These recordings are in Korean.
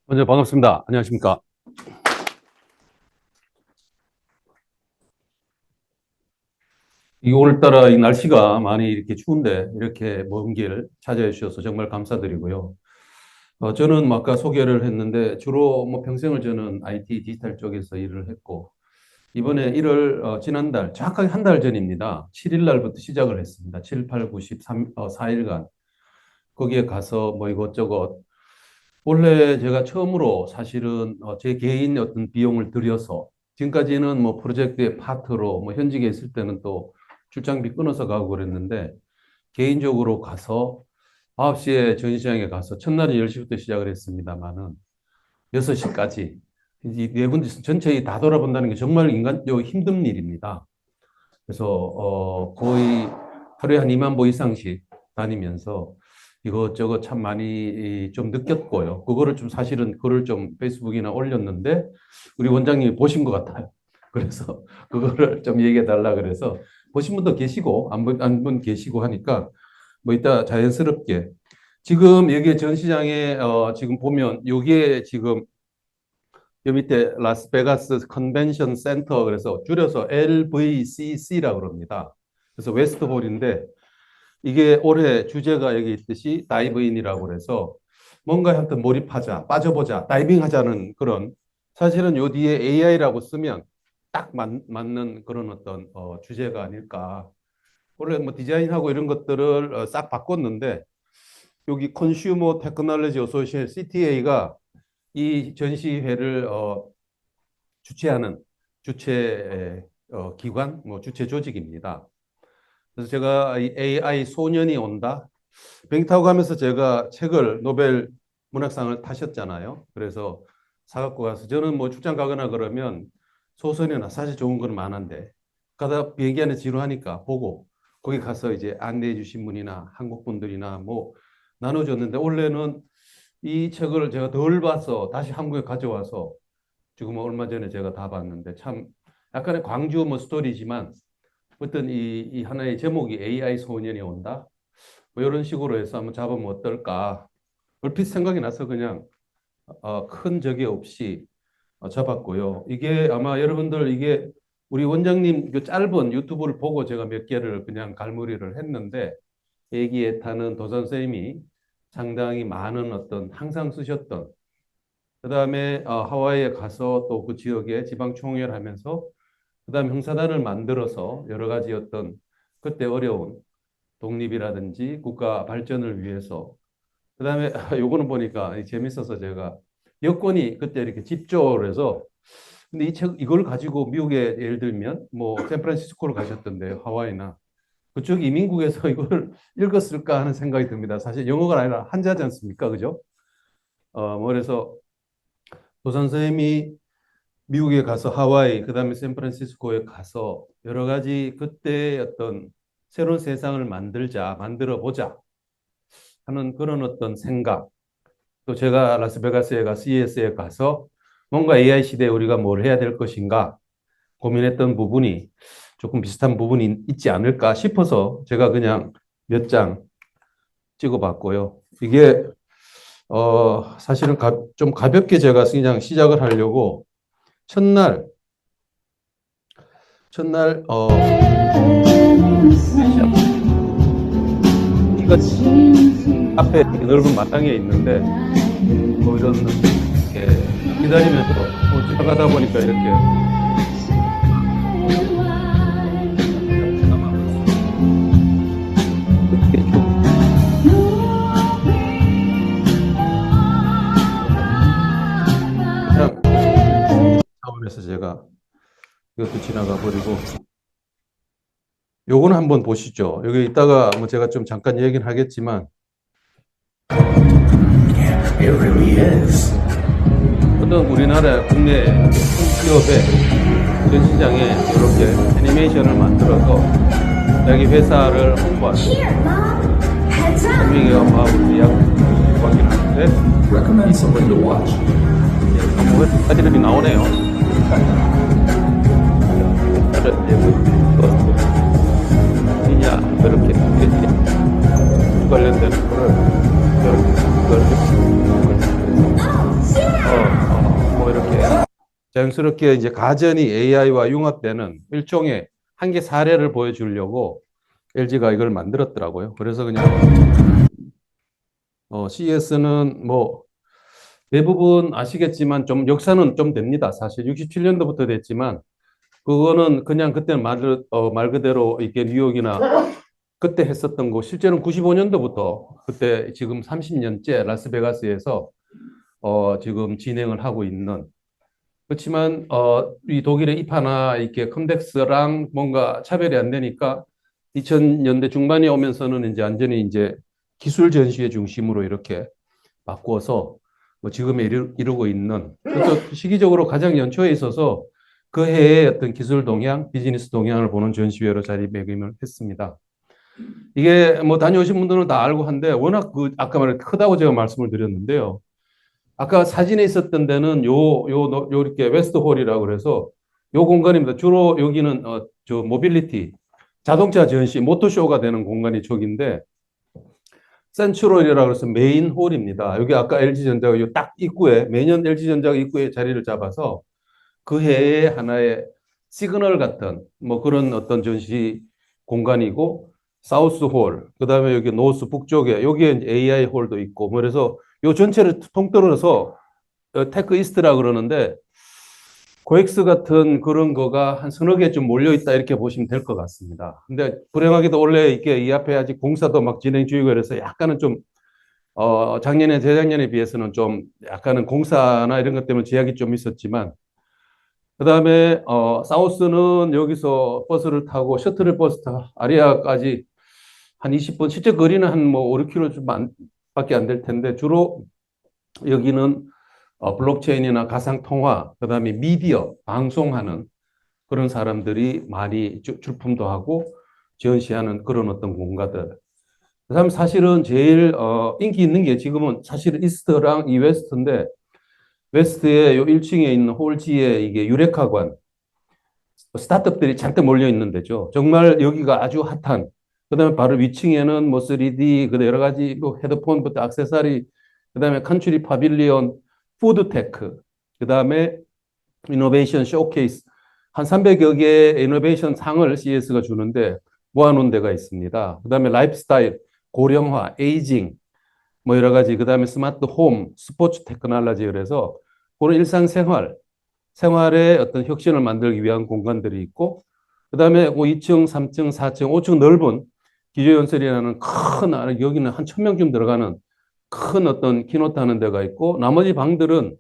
먼저 반갑습니다. 안녕하십니까. 오늘따라 이 날씨가 많이 이렇게 추운데 이렇게 먼 길 찾아해 주셔서 정말 감사드리고요. 저는 뭐 아까 소개를 했는데 주로 뭐 평생을 저는 IT 디지털 쪽에서 일을 했고 이번에 일을 지난달 정확하게 한 달 전입니다. 7일 날부터 시작을 했습니다. 7, 8, 9, 13, 4일간 거기에 가서 뭐 이것저것 원래 제가 처음으로 사실은 제 개인 어떤 비용을 들여서 지금까지는 뭐 프로젝트의 파트로 뭐 현직에 있을 때는 또 출장비 끊어서 가고 그랬는데 개인적으로 가서 9시에 전시장에 가서 첫날이 10시부터 시작을 했습니다만은 6시까지 이 네 군데 전체 다 돌아본다는 게 정말 인간적으로 힘든 일입니다. 그래서 거의 하루에 한 2만 보 이상씩 다니면서 이것저것 참 많이 좀 느꼈고요. 그거를 좀 사실은 글을 좀 페이스북이나 올렸는데 우리 원장님이 보신 것 같아요. 그래서 그거를 좀 얘기해 달라 그래서 보신 분도 계시고 안 분 계시고 하니까 뭐 이따 자연스럽게 지금 여기 전시장에 지금 보면 여기에 지금 여 밑에 라스베가스 컨벤션 센터 그래서 줄여서 LVCC라고 그럽니다. 그래서 웨스트홀인데 이게 올해 주제가 여기 있듯이 다이브인이라고 그래서 뭔가 하여튼 몰입하자, 빠져보자, 다이빙하자는 그런 사실은 요 뒤에 AI라고 쓰면 딱 맞는 그런 어떤 주제가 아닐까. 원래 뭐 디자인하고 이런 것들을 싹 바꿨는데 여기 컨슈머 테크놀로지 어소시에이션 CTA가 이 전시회를 주최하는 주최 기관, 뭐 주최 조직입니다. 그래서 제가 이 AI 소년이 온다. 비행기 타고 가면서 제가 책을 노벨 문학상을 타셨잖아요. 그래서 사갖고 가서 저는 뭐 출장 가거나 그러면 소설이나 사실 좋은 건 많은데 가다 비행기 안에 지루하니까 보고 거기 가서 이제 안내해 주신 분이나 한국 분들이나 뭐 나눠줬는데 원래는 이 책을 제가 덜 봐서 다시 한국에 가져와서 지금 얼마 전에 제가 다 봤는데 참 약간의 광주 뭐 스토리지만 어떤 이 하나의 제목이 AI 소년이 온다. 뭐 이런 식으로 해서 한번 잡으면 어떨까. 얼핏 생각이 나서 그냥 큰 적이 없이 잡았고요. 이게 아마 여러분들 이게 우리 원장님 그 짧은 유튜브를 보고 제가 몇 개를 그냥 갈무리를 했는데 얘기에 타는 도선 쌤이 상당히 많은 어떤 항상 쓰셨던 그다음에 하와이에 가서 또 그 지역에 지방 총회를 하면서 그다음 형사단을 만들어서 여러 가지 어떤 그때 어려운 독립이라든지 국가 발전을 위해서 그다음에 요거는 보니까 재밌어서 제가 여권이 그때 이렇게 집조를 해서 근데 이 책 이걸 가지고 미국에 예를 들면 뭐 샌프란시스코를 가셨던데 하와이나 그쪽 이민국에서 이걸 읽었을까 하는 생각이 듭니다. 사실 영어가 아니라 한자지 않습니까? 그죠? 뭐 그래서 도 선생님이 미국에 가서 하와이, 그다음에 샌프란시스코에 가서 여러 가지 그때 어떤 새로운 세상을 만들자, 만들어 보자 하는 그런 어떤 생각. 또 제가 라스베가스에 가 CES에 가서 뭔가 AI 시대에 우리가 뭘 해야 될 것인가 고민했던 부분이 조금 비슷한 부분이 있지 않을까 싶어서 제가 그냥 몇 장 찍어봤고요. 이게 사실은 좀 가볍게 제가 그냥 시작을 하려고 첫날 첫날 이거 앞에 넓은 마당에 있는데 뭐 이런 이렇게 기다리면서 지나가다 보니까 이렇게 그냥 차원에서 제가 이것도 지나가 버리고 요거는 한번 보시죠. 여기 이따가 뭐 제가 좀 잠깐 얘기는 하겠지만 It really is. 어떤 우리나라 국내 기업의 전시장에 이렇게 애니메이션을 만들어서 자기 회사를 홍보하는 분위기가 마음을 이야기를 하는데 Recommend someone to watch. 뭐 사진이 나오네요. 이냐 이렇게 관련된 거를 뭐 이렇게 자연스럽게 이제 가전이 AI와 융합되는 일종의 한 개 사례를 보여주려고 LG가 이걸 만들었더라고요. 그래서 그냥 CES는 뭐 대부분 아시겠지만 좀 역사는 좀 됩니다. 사실 67년도부터 됐지만 그거는 그냥 그때 말 그대로 이게 뉴욕이나 그때 했었던 거 실제로는 95년도부터 그때 지금 30년째 라스베가스에서 지금 진행을 하고 있는 그렇지만 이 독일의 이파나 이렇게 컴덱스랑 뭔가 차별이 안 되니까 2000년대 중반에 오면서는 이제 완전히 이제 기술 전시의 중심으로 이렇게 바꾸어서 뭐 지금에 이르고 있는 그래서 시기적으로 가장 연초에 있어서 그 해의 어떤 기술 동향, 비즈니스 동향을 보는 전시회로 자리매김을 했습니다. 이게 뭐 다녀오신 분들은 다 알고 한데 워낙 그 아까 말한 크다고 제가 말씀을 드렸는데요. 아까 사진에 있었던 데는 요 이렇게 웨스트홀이라고 그래서 요 공간입니다. 주로 여기는 저 모빌리티 자동차 전시 모터쇼가 되는 공간이 저기인데 센츄럴이라고 해서 메인 홀입니다. 여기 아까 LG전자가 딱 입구에 매년 LG전자가 입구에 자리를 잡아서 그 해의 하나의 시그널 같은 뭐 그런 어떤 전시 공간이고 사우스 홀, 그다음에 여기 노스 북쪽에 여기에 AI 홀도 있고 뭐 그래서 요 전체를 통틀어서 테크 이스트라 그러는데 코엑스 같은 그런 거가 한 서너 개 좀 몰려 있다 이렇게 보시면 될 것 같습니다. 근데 불행하게도 원래 이게 이 앞에 아직 공사도 막 진행 중이고 그래서 약간은 좀 작년에 재작년에 비해서는 좀 약간은 공사나 이런 것 때문에 제약이 좀 있었지만 그다음에 사우스는 여기서 버스를 타고 셔틀 버스 타 아리아까지 한 20분 실제 거리는 한 뭐 5, 6km 좀 밖에 안 될 텐데 주로 여기는 블록체인이나 가상통화 그다음에 미디어 방송하는 그런 사람들이 많이 출품도 하고 전시하는 그런 어떤 공간들. 그다음 사실은 제일 인기 있는 게 지금은 사실은 이스트랑 이 웨스트인데 웨스트의 요 1층에 있는 홀지에 이게 유레카관 스타트업들이 잔뜩 몰려 있는 데죠. 정말 여기가 아주 핫한. 그다음에 바로 위층에는 뭐 3D 그 여러 가지 뭐 헤드폰부터 액세서리 그다음에 컨트리 파빌리온 푸드테크 그다음에 이노베이션 쇼케이스 한 300여 개의 이노베이션 상을 CES가 주는데 모아놓은 데가 있습니다. 그다음에 라이프스타일 고령화 에이징 뭐 여러 가지 그다음에 스마트 홈 스포츠 테크놀로지 그래서 그런 일상생활 생활의 어떤 혁신을 만들기 위한 공간들이 있고 그다음에 그 2층, 3층, 4층, 5층 넓은 기조연설이라는 큰 여기는 한 1000명쯤 들어가는 큰 어떤 키노트 하는 데가 있고 나머지 방들은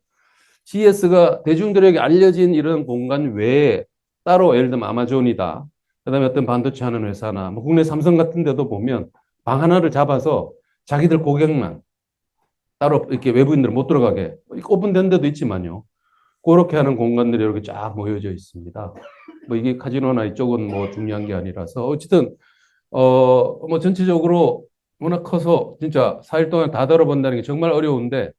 GS가 대중들에게 알려진 이런 공간 외에 따로 예를 들면 아마존이다. 그다음에 어떤 반도체 하는 회사나 뭐 국내 삼성 같은 데도 보면 방 하나를 잡아서 자기들 고객만 따로 이렇게 외부인들 못 들어가게 오픈된 데도 있지만요. 그렇게 하는 공간들이 이렇게 쫙 모여져 있습니다. 뭐 이게 카지노나 이쪽은 뭐 중요한 게 아니라서 어쨌든 뭐 전체적으로 워낙 커서 진짜 4일 동안 다 다뤄본다는 게 정말 어려운데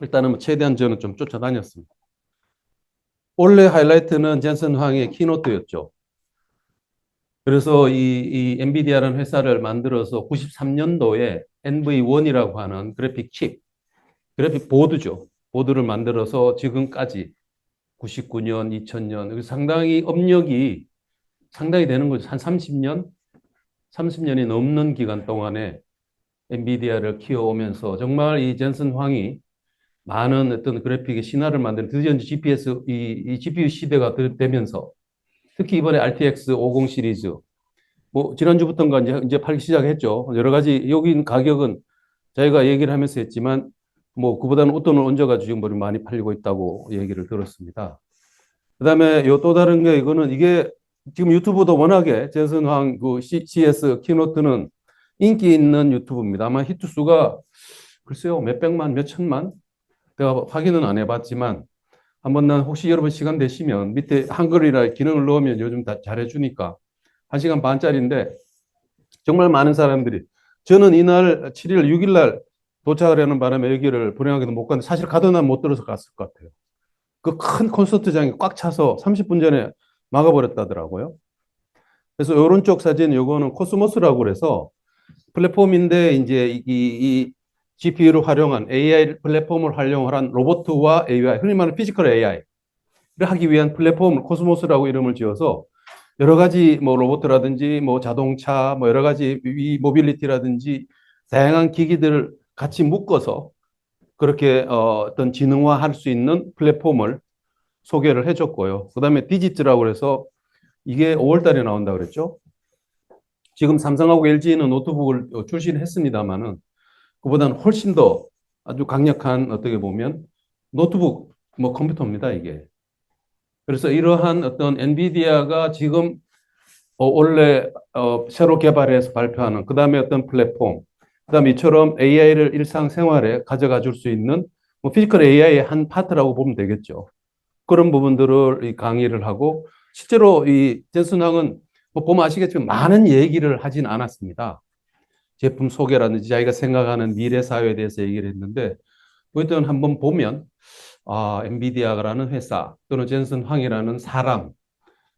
일단은 뭐 최대한 저는 좀 쫓아다녔습니다. 원래 하이라이트는 젠슨 황의 키노트였죠. 그래서 이 엔비디아라는 회사를 만들어서 93년도에 NV1이라고 하는 그래픽 칩, 그래픽 보드죠. 보드를 만들어서 지금까지 99년, 2000년 상당히 업력이 상당히 되는 거죠. 한 30년, 30년이 넘는 기간 동안에 엔비디아를 키워오면서 정말 이 젠슨 황이 많은 어떤 그래픽의 신화를 만드는 드디어 이제 GPS 이 GPU 시대가 되면서 특히 이번에 RTX 50 시리즈 뭐 지난주부터인가 이제 팔기 시작했죠. 여러 가지 여기 가격은 저희가 얘기를 하면서 했지만 뭐 그보다는 웃돈을 얹어가지고 지금 많이 팔리고 있다고 얘기를 들었습니다. 그다음에 요 또 다른 게 이거는 이게 지금 유튜브도 워낙에 젠슨황 그 CS 키노트는 인기 있는 유튜브입니다. 아마 히트 수가 글쎄요 몇백만 몇천만 제가 확인은 안 해봤지만 한번 난 혹시 여러분 시간 되시면 밑에 한글이라 기능을 넣으면 요즘 다 잘해주니까 1시간 반짜리인데 정말 많은 사람들이 저는 이날 7일 6일 날 도착을 하는 바람에 여기를 불행하게도 못 갔는데 사실 가도 난 못 들어서 갔을 것 같아요. 그 큰 콘서트장이 꽉 차서 30분 전에 막아버렸다더라고요. 그래서 오른쪽 사진 요거는 코스모스라고 그래서 플랫폼인데 이제 이 GPU를 활용한 AI 플랫폼을 활용한 로봇과 AI, 흔히 말하는 피지컬 AI를 하기 위한 플랫폼을 코스모스라고 이름을 지어서 여러 가지 뭐 로봇이라든지 뭐 자동차 뭐 여러 가지 이 모빌리티라든지 다양한 기기들을 같이 묶어서 그렇게 어떤 지능화할 수 있는 플랫폼을 소개를 해줬고요. 그다음에 디지트라고 해서 이게 5월 달에 나온다 그랬죠. 지금 삼성하고 LG는 노트북을 출시를 했습니다만은 그보다는 훨씬 더 아주 강력한 어떻게 보면 노트북 뭐 컴퓨터입니다, 이게. 그래서 이러한 어떤 엔비디아가 지금 원래 새로 개발해서 발표하는 그다음에 어떤 플랫폼, 그다음에 이처럼 AI를 일상생활에 가져가 줄 수 있는 뭐 피지컬 AI의 한 파트라고 보면 되겠죠. 그런 부분들을 이 강의를 하고 실제로 이 젠슨항은 뭐 보면 아시겠지만 많은 얘기를 하진 않았습니다. 제품 소개라든지 자기가 생각하는 미래 사회에 대해서 얘기를 했는데 어쨌든 한번 보면 엔비디아라는 회사 또는 젠슨 황이라는 사람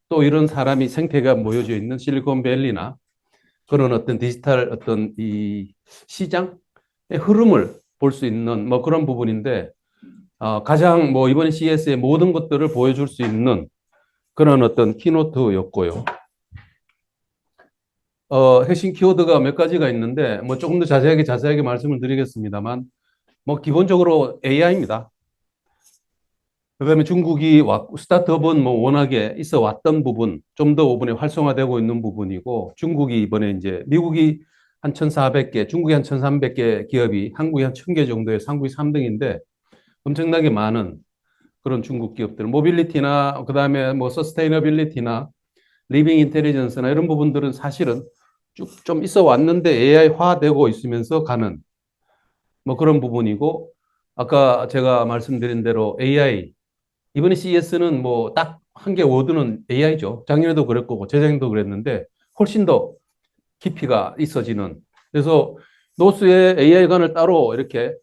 또 이런 사람이 생태가 모여져 있는 실리콘밸리나 그런 어떤 디지털 어떤 이 시장의 흐름을 볼 수 있는 뭐 그런 부분인데 가장 뭐 이번 CES의 모든 것들을 보여줄 수 있는 그런 어떤 키노트였고요. 핵심 키워드가 몇 가지가 있는데 뭐 조금 더 자세하게 말씀을 드리겠습니다만 뭐 기본적으로 AI입니다. 그다음에 중국이 스타트업은 뭐 워낙에 있어 왔던 부분, 좀 더 이번에 활성화되고 있는 부분이고, 중국이 이번에 이제 미국이 한 1,400개, 중국이 한 1,300개 기업이 한국이 한 1,000개 정도의 한국이 3등인데 엄청나게 많은 그런 중국 기업들, 모빌리티나 그다음에 뭐 서스테이너빌리티나 리빙 인텔리전스나 이런 부분들은 사실은 쭉 좀 있어 왔는데 AI화되고 있으면서 가는 뭐 그런 부분이고, 아까 제가 말씀드린 대로 AI 이번에 CES는 뭐 딱 한 개 워드는 AI죠. 작년에도 그랬고 재작년도 그랬는데 훨씬 더 깊이가 있어지는. 그래서 노스의 AI관을 따로 이렇게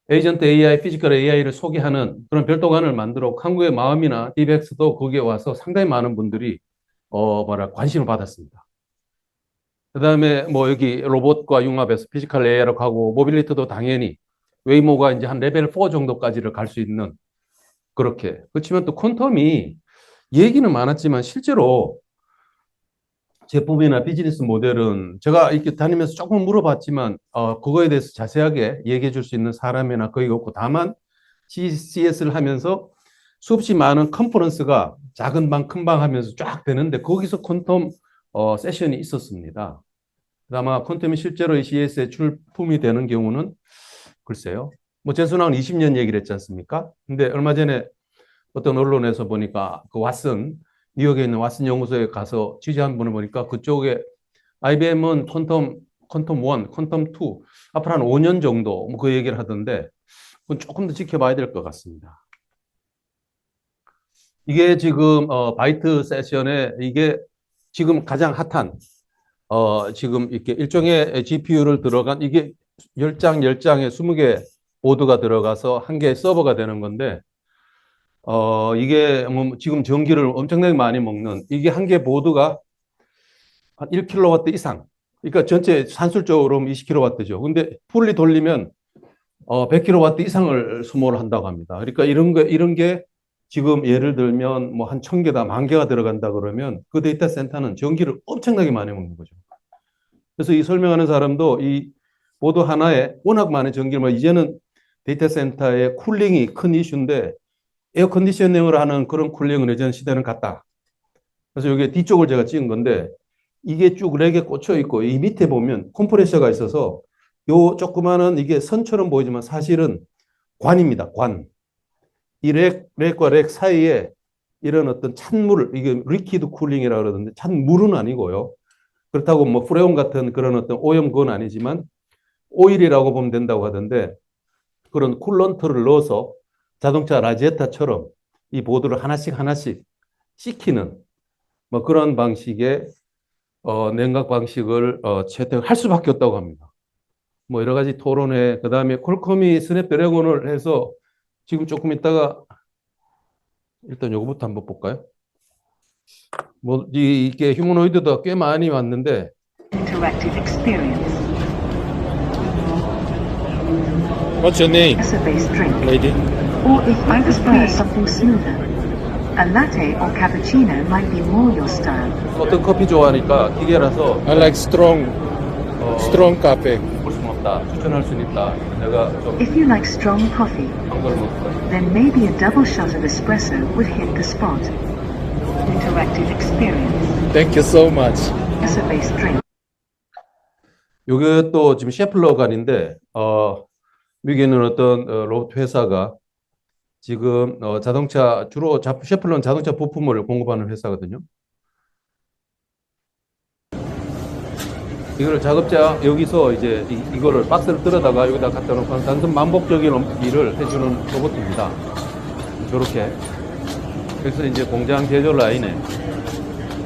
에이전트 AI, 피지컬 AI를 소개하는 그런 별도관을 만들어 한국의 마음이나 DBX도 거기에 와서 상당히 많은 분들이 관심을 받았습니다. 그다음에 뭐 여기 로봇과 융합해서 피지컬 AI로 가고 모빌리티도 당연히 웨이모가 이제 한 레벨 4 정도까지를 갈 수 있는 그렇게. 그렇지만 또 퀀텀이 얘기는 많았지만 실제로 제품이나 비즈니스 모델은 제가 이렇게 다니면서 조금 물어봤지만 그거에 대해서 자세하게 얘기해 줄 수 있는 사람이나 거의 없고 다만 CES를 하면서 수없이 많은 컨퍼런스가 작은 방, 큰 방 하면서 쫙 되는데 거기서 퀀텀 세션이 있었습니다. 아마 퀀텀이 실제로 이 CES에 출품이 되는 경우는 글쎄요. 뭐 젠슨왕은 20년 얘기를 했지 않습니까? 근데 얼마 전에 어떤 언론에서 보니까 그 왓슨 뉴욕에 있는 왓슨 연구소에 가서 취재한 분을 보니까 그쪽에 IBM은 퀀텀 1, 퀀텀 2 앞으로 한 5년 정도 뭐 그 얘기를 하던데 그건 조금 더 지켜봐야 될 것 같습니다. 이게 지금 바이트 세션에 이게 지금 가장 핫한 지금 이렇게 일종의 GPU를 들어간 이게 10장에 20개 보드가 들어가서 한 개의 서버가 되는 건데 이게 뭐 지금 전기를 엄청나게 많이 먹는 이게 한 개 보드가 한 1kW 이상. 그러니까 전체 산술적으로 20kW죠. 근데 풀리 돌리면 100kW 이상을 소모를 한다고 합니다. 그러니까 이런 게 지금 예를 들면 뭐 한 1,000개다, 10,000개가 들어간다 그러면 그 데이터 센터는 전기를 엄청나게 많이 먹는 거죠. 그래서 이 설명하는 사람도 이 보드 하나에 워낙 많은 전기를 뭐 이제는 데이터 센터의 쿨링이 큰 이슈인데 에어 컨디셔닝을 하는 그런 쿨링은 예전 시대는 같다. 그래서 여기 뒤쪽을 제가 찍은 건데 이게 쭉 렉에 꽂혀 있고 이 밑에 보면 컴프레셔가 있어서 요 조그마한 이게 선처럼 보이지만 사실은 관입니다. 관. 이 렉과 렉 사이에 이런 어떤 찬물, 이게 리퀴드 쿨링이라고 그러는데 찬물은 아니고요. 그렇다고 뭐 프레온 같은 그런 어떤 오염 그건 아니지만 오일이라고 보면 된다고 하던데 그런 쿨런트를 넣어서 자동차 라지에타처럼 이 보드를 하나씩 식히는 뭐 그런 방식의 냉각 방식을 채택할 수밖에 없다고 합니다. 뭐 여러 가지 토론회, 그 다음에 퀄컴이 스냅드래곤을 해서 지금 조금 있다가 일단 요거부터 한번 볼까요? 뭐 이게 휴머노이드도 꽤 많이 왔는데 interactive experience. What's your name, espresso-based drink, lady? or if I prefer something smoother, a latte or cappuccino might be more your style. 어떤 커피 좋아하니까 기계라서 I like strong coffee. 볼 수는 없다. 추천할 수는 있다. 내가 좀 If you like strong coffee, 한 걸 먹고. then maybe a double shot of espresso would hit the spot. Interactive experience, Thank you so much. espresso-based drink. 요게 또 지금 셰플러간인데, 미국에 있는 어떤 로봇 회사가 지금 자동차, 주로 셰플러는 자동차 부품을 공급하는 회사거든요. 이거를 작업자 여기서 이제 이거를 박스를 뜯어다가 여기다 갖다 놓고 단순 반복적인 일을 해주는 로봇입니다. 저렇게. 그래서 이제 공장 제조 라인에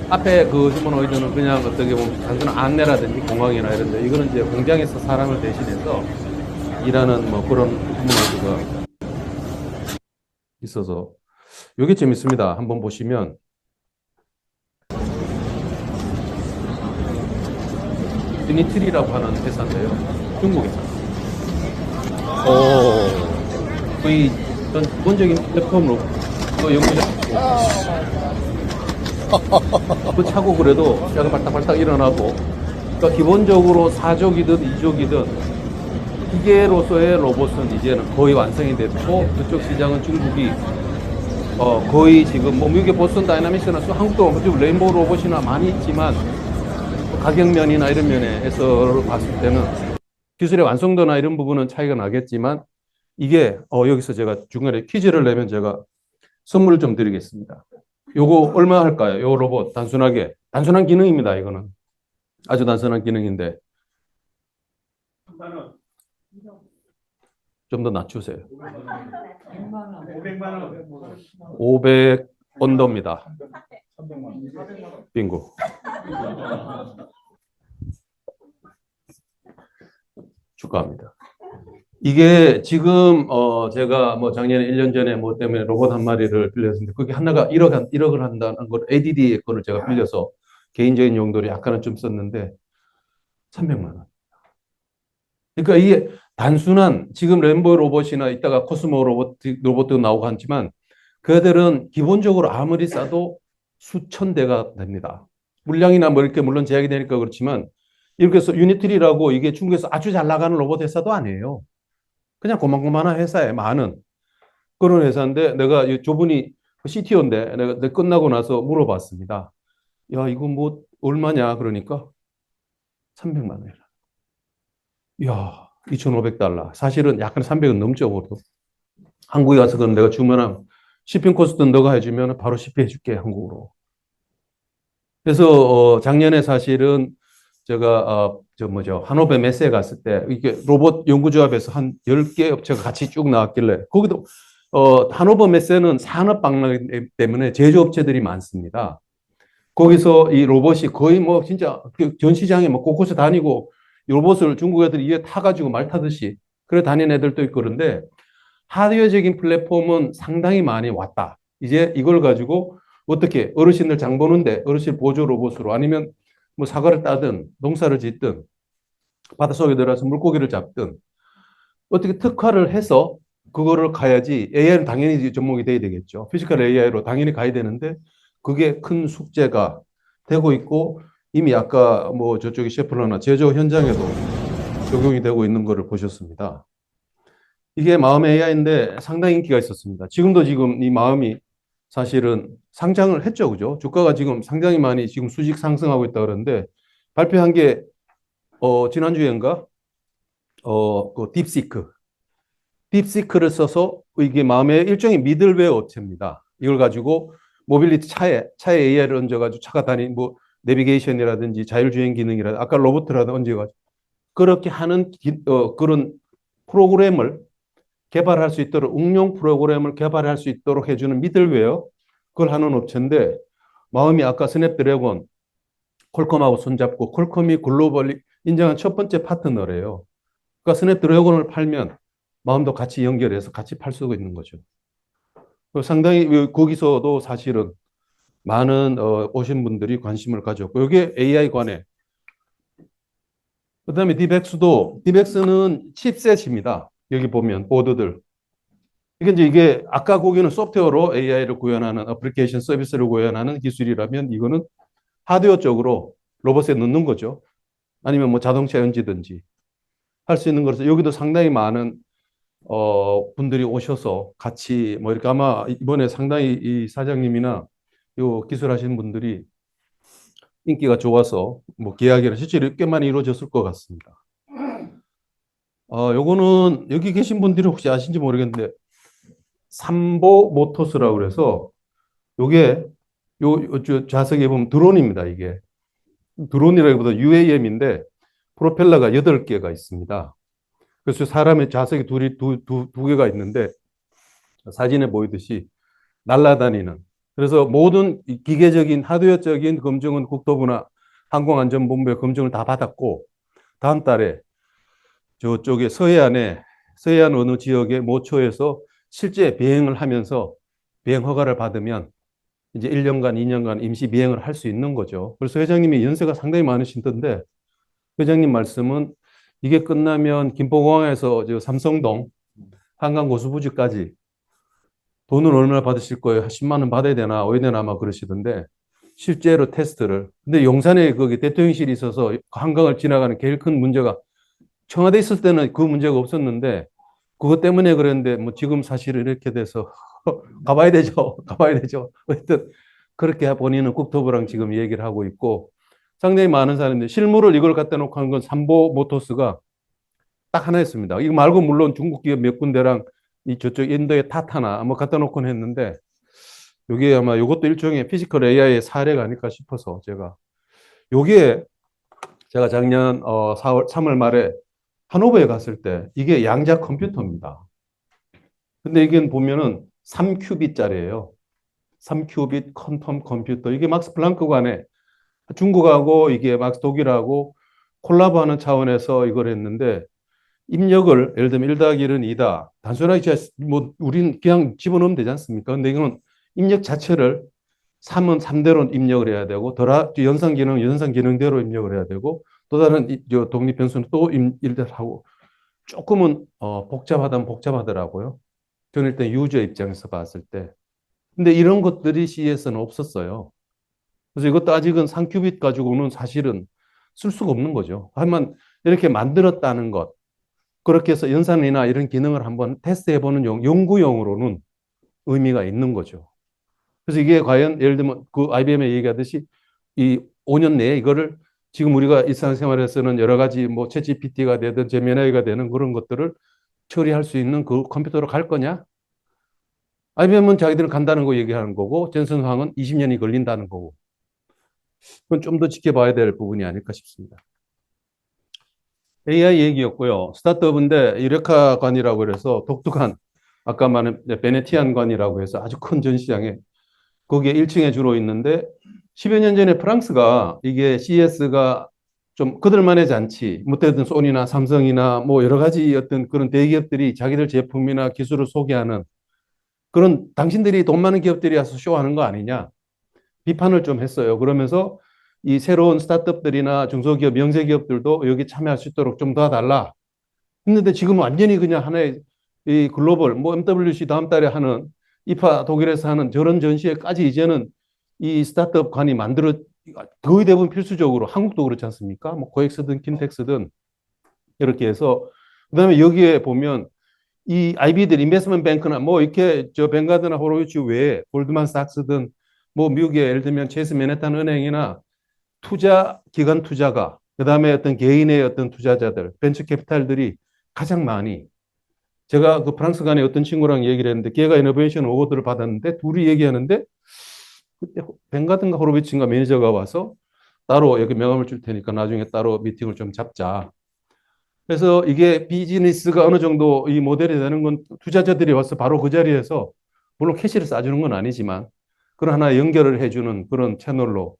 앞에 그 휴머노이드는 그냥 어떻게 보면 단순한 안내라든지 공항이나 이런 데, 이거는 이제 공장에서 사람을 대신해서 일하는 뭐 그런 휴머노이드가 있어서 이게 재밌습니다. 한번 보시면 유니트리라고 하는 회사인데요. 중국 회사. 거의 어떤 기본적인 플랫폼으로 또 연구자 그 차고 그래도 약간 발딱발딱 일어나고, 그러니까 기본적으로 4족이든 2족이든 기계로서의 로봇은 이제는 거의 완성이 됐고, 그쪽 시장은 중국이 거의 지금 뭐 미국의 보스턴 다이나믹스나 한국도 레인보우 로봇이나 많이 있지만 가격 면이나 이런 면에서 봤을 때는 기술의 완성도나 이런 부분은 차이가 나겠지만, 이게 여기서 제가 중간에 퀴즈를 내면 제가 선물을 좀 드리겠습니다. 요거 얼마 할까요? 요 로봇 단순한 기능입니다. 이거는 아주 단순한 기능인데 좀 더 낮추세요. 500 언더입니다. 빙고. 축하합니다. 이게 지금 제가 뭐 작년에 1년 전에 뭐 때문에 로봇 한 마리를 빌렸는데 그게 하나가 1억을 한다는 걸 ADD의 거를 제가 빌려서 개인적인 용도로 약간은 좀 썼는데 300만 원. 그러니까 이게 단순한 지금 램보 로봇이나 이따가 코스모 로봇도 나오고 하지만 그들은 기본적으로 아무리 싸도 수천 대가 됩니다. 물량이나 뭐 이렇게 물론 제약이 되니까 그렇지만, 이렇게 해서 유니트리라고 이게 중국에서 아주 잘 나가는 로봇 회사도 아니에요. 그냥 고만고만한 회사에 많은 그런 회사인데, 내가 저분이 CTO인데 내가 끝나고 나서 물어봤습니다. 야, 이거 뭐 얼마냐? 그러니까 300만 원이라. 야, 2,500달러. 사실은 약간 300은 넘죠, 그래도. 한국에 가서 그럼 내가 주문하면 shipping 코스트는 너가 해주면 바로 ship 해줄게, 한국으로. 그래서 작년에 사실은 제가 하노베 메세에 갔을 때 이게 로봇 연구조합에서 한 10개 업체가 같이 쭉 나왔길래, 거기도 하노버 메세는 산업 박람회 때문에 제조업체들이 많습니다. 거기서 이 로봇이 거의 뭐 진짜 전시장에 뭐 곳곳에 다니고, 로봇을 중국 애들이 이에 타가지고 말 타듯이 그래 다니는 애들도 있고, 그런데 하드웨어적인 플랫폼은 상당히 많이 왔다. 이제 이걸 가지고 어떻게 어르신들 장 보는데 어르신 보조 로봇으로, 아니면 뭐 사과를 따든 농사를 짓든 바닷속에 들어가서 물고기를 잡든 어떻게 특화를 해서 그거를 가야지. AI는 당연히 접목이 돼야 되겠죠. 피지컬 AI로 당연히 가야 되는데 그게 큰 숙제가 되고 있고, 이미 아까 뭐 저쪽에 셰플러나 제조 현장에도 적용이 되고 있는 것을 보셨습니다. 이게 마음의 AI인데 상당히 인기가 있었습니다. 지금 이 마음이 사실은 상장을 했죠, 그죠? 주가가 지금 상당히 많이 지금 수직 상승하고 있다 그러는데, 발표한 게 지난주엔가 그 딥시크를 써서, 이게 마음의 일종의 미들웨어 업체입니다. 이걸 가지고 모빌리티 차에 AI를 얹어가지고 차가 다니는 뭐 내비게이션이라든지 자율주행 기능이라든지 아까 로봇이라든지 얹어가지고 그렇게 하는 그런 프로그램을 개발할 수 있도록, 응용 프로그램을 개발할 수 있도록 해주는 미들웨어, 그걸 하는 업체인데, 마음이 아까 스냅드래곤 퀄컴하고 손잡고, 퀄컴이 글로벌리 인정한 첫 번째 파트너래요. 그러니까 스냅드래곤을 팔면 마음도 같이 연결해서 같이 팔 수가 있는 거죠. 상당히 거기서도 사실은 많은 오신 분들이 관심을 가졌고, 이게 AI 관에 그다음에 디벡스는 칩셋입니다. 여기 보면 보드들. 이게 아까 거기는 소프트웨어로 AI를 구현하는 애플리케이션 서비스를 구현하는 기술이라면 이거는 하드웨어 쪽으로 로봇에 넣는 거죠. 아니면 뭐 자동차 연지든지 할 수 있는 거라서 여기도 상당히 많은 분들이 오셔서 같이 뭐 이렇게 아마 이번에 상당히 이 사장님이나 요 기술하시는 분들이 인기가 좋아서 뭐 계약이나 실제로 꽤 많이 이루어졌을 것 같습니다. 요거는 여기 계신 분들이 혹시 아신지 모르겠는데 삼보 모터스라고 그래서 요게 좌석에 보면 드론입니다. 이게 드론이라기보다 UAM인데 프로펠러가 8개가 있습니다. 그래서 사람의 좌석이 두 개가 있는데 사진에 보이듯이 날아다니는. 그래서 모든 기계적인 하드웨어적인 검증은 국토부나 항공안전본부의 검증을 다 받았고 다음 달에 저쪽에 서해안 어느 지역의 모처에서 실제 비행을 하면서 비행 허가를 받으면 이제 1년간, 2년간 임시 비행을 할 수 있는 거죠. 그래서 회장님이 연세가 상당히 많으신던데 회장님 말씀은 이게 끝나면 김포공항에서 저 삼성동 한강고수부지까지 돈은 얼마나 받으실 거예요? 10만 원 받아야 되나? 어야 되나? 아마 그러시던데 실제로 테스트를. 근데 용산에 거기 대통령실이 있어서 한강을 지나가는 제일 큰 문제가 청와대 있을 때는 그 문제가 없었는데 그것 때문에 그랬는데 뭐 지금 사실은 이렇게 돼서 가봐야 되죠. 가봐야 되죠. 하여튼 그렇게 본인은 국토부랑 지금 얘기를 하고 있고 상당히 많은 사람들이 실물을 이걸 갖다 놓고 한 건 삼보 모터스가 딱 하나였습니다. 이거 말고 물론 중국 기업 몇 군데랑 이 저쪽 인도의 타타나 뭐 갖다 놓곤 했는데 이게 아마 이것도 일종의 피지컬 AI의 사례가 아닐까 싶어서 요게 제가 작년 3월 말에 하노버에 갔을 때 이게 양자 컴퓨터입니다. 근데 이게 보면은 3큐빗짜리예요. 3큐빗 퀀텀 컴퓨터. 이게 막스 플랑크 관에 중국하고 이게 막스 독일하고 콜라보하는 차원에서 이걸 했는데 입력을 예를 들면 1 더하기 1은 2다. 단순하게 뭐 우린 그냥 집어넣으면 되지 않습니까? 근데 이거는 입력 자체를 3은 3대로 입력을 해야 되고 연산 기능은 연산 기능대로 입력을 해야 되고 또 다른 독립 변수는 또 일대로 하고 조금은 복잡하다면 복잡하더라고요. 저는 일단 유저 입장에서 봤을 때. 근데 이런 것들이 CES는 없었어요. 그래서 이것도 아직은 3큐빗 가지고는 사실은 쓸 수가 없는 거죠. 하지만 이렇게 만들었다는 것, 그렇게 해서 연산이나 이런 기능을 한번 테스트해보는 연구용으로는 의미가 있는 거죠. 그래서 이게 과연 예를 들면 그 IBM에 얘기하듯이 이 5년 내에 이거를 지금 우리가 일상생활에서는 여러 가지 뭐 챗GPT가 되든 제미나이가 되는 그런 것들을 처리할 수 있는 그 컴퓨터로 갈 거냐? IBM은 자기들은 간다는 거 얘기하는 거고 젠슨 황은 20년이 걸린다는 거고 그건 좀 더 지켜봐야 될 부분이 아닐까 싶습니다. AI 얘기였고요. 스타트업인데 유레카관이라고 그래서 독특한 아까 말한 베네티안관이라고 해서 아주 큰 전시장에 거기에 1층에 주로 있는데 10여 년 전에 프랑스가 이게 CES가 좀 그들만의 잔치, 못되든 소니나 삼성이나 뭐 여러 가지 어떤 그런 대기업들이 자기들 제품이나 기술을 소개하는 그런 당신들이 돈 많은 기업들이 와서 쇼하는 거 아니냐 비판을 좀 했어요. 그러면서 이 새로운 스타트업들이나 중소기업, 명세기업들도 여기 참여할 수 있도록 좀 도와달라. 했는데 지금 완전히 그냥 하나의 이 글로벌, 뭐 MWC 다음 달에 하는 이파 독일에서 하는 저런 전시회까지 이제는 이 스타트업 관이 거의 대부분 필수적으로 한국도 그렇지 않습니까? 뭐 고엑스든 킨텍스든 이렇게 해서 그다음에 여기에 보면 이 IB들 인베스트먼트 뱅크나 뭐 이렇게 저 뱅가드나 호로위치 외에 골드만삭스든 뭐 미국의 예를 들면 체이스 맨해튼 은행이나 기관 투자가 그다음에 어떤 개인의 어떤 투자자들 벤처 캐피탈들이 가장 많이 제가 그 프랑스 간에 어떤 친구랑 얘기를 했는데 걔가 이노베이션 어워드를 받았는데 둘이 얘기하는데 그때 뱅가든가 호로비츠인가 매니저가 와서 따로 여기 명함을 줄 테니까 나중에 따로 미팅을 좀 잡자. 그래서 이게 비즈니스가 어느 정도 이 모델이 되는 건 투자자들이 와서 바로 그 자리에서 물론 캐시를 싸주는 건 아니지만 그런 하나 연결을 해주는 그런 채널로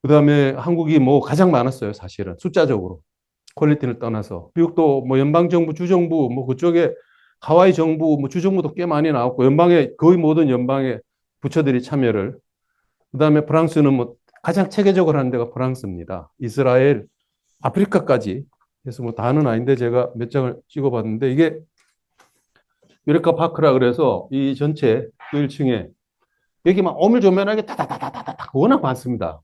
그다음에 한국이 뭐 가장 많았어요 사실은 숫자적으로 퀄리티를 떠나서 미국도 뭐 연방정부 주정부 뭐 그쪽에 하와이 정부 뭐 주정부도 꽤 많이 나왔고 연방의 거의 모든 연방의 부처들이 참여를 그다음에 프랑스는 뭐 가장 체계적으로 하는 데가 프랑스입니다. 이스라엘 아프리카까지. 그래서 뭐 다는 아닌데 제가 몇 장을 찍어봤는데 이게 유레카 파크라 그래서 이 전체 그 1층에 여기 막 오밀조밀하게 다다다다다다 워낙 많습니다.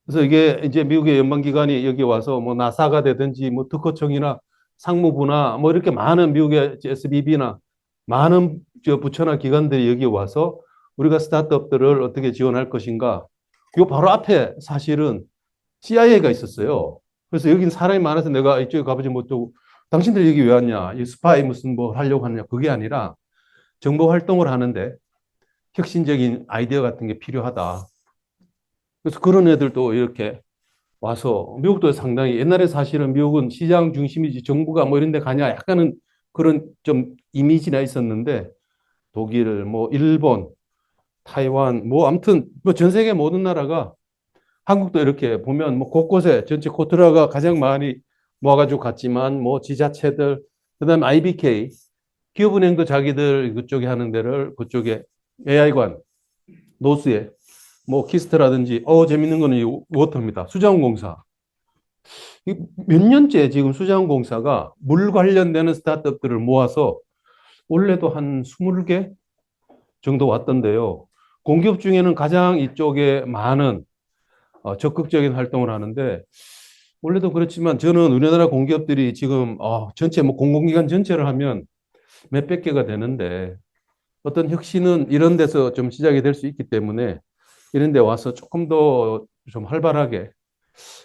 그래서 이게 이제 미국의 연방기관이 여기 와서 뭐 나사가 되든지 뭐 특허청이나 상무부나 뭐 이렇게 많은 미국의 SBB나 많은 저 부처나 기관들이 여기 와서 우리가 스타트업들을 어떻게 지원할 것인가. 요 바로 앞에 사실은 CIA가 있었어요. 그래서 여기는 사람이 많아서 내가 이쪽에 가보지 못하고 당신들 여기 왜 왔냐? 이 스파이 무슨 뭐 하려고 하냐? 그게 아니라 정보 활동을 하는데 혁신적인 아이디어 같은 게 필요하다. 그래서 그런 애들도 이렇게 와서 미국도 상당히 옛날에 사실은 미국은 시장 중심이지 정부가 뭐 이런 데 가냐 약간은 그런 좀 이미지나 있었는데 독일, 뭐 일본, 타이완 뭐 아무튼 뭐 전 세계 모든 나라가 한국도 이렇게 보면 뭐 곳곳에 전체 코트라가 가장 많이 모아가지고 갔지만 뭐 지자체들 그다음에 IBK 기업은행도 자기들 그쪽에 하는 데를 그쪽에 AI관 노스에 뭐 키스트라든지 재밌는 거는 이 워터입니다. 수자원공사. 몇 년째 지금 수자원공사가 물 관련되는 스타트업들을 모아서 올해도 한 20개 정도 왔던데요. 공기업 중에는 가장 이쪽에 많은 적극적인 활동을 하는데 원래도 그렇지만 저는 우리나라 공기업들이 지금 전체 뭐 공공기관 전체를 하면 몇백 개가 되는데 어떤 혁신은 이런 데서 좀 시작이 될 수 있기 때문에 이런 데 와서 조금 더 좀 활발하게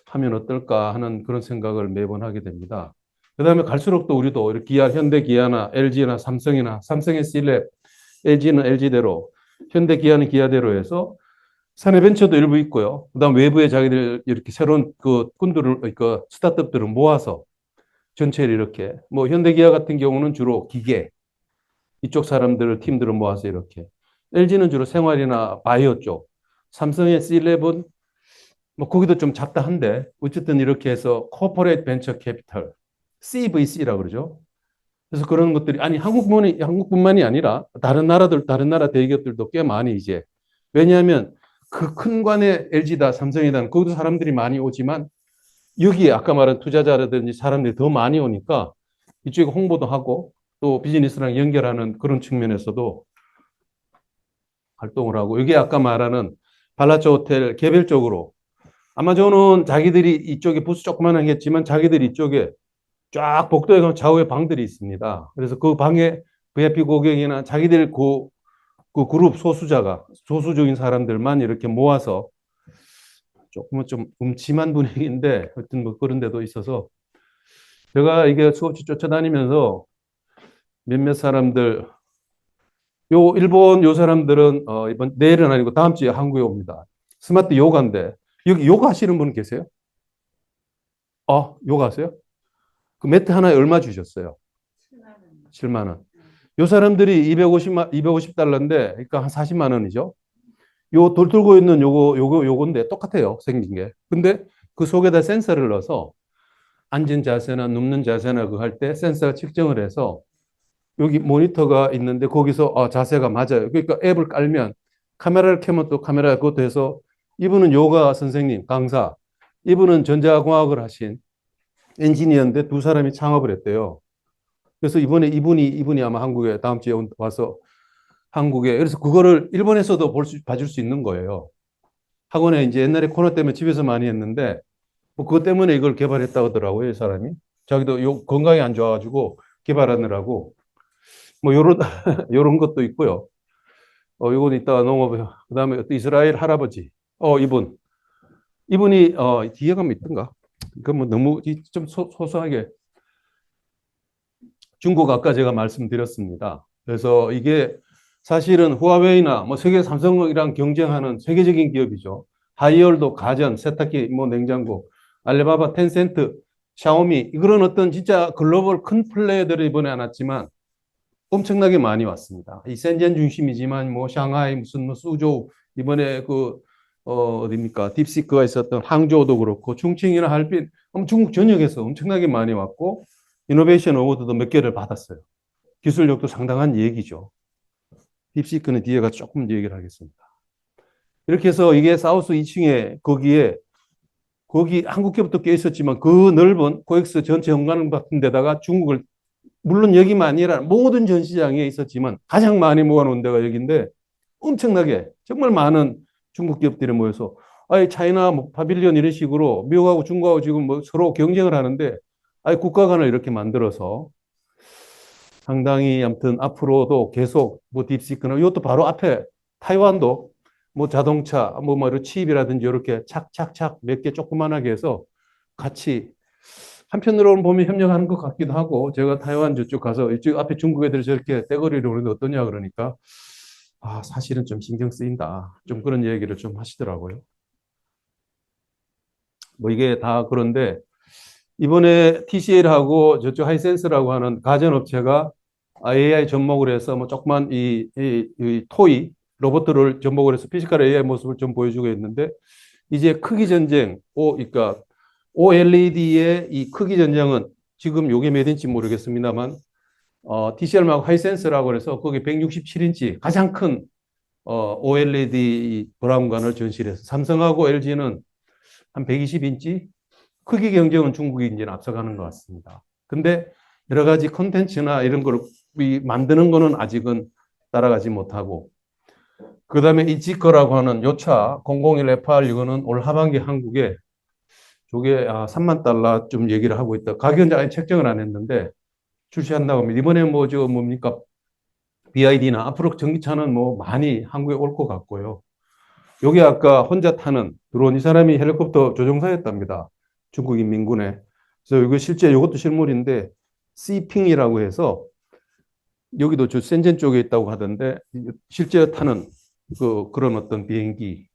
하면 어떨까 하는 그런 생각을 매번 하게 됩니다. 그 다음에 갈수록 또 우리도 이렇게 기아, 현대 기아나 LG나 삼성이나 삼성의 C랩, LG는 LG대로, 현대 기아는 기아대로 해서 사내 벤처도 일부 있고요. 그 다음 외부에 자기들 이렇게 새로운 그 꾼들을, 그 스타트업들을 모아서 전체를 이렇게, 뭐 현대기아 같은 경우는 주로 기계, 이쪽 사람들을 팀들을 모아서 이렇게. LG는 주로 생활이나 바이오 쪽. 삼성의 C11, 뭐 거기도 좀 작다 한데 어쨌든 이렇게 해서 코퍼레이트 벤처 캐피털, CVC라고 그러죠. 그래서 그런 것들이 아니 한국뿐만이 아니라 다른 나라 대기업들도 꽤 많이 이제 왜냐하면 그 큰 관의 LG다 삼성이다 거기도 사람들이 많이 오지만 여기에 아까 말한 투자자라든지 사람들이 더 많이 오니까 이쪽에 홍보도 하고 또 비즈니스랑 연결하는 그런 측면에서도 활동을 하고 이게 아까 말하는 발라초 호텔 개별적으로 아마존은 자기들이 이쪽에 부스 조그만 하겠지만 자기들이 이쪽에 쫙 복도에 가면 좌우에 방들이 있습니다. 그래서 그 방에 VIP 고객이나 자기들 그 그룹 소수적인 사람들만 이렇게 모아서 조금은 좀 음침한 분위기인데 하여튼 뭐 그런 데도 있어서 제가 이게 수없이 쫓아다니면서 몇몇 사람들 일본 요 사람들은 이번 내일은 아니고 다음 주에 한국에 옵니다. 스마트 요가인데 여기 요가 하시는 분 계세요? 요가 하세요? 그 매트 하나에 얼마 주셨어요? 7만 원. 요 사람들이 250달러인데 그러니까 한 40만 원이죠. 요 돌 들고 있는 요건데 똑같아요. 생긴 게. 근데 그 속에다 센서를 넣어서 앉은 자세나 눕는 자세나 그 할 때 센서가 측정을 해서 여기 모니터가 있는데 거기서 자세가 맞아요. 그러니까 앱을 깔면 카메라를 켜면 또 카메라 그것도 해서 이분은 요가 선생님 강사 이분은 전자공학을 하신 엔지니어인데 두 사람이 창업을 했대요. 그래서 이번에 이분이 아마 한국에 다음 주에 와서 한국에 그래서 그거를 일본에서도 봐줄 수 있는 거예요. 학원에 이제 옛날에 코로나 때문에 집에서 많이 했는데 뭐 그것 때문에 이걸 개발했다고 하더라고요, 이 사람이. 자기도 건강이 안 좋아가지고 개발하느라고 뭐 요런 요런 것도 있고요. 요건 이따가 그다음에 또 이스라엘 할아버지. 이분이 뒤에 가면 있던가. 그 뭐 너무 좀 소소하게 중국 아까 제가 말씀드렸습니다. 그래서 이게 사실은 후아웨이나 뭐 세계 삼성이랑 경쟁하는 세계적인 기업이죠. 하이얼도 가전, 세탁기, 뭐 냉장고, 알리바바, 텐센트, 샤오미 그런 어떤 진짜 글로벌 큰 플레이어들이 이번에 안 왔지만 엄청나게 많이 왔습니다. 이 센전 중심이지만 뭐 샹하이 무슨 뭐 수조우 이번에 어디입니까? 딥시크가 있었던 항저우도 그렇고 충칭이나 할빈 중국 전역에서 엄청나게 많이 왔고 이노베이션 어워드도 몇 개를 받았어요. 기술력도 상당한 얘기죠. 딥시크는 뒤에가 조금 얘기를 하겠습니다. 이렇게 해서 이게 사우스 2층에 거기에 거기 한국 기업도 꽤 있었지만 그 넓은 코엑스 전체 현관 같은 데다가 중국을 물론 여기만 아니라 모든 전 시장에 있었지만 가장 많이 모아놓은 데가 여기인데 엄청나게 정말 많은 중국 기업들이 모여서 아예 차이나 뭐 파빌리온 이런 식으로 미국하고 중국하고 지금 뭐 서로 경쟁을 하는데 아예 국가 간을 이렇게 만들어서 상당히 아무튼 앞으로도 계속 뭐 딥시크나 이것도 바로 앞에 타이완도 뭐 자동차 뭐 이런 칩이라든지 이렇게 착착착 몇 개 조그만하게 해서 같이 한편으로는 보면 협력하는 것 같기도 하고 제가 타이완 저쪽 가서 이쪽 앞에 중국 애들이 저렇게 떼거리로 오는데 어떠냐 그러니까 아 사실은 좀 신경 쓰인다 좀 그런 얘기를 좀 하시더라고요. 뭐 이게 다 그런데 이번에 TCL하고 저쪽 하이센스라고 하는 가전업체가 AI 접목을 해서 뭐 조그만 이 토이 로봇들을 접목을 해서 피지컬 AI 모습을 좀 보여주고 있는데 이제 크기 전쟁, 그러니까 OLED의 이 크기 전쟁은 지금 요게 몇 인지 모르겠습니다만 TCL하고 하이센스라고 해서 거기 167인치 가장 큰 OLED 브라운관을 전시를 해서 삼성하고 LG는 한 120인치 크기 경쟁은 중국이 이제 앞서가는 것 같습니다. 근데 여러 가지 콘텐츠나 이런 걸 만드는 거는 아직은 따라가지 못하고 그 다음에 이 지커라고 하는 요차 001 FR 이거는 올 하반기 한국에 저게 3만 달러 좀 얘기를 하고 있다. 가격은 아직 책정을 안 했는데 출시한다고 합니다. 이번에 뭐 저 뭡니까 BID나 앞으로 전기차는 뭐 많이 한국에 올 것 같고요. 여기 아까 혼자 타는 드론 이 사람이 헬리콥터 조종사였답니다. 중국인 민군에. 그래서 이거 실제 이것도 실물인데 시핑이라고 해서 여기도 저 센젠 쪽에 있다고 하던데 실제 타는 그런 어떤 비행기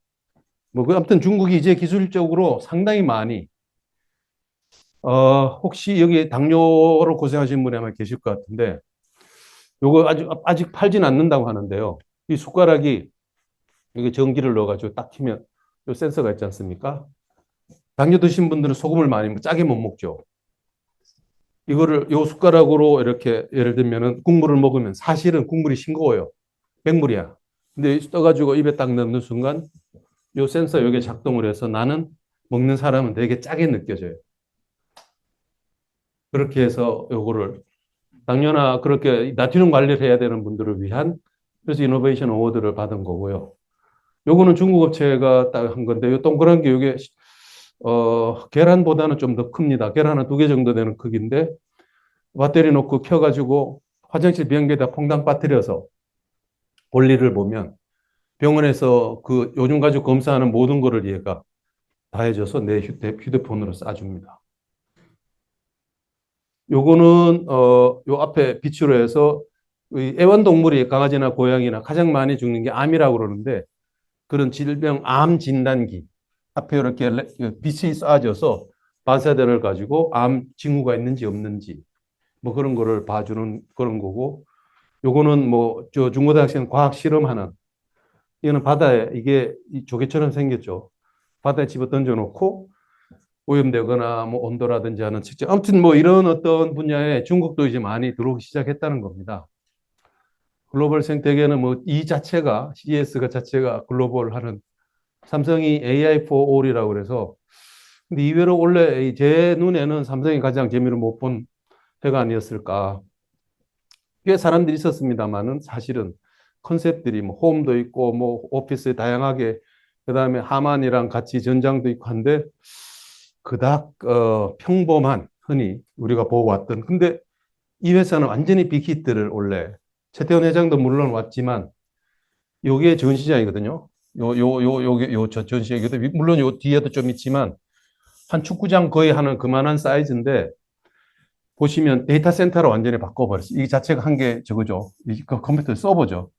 뭐 아무튼 중국이 이제 기술적으로 상당히 많이 혹시 여기 당뇨로 고생하시는 분이 아마 계실 것 같은데 요거 아직 팔진 않는다고 하는데요. 이 숟가락이 여기 전기를 넣어가지고 딱 키면 요 센서가 있지 않습니까? 당뇨 드신 분들은 소금을 많이 짜게 못 먹죠. 이거를 요 숟가락으로 이렇게 예를 들면은 국물을 먹으면 사실은 국물이 싱거워요. 맹물이야. 근데 떠가지고 입에 딱 넣는 순간 요 센서 요게 작동을 해서 나는 먹는 사람은 되게 짜게 느껴져요. 그렇게 해서 요거를 당뇨나 그렇게 나트륨 관리를 해야 되는 분들을 위한 그래서 이노베이션 어워드를 받은 거고요. 요거는 중국 업체가 딱 한 건데 요 동그란 게 요게 계란보다는 좀 더 큽니다. 계란은 2개 정도 되는 크기인데 배터리 놓고 켜가지고 화장실 변기에다 퐁당 빠뜨려서 볼일을 보면 병원에서 그 요즘 가지고 검사하는 모든 거를 얘가 다 해줘서 내 휴대폰으로 쏴줍니다. 요거는 요 앞에 빛으로 해서 애완동물이 강아지나 고양이나 가장 많이 죽는 게 암이라고 그러는데 그런 질병 암 진단기 앞에 이렇게 빛이 쏴져서 반사대를 가지고 암 징후가 있는지 없는지 뭐 그런 거를 봐주는 그런 거고 요거는 뭐 저 중고등학생 과학 실험하는 이거는 바다에 이게 조개처럼 생겼죠. 바다에 집어 던져놓고 오염되거나 뭐 온도라든지 하는 측정. 아무튼 뭐 이런 어떤 분야에 중국도 이제 많이 들어오기 시작했다는 겁니다. 글로벌 생태계는 뭐 이 자체가 CES가 자체가 글로벌 하는 삼성이 AI for All이라고 그래서 근데 이외로 원래 제 눈에는 삼성이 가장 재미를 못 본 해가 아니었을까. 꽤 사람들이 있었습니다만은 사실은 컨셉들이 뭐 홈도 있고 뭐 오피스에 다양하게 그다음에 하만이랑 같이 전장도 있고 한데 그닥 평범한 흔히 우리가 보고 왔던 근데 이 회사는 완전히 빅히트를 원래 최태원 회장도 물론 왔지만 요게 전시장이거든요. 요게 전시장이거든요. 물론 요 뒤에도 좀 있지만 한 축구장 거의 하는 그만한 사이즈인데 보시면 데이터 센터로 완전히 바꿔버렸어요. 이 자체가 한 개 저거죠. 그 컴퓨터 서버죠.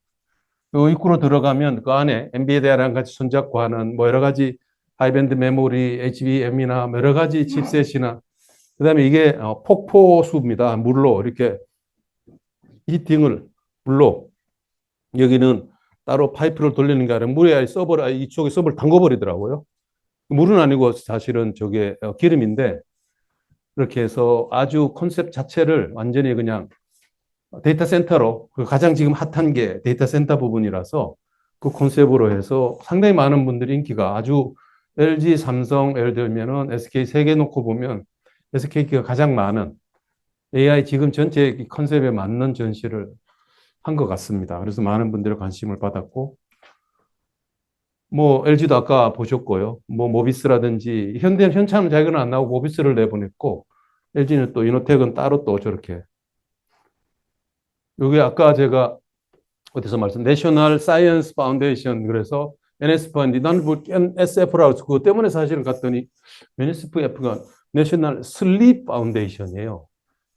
요 입구로 들어가면 그 안에 엔비디아랑 같이 손잡고 하는 뭐 여러 가지 하이밴드 메모리, HBM이나 여러 가지 칩셋이나 그다음에 이게 폭포수입니다. 물로 이렇게 히팅을 물로 여기는 따로 파이프를 돌리는 게 아니라 물에 서버를 이쪽에 서버를 담궈버리더라고요. 물은 아니고 사실은 저게 기름인데 그렇게 해서 아주 컨셉 자체를 완전히 그냥 데이터 센터로 가장 지금 핫한 게 데이터 센터 부분이라서 그 컨셉으로 해서 상당히 많은 분들이 인기가 아주 LG, 삼성, 예를 들면은 SK 세 개 놓고 보면 SK가 가장 많은 AI 지금 전체 컨셉에 맞는 전시를 한 것 같습니다. 그래서 많은 분들의 관심을 받았고, 뭐 LG도 아까 보셨고요. 뭐 모비스라든지 현대는 자기는 안 나오고 모비스를 내보냈고, LG는 또 이노텍은 따로 또 저렇게. 여기 아까 제가 어디서 내셔널 사이언스 파운데이션 그래서 NSF인데 나는 뭐 SF라고 해서 그것 때문에 사실은 갔더니 NSF가 내셔널 슬립 파운데이션이에요.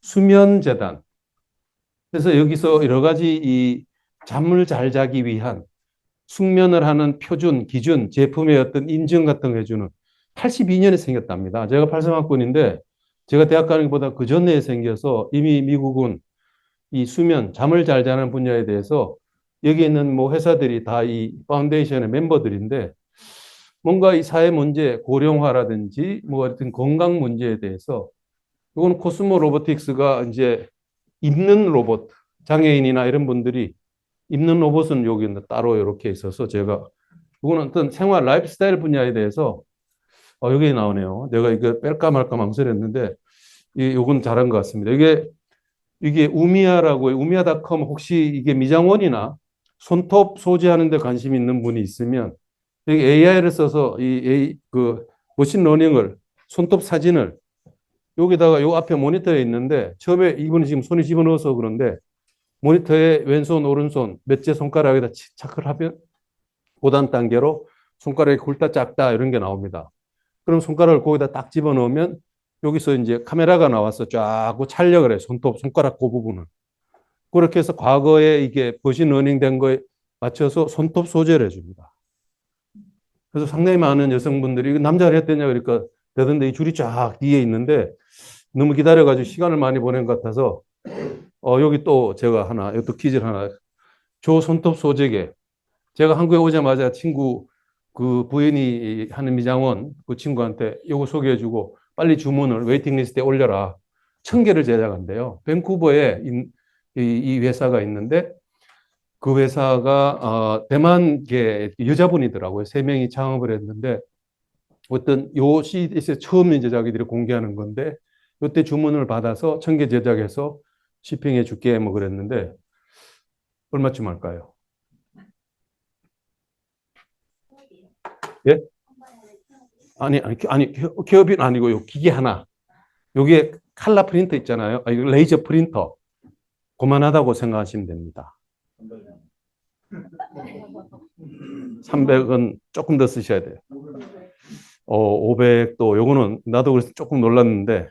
수면 재단. 그래서 여기서 여러 가지 이 잠을 잘 자기 위한 숙면을 하는 표준, 기준, 제품의 어떤 인증 같은 거 해주는 82년에 생겼답니다. 제가 83학번인데 제가 대학 가는 것보다 그 전에 생겨서 이미 미국은 이 수면, 잠을 잘 자는 분야에 대해서 여기 있는 뭐 회사들이 다 이 파운데이션의 멤버들인데 뭔가 이 사회 문제, 고령화라든지 뭐 어떤 건강 문제에 대해서 이거는 코스모 로보틱스가 이제 입는 로봇, 장애인이나 이런 분들이 입는 로봇은 여기 따로 이렇게 있어서 제가 이거는 어떤 생활 라이프스타일 분야에 대해서 여기 나오네요. 내가 이거 뺄까 말까 망설였는데 이건 잘한 것 같습니다. 이게 우미야라고 우미야닷컴 혹시 이게 미장원이나 손톱 소지하는 데 관심 있는 분이 있으면 여기 AI를 써서 그 머신러닝을 손톱 사진을 여기다가 요 앞에 모니터에 있는데 처음에 이분이 지금 손에 집어넣어서 그런데 모니터에 왼손 오른손 몇째 손가락에다 착을 하면 고단 단계로 손가락이 굵다 작다 이런 게 나옵니다. 그럼 손가락을 거기다 딱 집어넣으면 여기서 이제 카메라가 나와서 쫙 촬영을 해요. 손가락 그 부분을. 그렇게 해서 과거에 이게 머신러닝 된 거에 맞춰서 손톱 소재를 해줍니다. 그래서 상당히 많은 여성분들이 이거 남자를 했더냐 그러니까 되던데 이 줄이 쫙 뒤에 있는데 너무 기다려가지고 시간을 많이 보낸 것 같아서 여기 또 제가 하나, 이것도 퀴즈를 하나. 조 손톱 소재계. 제가 한국에 오자마자 친구 그 부인이 하는 미장원 그 친구한테 이거 소개해주고 빨리 주문을 웨이팅 리스트에 올려라. 1,000개를 제작한대요. 밴쿠버에 이 회사가 있는데 그 회사가 대만계 여자분이더라고요. 3명이 창업을 했는데 어떤 요 시에서 처음 이제 자기들이 공개하는 건데 이때 주문을 받아서 1,000개 제작해서 shipping해 줄게 뭐 그랬는데 얼마쯤 할까요? 예? 아니 기업인 아니고요. 기계 하나. 요게 칼라 프린터 있잖아요. 이거 레이저 프린터. 그만하다고 생각하시면 됩니다. 300은 조금 더 쓰셔야 돼요. 500도 요거는 나도 그래서 조금 놀랐는데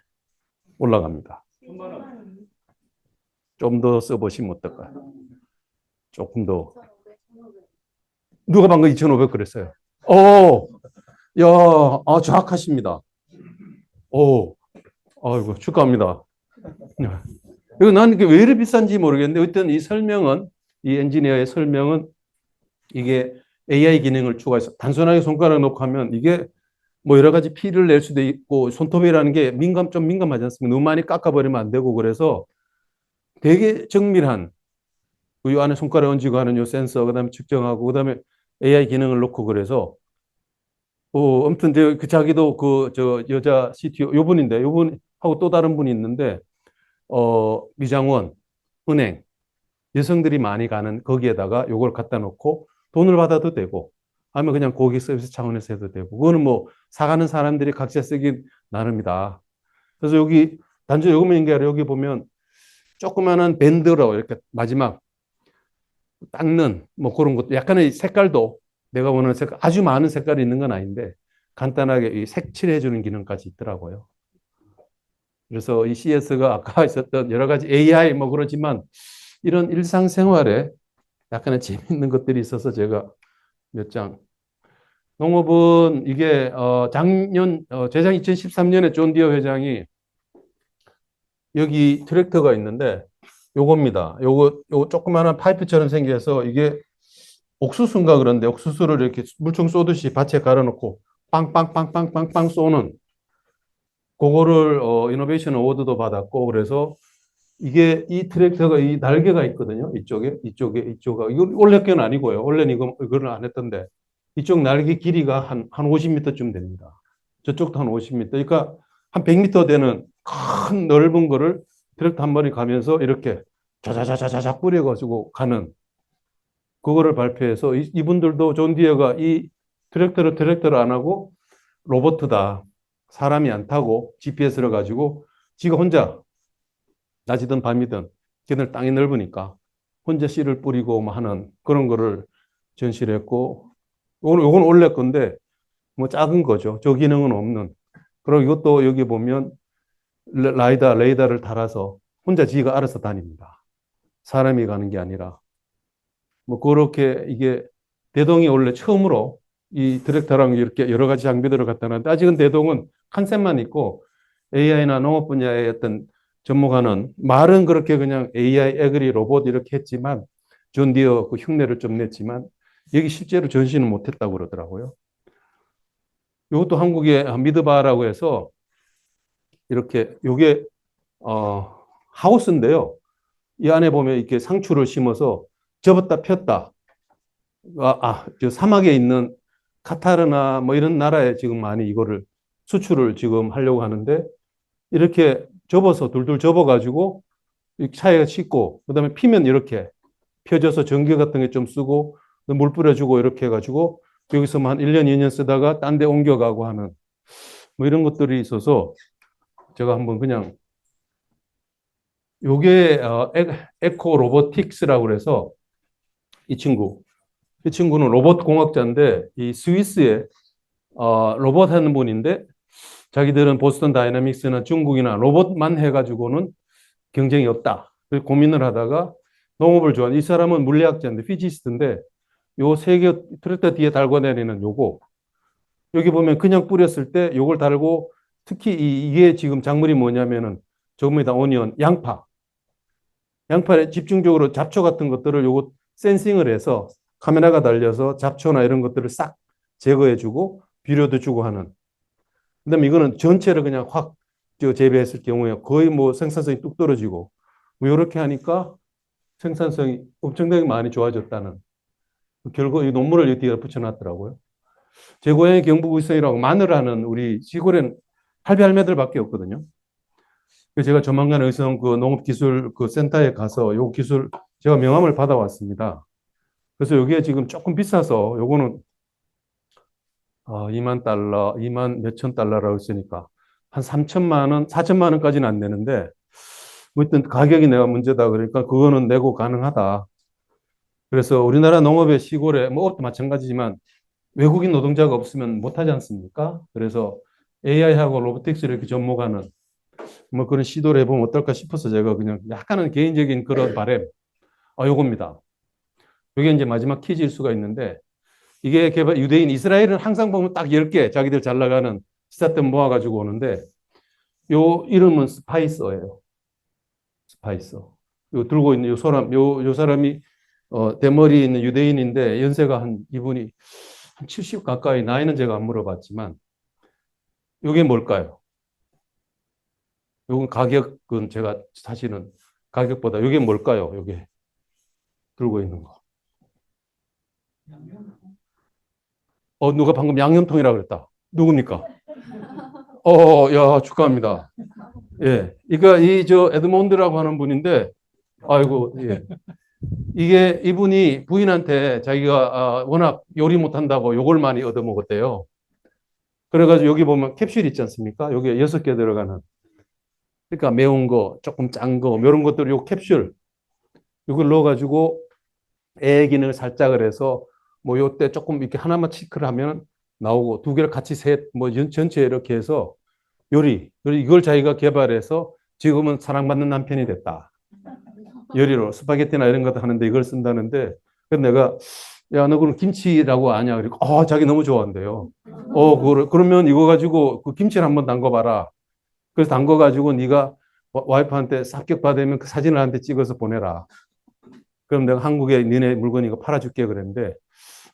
올라갑니다. 좀 더 써보시면 어떨까요? 조금 더. 누가 방금 2,500 그랬어요? 야, 정확하십니다. 아이고, 축하합니다. 이거 나는 왜 이렇게 비싼지 모르겠는데, 어떤 이 설명은, 이 엔지니어의 설명은 이게 AI 기능을 추가해서 단순하게 손가락 놓고 하면 이게 뭐 여러 가지 피를 낼 수도 있고, 손톱이라는 게 좀 민감하지 않습니까? 너무 많이 깎아버리면 안 되고, 그래서 되게 정밀한, 이 안에 손가락 얹고 하는 요 센서, 그 다음에 측정하고, 그 다음에 AI 기능을 넣고 그래서 아무튼 그 자기도 저 여자 CTO 요분인데 요분하고 또 다른 분이 있는데 미장원 은행 여성들이 많이 가는 거기에다가 요걸 갖다 놓고 돈을 받아도 되고 아니면 그냥 고객 서비스 차원에서 해도 되고 그거는 뭐 사가는 사람들이 각자 쓰기 나름이다. 그래서 여기 단지 요것만 있는 게 아니라 여기 보면 조그마한 밴드로 이렇게 마지막 닦는 뭐 그런 것도 약간의 색깔도 내가 원하는 색깔, 아주 많은 색깔이 있는 건 아닌데 간단하게 이 색칠해주는 기능까지 있더라고요. 그래서 이 CS가 아까 있었던 여러 가지 AI 뭐 그렇지만 이런 일상생활에 약간의 재미있는 것들이 있어서 제가 몇 장. 농업은 이게 재작 2013년에 존 디어 회장이 여기 트랙터가 있는데 요겁니다. 요거 조그마한 파이프처럼 생겨서 이게 옥수수인가 그런데 옥수수를 이렇게 물총 쏘듯이 밭에 갈아놓고 빵빵빵빵빵빵 쏘는 그거를 이노베이션 어워드도 받았고 그래서 이게 이 트랙터가 이 날개가 있거든요. 이쪽에 이거 원래 건 아니고요. 원래는 이거를 안 했던데 이쪽 날개 길이가 한 50m쯤 됩니다. 저쪽도 한 50m. 그러니까 한 100m 되는 큰 넓은 거를 트랙터 한 마리 가면서 이렇게 자자자자자자 뿌려가지고 가는 그거를 발표해서 이분들도 존 디어가 이 트랙터를 안 하고 로버트다. 사람이 안 타고 GPS를 가지고 지가 혼자 낮이든 밤이든 걔들 땅이 넓으니까 혼자 씨를 뿌리고 뭐 하는 그런 거를 전시를 했고 요건 원래 건데 뭐 작은 거죠. 저 기능은 없는. 그리고 이것도 여기 보면 레이더를 달아서 혼자 지가 알아서 다닙니다. 사람이 가는 게 아니라. 뭐 그렇게 이게 대동이 원래 처음으로 이 디렉터랑 이렇게 여러 가지 장비들을 갖다 놨는데 아직은 대동은 컨셉만 있고 AI나 농업 분야의 어떤 전문가는 말은 그렇게 그냥 AI, 에그리, 로봇 이렇게 했지만 존 디어 그 흉내를 좀 냈지만 여기 실제로 전시는 못했다고 그러더라고요. 이것도 한국의 미드바라고 해서 이렇게 요게 하우스인데요. 이 안에 보면 이렇게 상추를 심어서 접었다 폈다. 저 사막에 있는 카타르나 뭐 이런 나라에 지금 많이 이거를 수출을 지금 하려고 하는데 이렇게 접어서 둘둘 접어가지고 차에 싣고 그다음에 피면 이렇게 펴져서 전기 같은 게 좀 쓰고 물 뿌려주고 이렇게 해가지고 여기서 한 1년, 2년 쓰다가 딴 데 옮겨가고 하는 뭐 이런 것들이 있어서 제가 한번 그냥 요게 에코 로보틱스라고 그래서 이 친구는 로봇 공학자인데 이 스위스에 로봇 하는 분인데 자기들은 보스턴 다이나믹스나 중국이나 로봇만 해가지고는 경쟁이 없다. 그래서 고민을 하다가 농업을 좋아하는 이 사람은 물리학자인데 피지스트인데 요 세 개 트랙터 뒤에 달고 다니는 요거 여기 보면 그냥 뿌렸을 때 요걸 달고 특히 이게 지금 작물이 뭐냐면은 조금이다 오니언 양파에 집중적으로 잡초 같은 것들을 요거 센싱을 해서 카메라가 달려서 잡초나 이런 것들을 싹 제거해주고 비료도 주고 하는. 그다음에 이거는 전체를 그냥 확 재배했을 경우에 거의 뭐 생산성이 뚝 떨어지고 뭐 이렇게 하니까 생산성이 엄청나게 많이 좋아졌다는 결국 이 논문을 여기에 붙여놨더라고요. 제 고향이 경북 의성이라고 마늘 하는 우리 시골엔 할배할매들밖에 없거든요. 그래서 제가 조만간 의성 그 농업기술 그 센터에 가서 요 기술 제가 명함을 받아왔습니다. 그래서 여기에 지금 조금 비싸서 요거는 2만 달러, 2만 몇천 달러라고 했으니까 한 3천만 원, 4천만 원까지는 안 되는데 뭐 일단 가격이 내가 문제다 그러니까 그거는 내고 가능하다. 그래서 우리나라 농업의 시골에 뭐 업도 마찬가지지만 외국인 노동자가 없으면 못하지 않습니까? 그래서 AI하고 로보틱스를 이렇게 접목하는 뭐 그런 시도를 해보면 어떨까 싶어서 제가 그냥 약간은 개인적인 그런 바람, 요겁니다. 이게 이제 마지막 퀴즈일 수가 있는데 이게 개발 유대인 이스라엘은 항상 보면 딱 10개 자기들 잘 나가는 스타트업 모아가지고 오는데 요 이름은 스파이서예요. 스파이서. 요 들고 있는 요 사람, 요 사람이 대머리 있는 유대인인데 연세가 이분이 한 70 가까이 나이는 제가 안 물어봤지만 요게 뭘까요? 요건 가격은 제가 사실은 가격보다 요게 뭘까요? 요게 들고 있는 거. 누가 방금 양념통이라고 그랬다. 누굽니까? 야, 축하합니다. 예. 이거, 에드몬드라고 하는 분인데, 아이고, 예. 이게 이분이 부인한테 자기가 워낙 요리 못한다고 요걸 많이 얻어먹었대요. 그래가지고 여기 보면 캡슐 있지 않습니까? 여기에 6개 들어가는. 그러니까 매운 거, 조금 짠 거, 이런 것들 요 캡슐. 이걸 넣어가지고 애 기능을 살짝을 해서 뭐 요때 조금 이렇게 하나만 체크를 하면 나오고 두 개를 같이 뭐 전체 이렇게 해서 요리 이걸 자기가 개발해서 지금은 사랑받는 남편이 됐다. 요리로 스파게티나 이런 것도 하는데 이걸 쓴다는데 그래서 내가 야, 너 그럼 김치라고 아냐? 그리고 자기 너무 좋아한대요. 그러면 이거 가지고 그 김치를 한번 담궈봐라. 그래서 담궈가지고 네가 와이프한테 삽격 받으면 그 사진을 한테 찍어서 보내라. 그럼 내가 한국에 니네 물건 이거 팔아줄게 그랬는데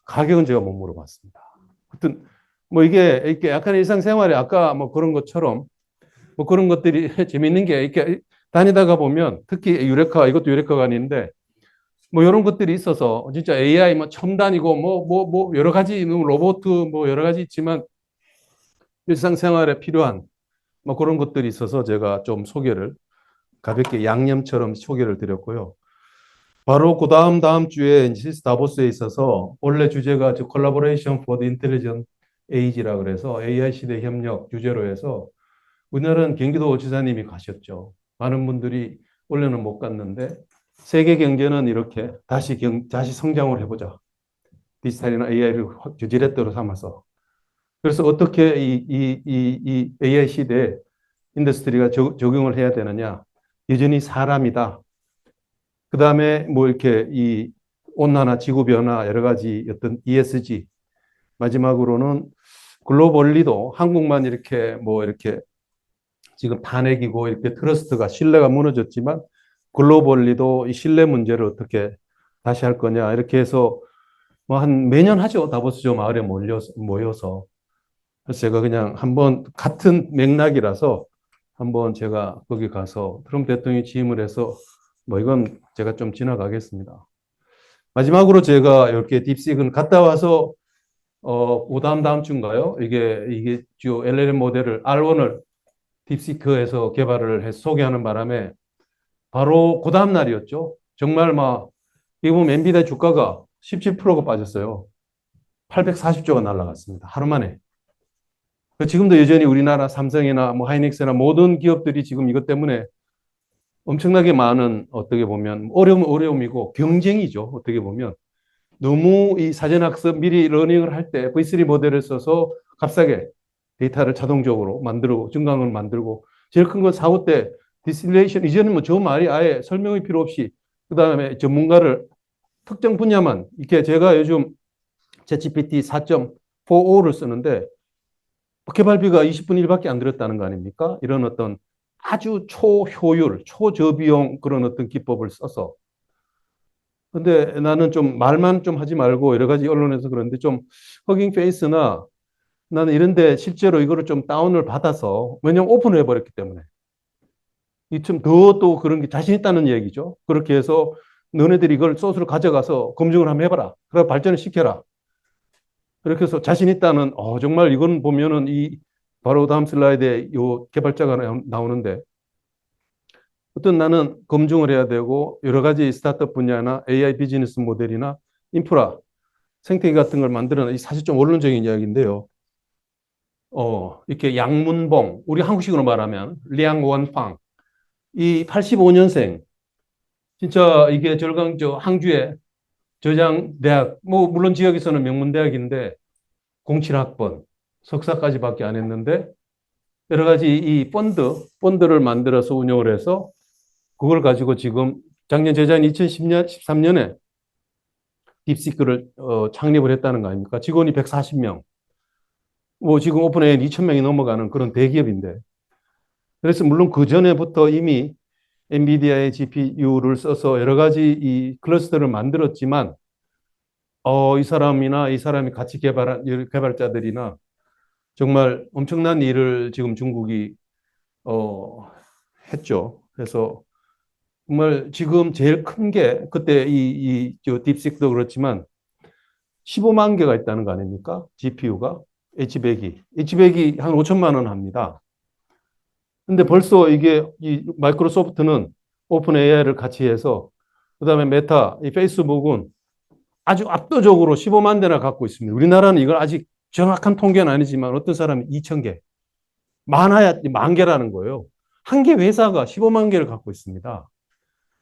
가격은 제가 못 물어봤습니다. 하여튼 뭐 이게 이렇게 약간 일상생활에 아까 뭐 그런 것처럼 뭐 그런 것들이 재밌는 게 이렇게 다니다가 보면 특히 이것도 유레카가 아닌데 뭐 이런 것들이 있어서 진짜 AI 뭐 첨단이고 여러 가지 뭐 로봇 뭐 여러 가지 있지만 일상생활에 필요한 뭐 그런 것들이 있어서 제가 좀 소개를 가볍게 양념처럼 소개를 드렸고요. 바로 그 다음 주에 이제 다보스에 있어서 원래 주제가 Collaboration for the Intelligent Age라 그래서 AI 시대 협력 주제로 해서 오늘은 경기도 지사님이 가셨죠. 많은 분들이 원래는 못 갔는데 세계 경제는 이렇게 다시 성장을 해보자. 디지털이나 AI를 주제렛대로 삼아서. 그래서 어떻게 이 AI 시대에 인더스트리가 적용을 해야 되느냐. 여전히 사람이다. 그 다음에 뭐 이렇게 이 온난화, 지구 변화, 여러 가지 어떤 ESG. 마지막으로는 글로벌리도 한국만 이렇게 뭐 이렇게 지금 탄핵이고 이렇게 트러스트가 신뢰가 무너졌지만 글로벌리도 이 신뢰 문제를 어떻게 다시 할 거냐 이렇게 해서 뭐 한 매년 하죠. 다보스죠 마을에 모여서. 그래서 제가 그냥 한번 같은 맥락이라서 한번 제가 거기 가서 트럼프 대통령이 취임을 해서 뭐 이건 제가 좀 지나가겠습니다. 마지막으로 제가 이렇게 딥식은 갔다 와서 다음 주인가요? 이게 주 LLM 모델을 R1을 딥시크에서 개발을 해서 소개하는 바람에 바로 그 다음 날이었죠. 정말 막 이거 보면 엔비디아 주가가 17%가 빠졌어요. 840조가 날라갔습니다. 하루 만에. 지금도 여전히 우리나라 삼성이나 뭐 하이닉스나 모든 기업들이 지금 이것 때문에 엄청나게 많은 어떻게 보면 어려움이고 경쟁이죠. 어떻게 보면 너무 이 사전학습 미리 러닝을 할 때 V3 모델을 써서 값싸게 데이터를 자동적으로 만들고 증강을 만들고 제일 큰 건 사고 때 디스틸레이션 이제는 뭐 저 말이 아예 설명이 필요 없이 그다음에 전문가를 특정 분야만 이렇게 제가 요즘 ChatGPT 4.45를 쓰는데 개발비가 20분 1밖에 안 들었다는 거 아닙니까? 이런 어떤 아주 초효율, 초저비용 그런 어떤 기법을 써서 근데 나는 좀 말만 좀 하지 말고 여러 가지 언론에서 그런데 좀 허깅 페이스나 나는 이런데 실제로 이거를 좀 다운을 받아서 왜냐면 오픈을 해버렸기 때문에 이 좀 더 또 그런 게 자신 있다는 얘기죠. 그렇게 해서 너네들이 이걸 소스로 가져가서 검증을 한번 해봐라. 그래 발전을 시켜라. 그렇게 해서 자신 있다는 정말 이건 보면은 이 바로 다음 슬라이드에 요 개발자가 나오는데 어떤 나는 검증을 해야 되고 여러 가지 스타트업 분야나 AI 비즈니스 모델이나 인프라 생태계 같은 걸 만드는 사실 좀 원론적인 이야기인데요. 이렇게 양문봉, 우리 한국식으로 말하면 량원팡, 이 85년생, 진짜 이게 절강저 항주의 저장대학, 뭐 물론 지역에서는 명문대학인데 07학번, 석사까지밖에 안 했는데 여러 가지 이 펀드를 만들어서 운영을 해서 그걸 가지고 지금 작년 재작년 2010년, 13년에 딥시크를 창립을 했다는 거 아닙니까? 직원이 140명. 뭐 지금 오픈AI는 2,000명이 넘어가는 그런 대기업인데. 그래서 물론 그 전에부터 이미 엔비디아의 GPU를 써서 여러 가지 이 클러스터를 만들었지만, 이 사람이 같이 개발한 개발자들이나 정말 엄청난 일을 지금 중국이, 했죠. 그래서 정말 지금 제일 큰 게 그때 저 딥식도 그렇지만 15만 개가 있다는 거 아닙니까? GPU가 H100이 한 5천만 원 합니다. 근데 벌써 이게 이 마이크로소프트는 오픈 AI를 같이 해서 그다음에 메타, 이 페이스북은 아주 압도적으로 15만 대나 갖고 있습니다. 우리나라는 이걸 아직 정확한 통계는 아니지만 어떤 사람이 2천 개, 많아야 만 개라는 거예요. 한 개 회사가 15만 개를 갖고 있습니다.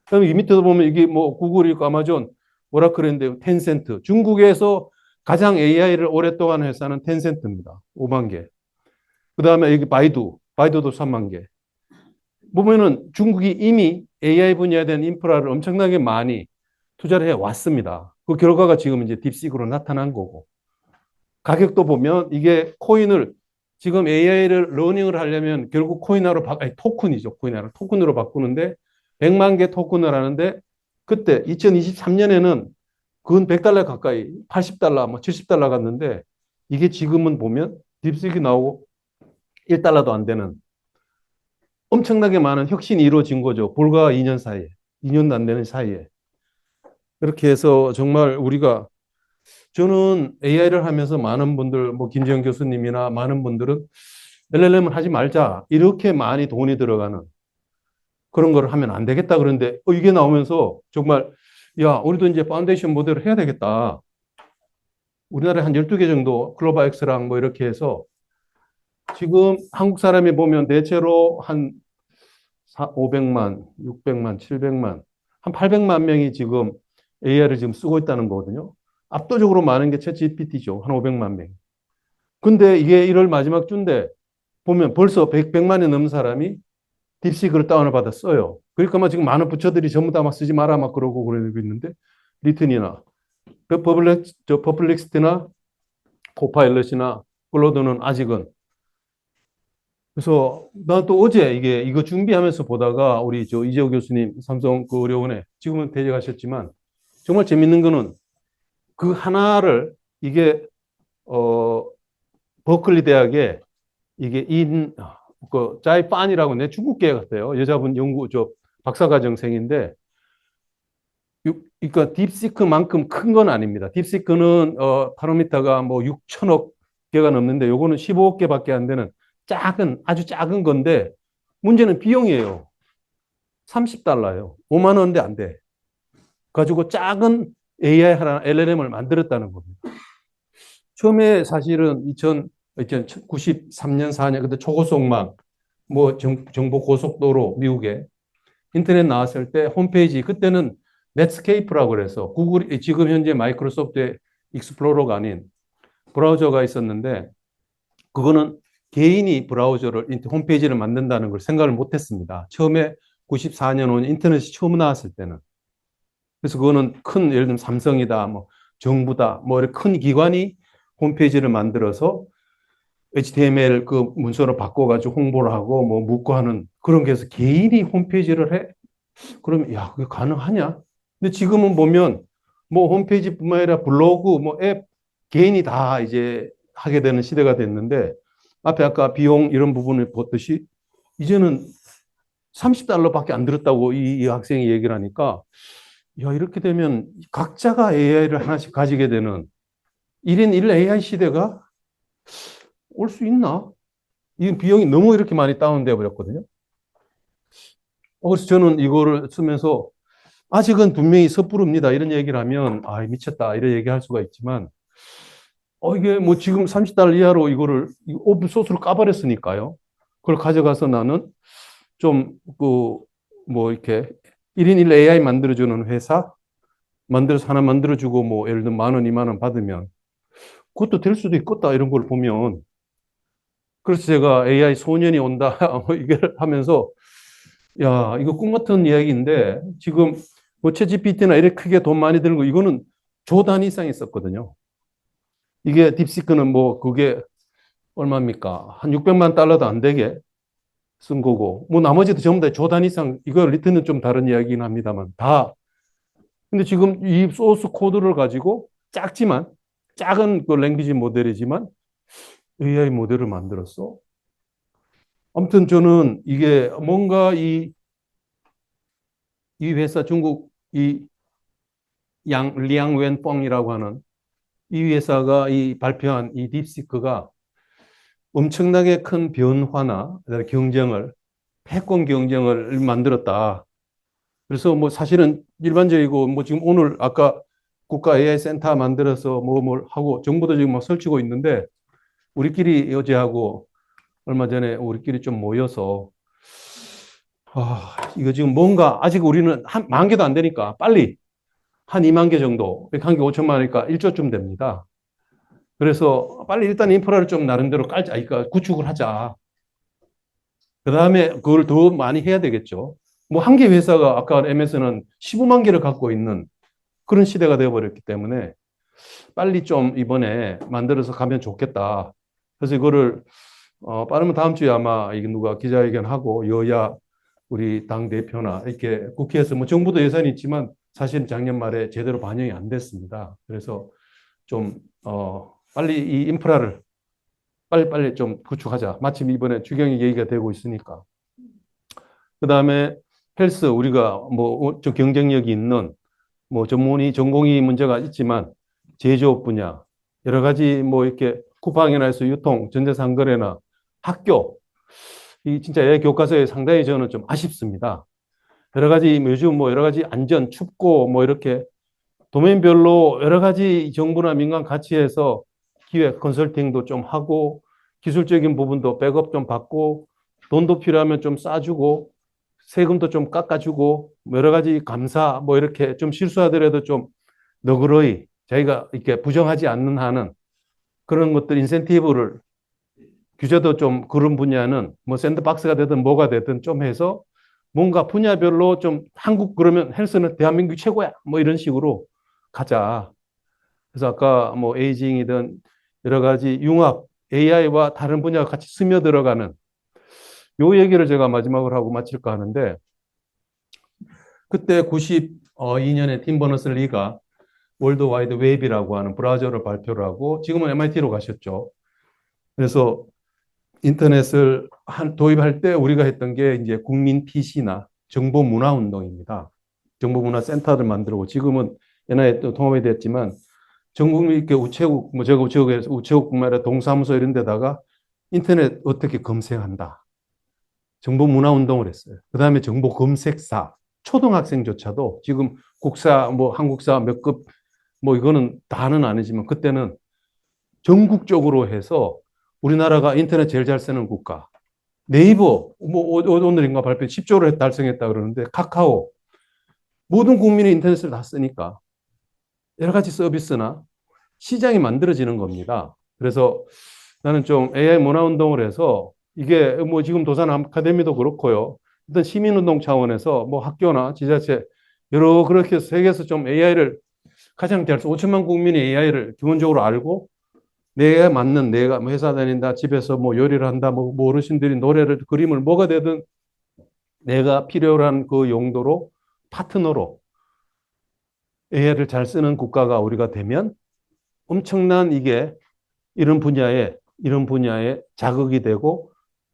그다음에 이 밑에도 보면 이게 뭐 구글이고 아마존 뭐라 그랬는데 텐센트. 중국에서 가장 AI를 오랫동안 회사는 텐센트입니다. 5만 개. 그다음에 여기 바이두도 3만 개. 보면은 중국이 이미 AI 분야에 대한 인프라를 엄청나게 많이 투자를 해 왔습니다. 그 결과가 지금 이제 딥식으로 나타난 거고. 가격도 보면 이게 코인을 지금 AI를 러닝을 하려면 결국 토큰이죠. 토큰으로 바꾸는데 100만 개 토큰을 하는데 그때 2023년에는 근 100달러 가까이 80달러, 뭐 70달러 갔는데 이게 지금은 보면 딥식이 나오고 1달러도 안 되는 엄청나게 많은 혁신이 이루어진 거죠. 불과 2년 사이에. 2년도 안 되는 사이에. 이렇게 해서 정말 우리가 저는 AI를 하면서 많은 분들, 뭐 김지영 교수님이나 많은 분들은 LLM을 하지 말자. 이렇게 많이 돈이 들어가는 그런 걸 하면 안 되겠다. 그런데 이게 나오면서 정말 야, 우리도 이제 파운데이션 모델을 해야 되겠다. 우리나라에 한 12개 정도 클로바엑스랑 뭐 이렇게 해서 지금 한국 사람이 보면 대체로 한 500만, 600만, 700만, 한 800만 명이 지금 AI를 지금 쓰고 있다는 거거든요. 압도적으로 많은 게 챗GPT죠. 한 500만 명. 근데 이게 1월 마지막 주인데 보면 벌써 100만이 넘는 사람이 딥시크를 다운을 받아 써요. 그러니까 막 지금 많은 부처들이 전부 다 막 쓰지 마라 막 그러고 그러고 있는데 리튼이나 퍼플렉스티나 코파일럿이나 클로드는 아직은 그래서 나 또 어제 이거 준비하면서 보다가 우리 저 이재호 교수님 삼성 그 의료원에 지금은 퇴직하셨지만 정말 재밌는 거는 그 하나를 이게 어 버클리 대학에 이게 그 짜이판이라고 내 중국계 같아요. 여자분 연구 저 박사과정생인데 그러니까 딥시크만큼 큰 건 아닙니다. 딥시크는 파라미터가 뭐 6천억 개가 넘는데 요거는 15억 개밖에 안 되는 작은 아주 작은 건데 문제는 비용이에요. 30달러예요. 5만 원인데 안 돼. 가지고 작은 AI 하나 LLM을 만들었다는 겁니다. 처음에 사실은 1993년 4년 그때 초고속망 뭐 정보 고속도로 미국에 인터넷 나왔을 때 홈페이지 그때는 넷스케이프라고 그래서 구글 지금 현재 마이크로소프트의 익스플로러가 아닌 브라우저가 있었는데 그거는 개인이 브라우저를 홈페이지를 만든다는 걸 생각을 못 했습니다. 처음에 94년 온 인터넷이 처음 나왔을 때는. 그래서 그거는 큰 예를 들면 삼성이다, 뭐 정부다, 뭐 이렇게 큰 기관이 홈페이지를 만들어서 HTML 그 문서로 바꿔가지고 홍보를 하고 뭐 묻고 하는 그런 게 해서 개인이 홈페이지를 해? 그러면 야, 그게 가능하냐? 근데 지금은 보면 뭐 홈페이지뿐만 아니라 블로그, 뭐 앱, 개인이 다 이제 하게 되는 시대가 됐는데 앞에 아까 비용 이런 부분을 봤듯이 이제는 30달러밖에 안 들었다고 이 학생이 얘기를 하니까 야, 이렇게 되면 각자가 AI를 하나씩 가지게 되는 1인 1 AI 시대가 올 수 있나? 이 비용이 너무 이렇게 많이 다운돼 버렸거든요. 그래서 저는 이거를 쓰면서 아직은 분명히 섣부릅니다. 이런 얘기를 하면 아, 미쳤다. 이런 얘기 할 수가 있지만 이게 뭐 지금 30달러 이하로 이거를 오픈 소스로 까버렸으니까요. 그걸 가져가서 나는 좀 그 뭐 이렇게 1인 1 AI 만들어주는 회사 만들어서 하나 만들어주고 뭐 예를 들면 만 원, 2만 원 받으면 그것도 될 수도 있겠다 이런 걸 보면 그래서 제가 AI 소년이 온다 이걸 하면서 야 이거 꿈 같은 이야기인데 지금 뭐 챗GPT나 이렇게 크게 돈 많이 드는 거 이거는 조 단위 이상 있었거든요. 이게 딥시크는 뭐 그게 얼마입니까? 한 600만 달러도 안 되게 쓴 거고 뭐 나머지도 전부 다 조 단위 이상 이거 리트는 좀 다른 이야기긴 합니다만 다 근데 지금 이 소스 코드를 가지고 작은 그 랭귀지 모델이지만 AI 모델을 만들었어. 아무튼 저는 이게 뭔가 이 회사 중국 이 리앙웬뻥이라고 하는 이 회사가 이 발표한 이 딥시크가 엄청나게 큰 변화나 경쟁을 패권 경쟁을 만들었다. 그래서 뭐 사실은 일반적이고 뭐 지금 오늘 아까 국가 AI 센터 만들어서 뭘 하고 정부도 지금 막 설치고 있는데 우리끼리 어제하고 얼마 전에 우리끼리 좀 모여서 이거 지금 뭔가 아직 우리는 한 만 개도 안 되니까 빨리 한 2만 개 정도, 한 개 5천만 원이니까 1조쯤 됩니다. 그래서 빨리 일단 인프라를 좀 나름대로 깔자, 그러니까 구축을 하자. 그 다음에 그걸 더 많이 해야 되겠죠. 뭐 한 개 회사가 아까 MS는 15만 개를 갖고 있는 그런 시대가 되어버렸기 때문에 빨리 좀 이번에 만들어서 가면 좋겠다. 그래서 이거를 빠르면 다음 주에 아마 이게 누가 기자회견하고 여야 우리 당 대표나 이렇게 국회에서 뭐 정부도 예산이 있지만 사실 작년 말에 제대로 반영이 안 됐습니다. 그래서 좀 빨리 이 인프라를 빨리빨리 좀 구축하자. 마침 이번에 주경이 얘기가 되고 있으니까. 그 다음에 헬스 우리가 뭐 좀 경쟁력이 있는 뭐 전공이 문제가 있지만 제조업 분야, 여러 가지 뭐 이렇게 쿠팡이나 해서 유통, 전자상거래나 학교, 이 진짜 AI 교과서에 상당히 저는 좀 아쉽습니다. 여러 가지 요즘 뭐 여러 가지 안전, 춥고 뭐 이렇게 도메인별로 여러 가지 정부나 민간 같이 해서 기획 컨설팅도 좀 하고 기술적인 부분도 백업 좀 받고 돈도 필요하면 좀 싸주고 세금도 좀 깎아주고 뭐 여러 가지 감사 뭐 이렇게 좀 실수하더라도 좀 너그러이 자기가 이렇게 부정하지 않는 한은 그런 것들 인센티브를 규제도 좀 그런 분야는 뭐 샌드박스가 되든 뭐가 되든 좀 해서 뭔가 분야별로 좀 한국 그러면 헬스는 대한민국이 최고야 뭐 이런 식으로 가자. 그래서 아까 뭐 에이징이든 여러 가지 융합 AI와 다른 분야가 같이 스며들어가는 요 얘기를 제가 마지막으로 하고 마칠까 하는데 그때 92년에 팀 버너스-리가 월드 와이드 웹이라고 하는 브라우저를 발표를 하고 지금은 MIT로 가셨죠. 그래서 인터넷을 도입할 때 우리가 했던 게 이제 국민 PC나 정보 문화 운동입니다. 정보 문화 센터를 만들고 지금은 옛날에 또 통합이 됐지만 전 국민 이렇게 우체국, 뭐 제가 우체국에서 우체국뿐만 아니라 동사무소 이런 데다가 인터넷 어떻게 검색한다. 정보 문화 운동을 했어요. 그 다음에 정보 검색사, 초등학생조차도 지금 국사, 뭐 한국사 몇 급, 뭐 이거는 다는 아니지만 그때는 전국적으로 해서 우리나라가 인터넷 제일 잘 쓰는 국가. 네이버, 뭐 오늘인가 발표 10조를 달성했다 그러는데 카카오, 모든 국민이 인터넷을 다 쓰니까 여러 가지 서비스나 시장이 만들어지는 겁니다. 그래서 나는 좀 AI 문화 운동을 해서 이게 뭐 지금 도산 아카데미도 그렇고요. 일단 시민운동 차원에서 뭐 학교나 지자체 여러 그렇게 세계에서 좀 AI를 가장 잘 5천만 국민이 AI를 기본적으로 알고 내가 맞는 내가 뭐 회사 다닌다 집에서 뭐 요리를 한다 뭐 어르신들이 노래를 그림을 뭐가 되든 내가 필요한 그 용도로 파트너로 AI를 잘 쓰는 국가가 우리가 되면 엄청난 이게 이런 분야에 자극이 되고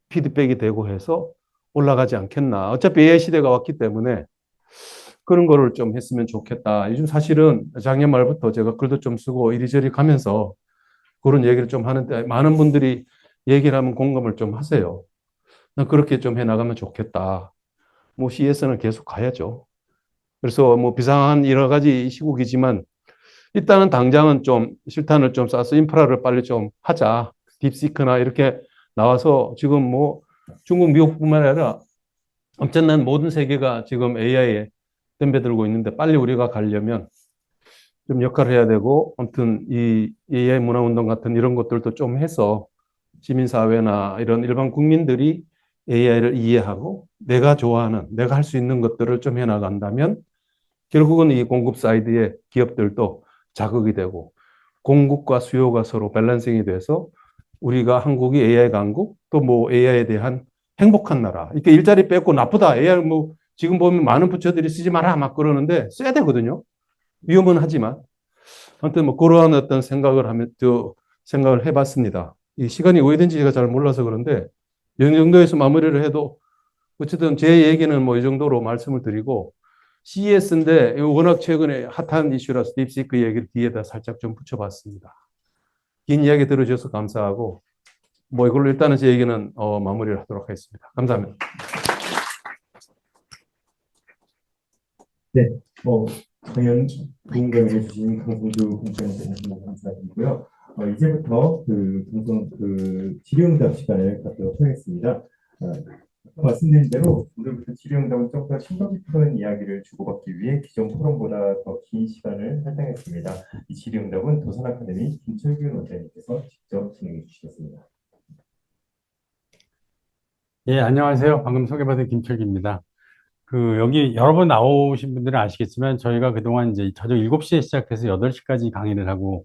피드백이 되고 해서 올라가지 않겠나. 어차피 AI 시대가 왔기 때문에 그런 거를 좀 했으면 좋겠다. 요즘 사실은 작년 말부터 제가 글도 좀 쓰고 이리저리 가면서 그런 얘기를 좀 하는데 많은 분들이 얘기를 하면 공감을 좀 하세요. 그렇게 좀 해나가면 좋겠다. 뭐 CS는 계속 가야죠. 그래서 뭐 비상한 여러 가지 시국이지만 일단은 당장은 좀 실탄을 좀 쏴서 인프라를 빨리 좀 하자. 딥시크나 이렇게 나와서 지금 뭐 중국, 미국뿐만 아니라 엄청난 모든 세계가 지금 AI에 덤벼들고 있는데 빨리 우리가 가려면 좀 역할을 해야 되고 아무튼 이 AI 문화운동 같은 이런 것들도 좀 해서 시민사회나 이런 일반 국민들이 AI를 이해하고 내가 좋아하는 내가 할 수 있는 것들을 좀 해나간다면 결국은 이 공급 사이드의 기업들도 자극이 되고 공급과 수요가 서로 밸런싱이 돼서 우리가 한국이 AI 강국 또 뭐 AI에 대한 행복한 나라 이렇게 일자리 뺏고 나쁘다 AI 뭐 지금 보면 많은 부처들이 쓰지 마라 막 그러는데 써야 되거든요. 위험은 하지만 아무튼 뭐 그러한 어떤 생각을 하면 생각을 해봤습니다. 이 시간이 오래된지 제가 잘 몰라서 그런데 이 정도에서 마무리를 해도 어쨌든 제 얘기는 뭐 이 정도로 말씀을 드리고 CES인데 워낙 최근에 핫한 이슈라서 딥시크 얘기를 뒤에다 살짝 좀 붙여봤습니다. 긴 이야기 들어주셔서 감사하고 뭐 이걸로 일단은 제 얘기는 마무리를 하도록 하겠습니다. 감사합니다. 네, 강연 좋은 강연 해주신 강성주 공장장님 너무 감사드리고요. 이제부터 그 방송 질의응답 시간을 갖도록 하겠습니다. 아까 말씀드린 대로 오늘부터 질의응답은 조금 더 심도 깊은 이야기를 주고받기 위해 기존 토론보다 더 긴 시간을 할당했습니다. 이 질의응답은 도산 아카데미 김철규 원장님께서 직접 진행해 주시겠습니다. 예, 안녕하세요. 방금 소개받은 김철기입니다. 여기 여러 번 나오신 분들은 아시겠지만, 저희가 그동안 이제 저녁 7시에 시작해서 8시까지 강의를 하고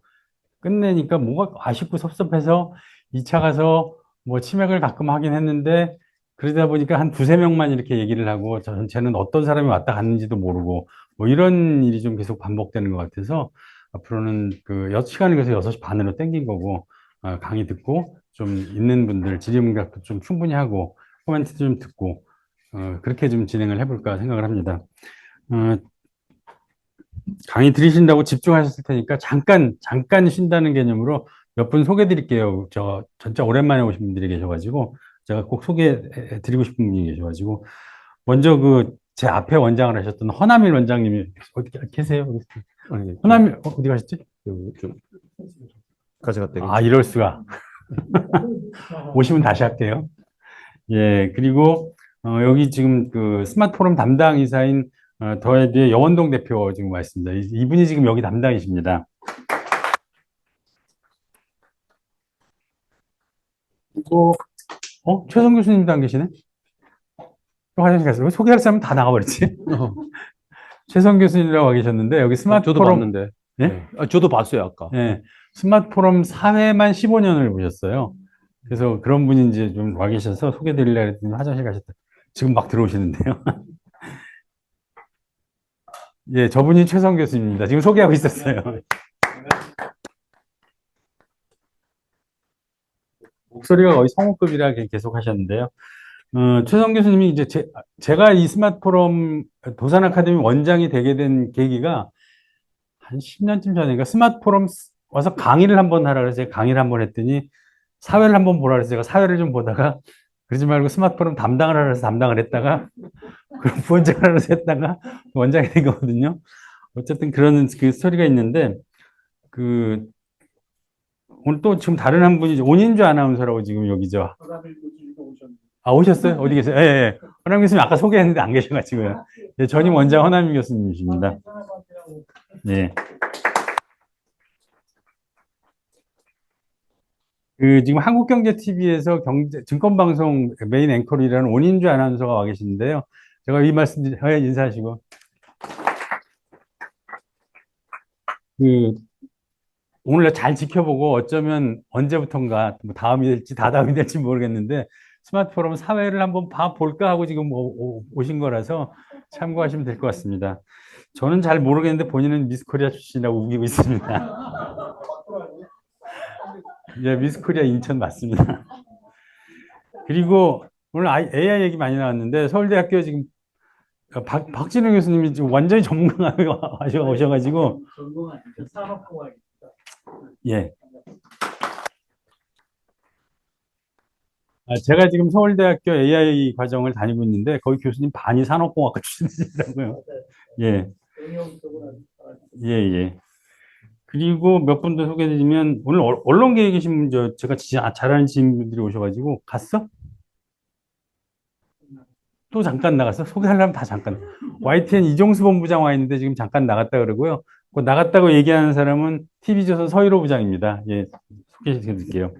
끝내니까 뭐가 아쉽고 섭섭해서 2차 가서 뭐 치맥을 가끔 하긴 했는데, 그러다 보니까 한 두세 명만 이렇게 얘기를 하고, 저 전체는 어떤 사람이 왔다 갔는지도 모르고, 뭐 이런 일이 좀 계속 반복되는 것 같아서, 앞으로는 6시간을 그래서 6시 반으로 땡긴 거고, 강의 듣고 좀 있는 분들 질의응답도 좀 충분히 하고, 코멘트 좀 듣고, 그렇게 좀 진행을 해볼까 생각을 합니다. 강의 들으신다고 집중하셨을 테니까 잠깐 쉰다는 개념으로 몇 분 소개해 드릴게요. 저 진짜 오랜만에 오신 분들이 계셔가지고 제가 꼭 소개해 드리고 싶은 분이 계셔가지고 먼저 그 제 앞에 원장을 하셨던 허남일 원장님이 어디 계세요? 허남일 어디 가셨지? 좀 가져갔다. 아, 이럴 수가. 오시면 다시 할게요. 예, 그리고 여기 지금 그 스마트 포럼 담당 이사인 더헤드의 여원동 대표 지금 와 있습니다. 이분이 지금 여기 담당이십니다. 그리고 최성 교수님도 안 계시네? 또 화장실 갔어요. 왜 소개할 사람은 다 나가버렸지? 최성 교수님이라고 와 계셨는데 여기 스마트 저도 포럼 봤는데. 예? 네. 저도 봤어요, 아까. 예, 스마트 포럼 사회만 15년을 보셨어요. 그래서 그런 분이 이제 좀 와 계셔서 소개드리려고 했더니 화장실 가셨다. 지금 막 들어오시는데요. 예, 저분이 최성 교수님입니다. 지금 소개하고 있었어요. 목소리가 거의 성우급이라 계속 하셨는데요. 최성 교수님이 이제 제가 이 스마트 포럼 도산 아카데미 원장이 되게 된 계기가 한 10년쯤 전인가 스마트 포럼 와서 강의를 한번 하라 그래서 제가 강의를 한번 했더니 사회를 한번 보라 그래서 제가 사회를 좀 보다가 그러지 말고 스마트 포럼 담당을 하라 그래서 담당을 했다가 그럼 부원장을 하라 그래서 했다가 원장이 된 거거든요. 어쨌든 그런 그 스토리가 있는데 그 오늘 또 지금 다른 한 분이 온인주 아나운서라고 지금 여기죠. 아, 오셨어요? 어디 계세요? 예, 예. 허남 교수님 아까 소개했는데 안 계셔가지고요. 예, 전임 원장 허남 교수님이십니다. 예. 그 지금 한국경제TV에서 증권방송 메인 앵커로 일하는 온인주 아나운서가 와 계시는데요. 제가 이 말씀 인사하시고 그 오늘 잘 지켜보고 어쩌면 언제부턴가 뭐 다음이 될지 다다음이 될지 모르겠는데 스마트 포럼 사회를 한번 봐볼까 하고 지금 오신 거라서 참고하시면 될 것 같습니다. 저는 잘 모르겠는데 본인은 미스코리아 출신이라고 우기고 있습니다. 예, 미스코리아 인천 맞습니다. 그리고 오늘 AI 얘기 많이 나왔는데 서울대학교 지금 박진우 교수님이 지금 완전히 전문가가 오셔가지고 예. 제가 지금 서울대학교 AI 과정을 다니고 있는데 거기 교수님 반이 산업공학과 출신이시더라고요. 예. 예, 예. 그리고 몇 분 더 소개해드리면 오늘 언론계에 계신 분, 제가 진짜 잘 아는 분들이 오셔가지고 갔어? 또 잠깐 나갔어? 소개하려면 다 잠깐. YTN 이종수 본부장 와 있는데 지금 잠깐 나갔다 그러고요. 그 나갔다고 얘기하는 사람은 TV조선 서일호 부장입니다. 예, 소개시켜드릴게요.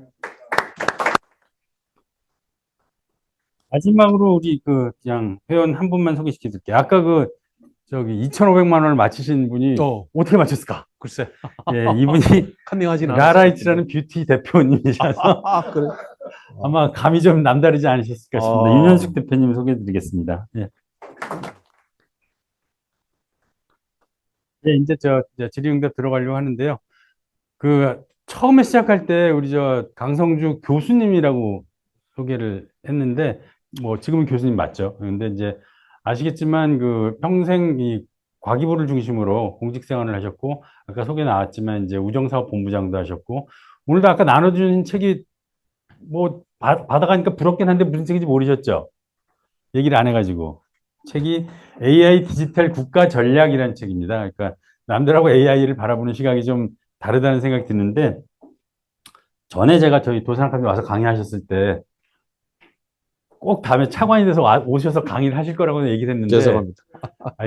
마지막으로 우리 그냥 회원 한 분만 소개시켜드릴게요. 아까 저기 2,500만 원을 맞히신 분이 어떻게 맞췄을까? 글쎄. 예, 이분이 컨닝하지는 않았어요. 라라이트라는 뷰티 대표님이셔서 그래. 아마 감이 좀 남다르지 않으셨을까 싶습니다. 윤현숙 대표님 소개해드리겠습니다. 예. 예, 이제 질의응답 들어가려고 하는데요. 처음에 시작할 때 우리 강성주 교수님이라고 소개를 했는데, 뭐, 지금은 교수님 맞죠? 근데 이제 아시겠지만 평생 이 과기부를 중심으로 공직 생활을 하셨고, 아까 소개 나왔지만 이제 우정사업본부장도 하셨고, 오늘도 아까 나눠주신 책이 뭐, 받아가니까 부럽긴 한데 무슨 책인지 모르셨죠? 얘기를 안 해가지고. 책이 AI 디지털 국가 전략이라는 책입니다. 그러니까 남들하고 AI를 바라보는 시각이 좀 다르다는 생각이 드는데, 전에 제가 저희 도산학교에 와서 강의하셨을 때 꼭 다음에 차관이 돼서 오셔서 강의를 하실 거라고 얘기를 했는데, 죄송합니다.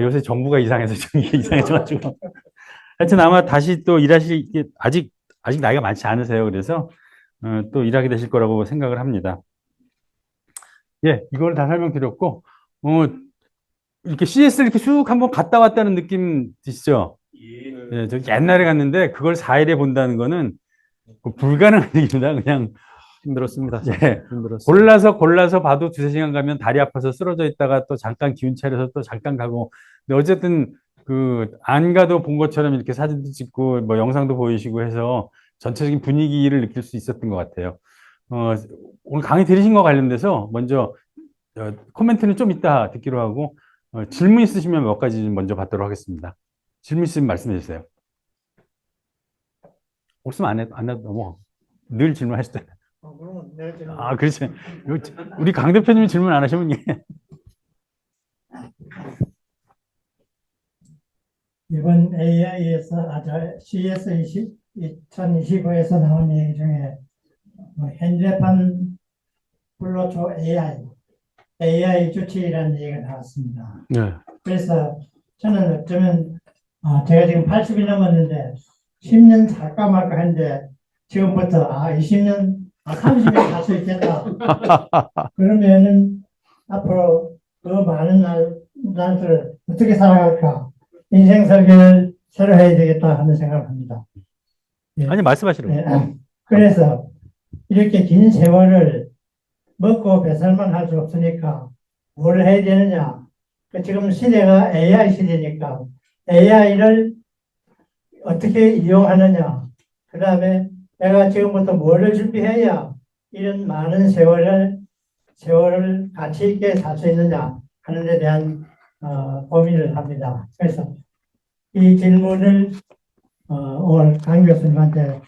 요새 정부가 이상해서 좀 이게 이상해져가지고. 하여튼 아마 다시 또 아직 나이가 많지 않으세요. 그래서 또 일하게 되실 거라고 생각을 합니다. 예, 이걸 다 설명드렸고, 이렇게 CS를 이렇게 쑥 한번 갔다 왔다는 느낌 드시죠? 예, 저 옛날에 갔는데 그걸 4일에 본다는 거는 불가능한 얘기입니다. 그냥 힘들었습니다. 예, 골라서 봐도 2-3시간 가면 다리 아파서 쓰러져 있다가 또 잠깐 기운 차려서 또 잠깐 가고. 근데 어쨌든 안 가도 본 것처럼 이렇게 사진도 찍고 뭐 영상도 보이시고 해서 전체적인 분위기를 느낄 수 있었던 것 같아요. 오늘 강의 들으신 거 관련돼서 먼저 코멘트는 좀 이따 듣기로 하고 질문 있으시면 몇 가지 좀 먼저 받도록 하겠습니다. 질문 있으면 말씀해 주세요. 없으면 안 해도 넘어가고. 늘 질문하시잖아요. 아, 그렇지. 우리 강 대표님이 질문 안 하시면 예. 이번 AI에서 CS 2025에서 나온 얘기 중에 현대판 불로초 AI 주체라는 얘기가 나왔습니다. 네. 그래서 저는 어쩌면 제가 지금 80이 넘었는데 10년 살까 말까 했는데 지금부터 20년, 30년 살 수 있겠다. 그러면은 앞으로 더 많은 날들을 어떻게 살아갈까? 인생 설계를 새로 해야 되겠다 하는 생각을 합니다. 예. 아니, 말씀하시라고. 예. 그래서 이렇게 긴 세월을 먹고 배설만 할 수 없으니까 뭘 해야 되느냐. 지금 시대가 AI 시대니까 AI를 어떻게 이용하느냐. 그 다음에 내가 지금부터 뭐를 준비해야 이런 많은 세월을 가치 있게 살 수 있느냐 하는 데 대한 고민을 합니다. 그래서 이 질문을 오늘 강 교수님한테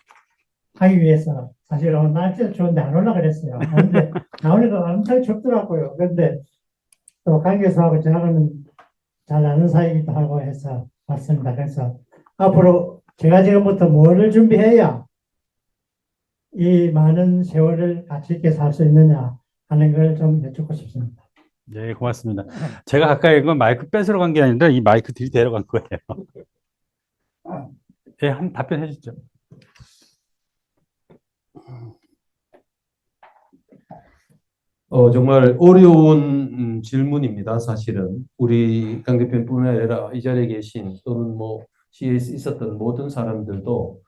하기 위해서 사실 오늘 날씨가 좋은데 안 올라 그랬어요. 그런데 나오니까 엄청 춥더라고요. 그런데 또 강 교수하고 저하고는 잘 아는 사이기도 하고 해서 왔습니다. 그래서 앞으로 제가 지금부터 뭐를 준비해야 이 많은 세월을 가치 있게 살 수 있느냐 하는 걸 좀 여쭙고 싶습니다. 네, 고맙습니다. 제가 가까이 간 건 마이크 뺏으러 간 게 아니라 이 마이크 들이대러 간 거예요. 네, 한 답변해 주시죠. 정말 어려운 질문입니다. 사실은 우리 강 대표뿐만 아니라 이 자리에 계신 또는 뭐 CES 있었던 모든 사람들도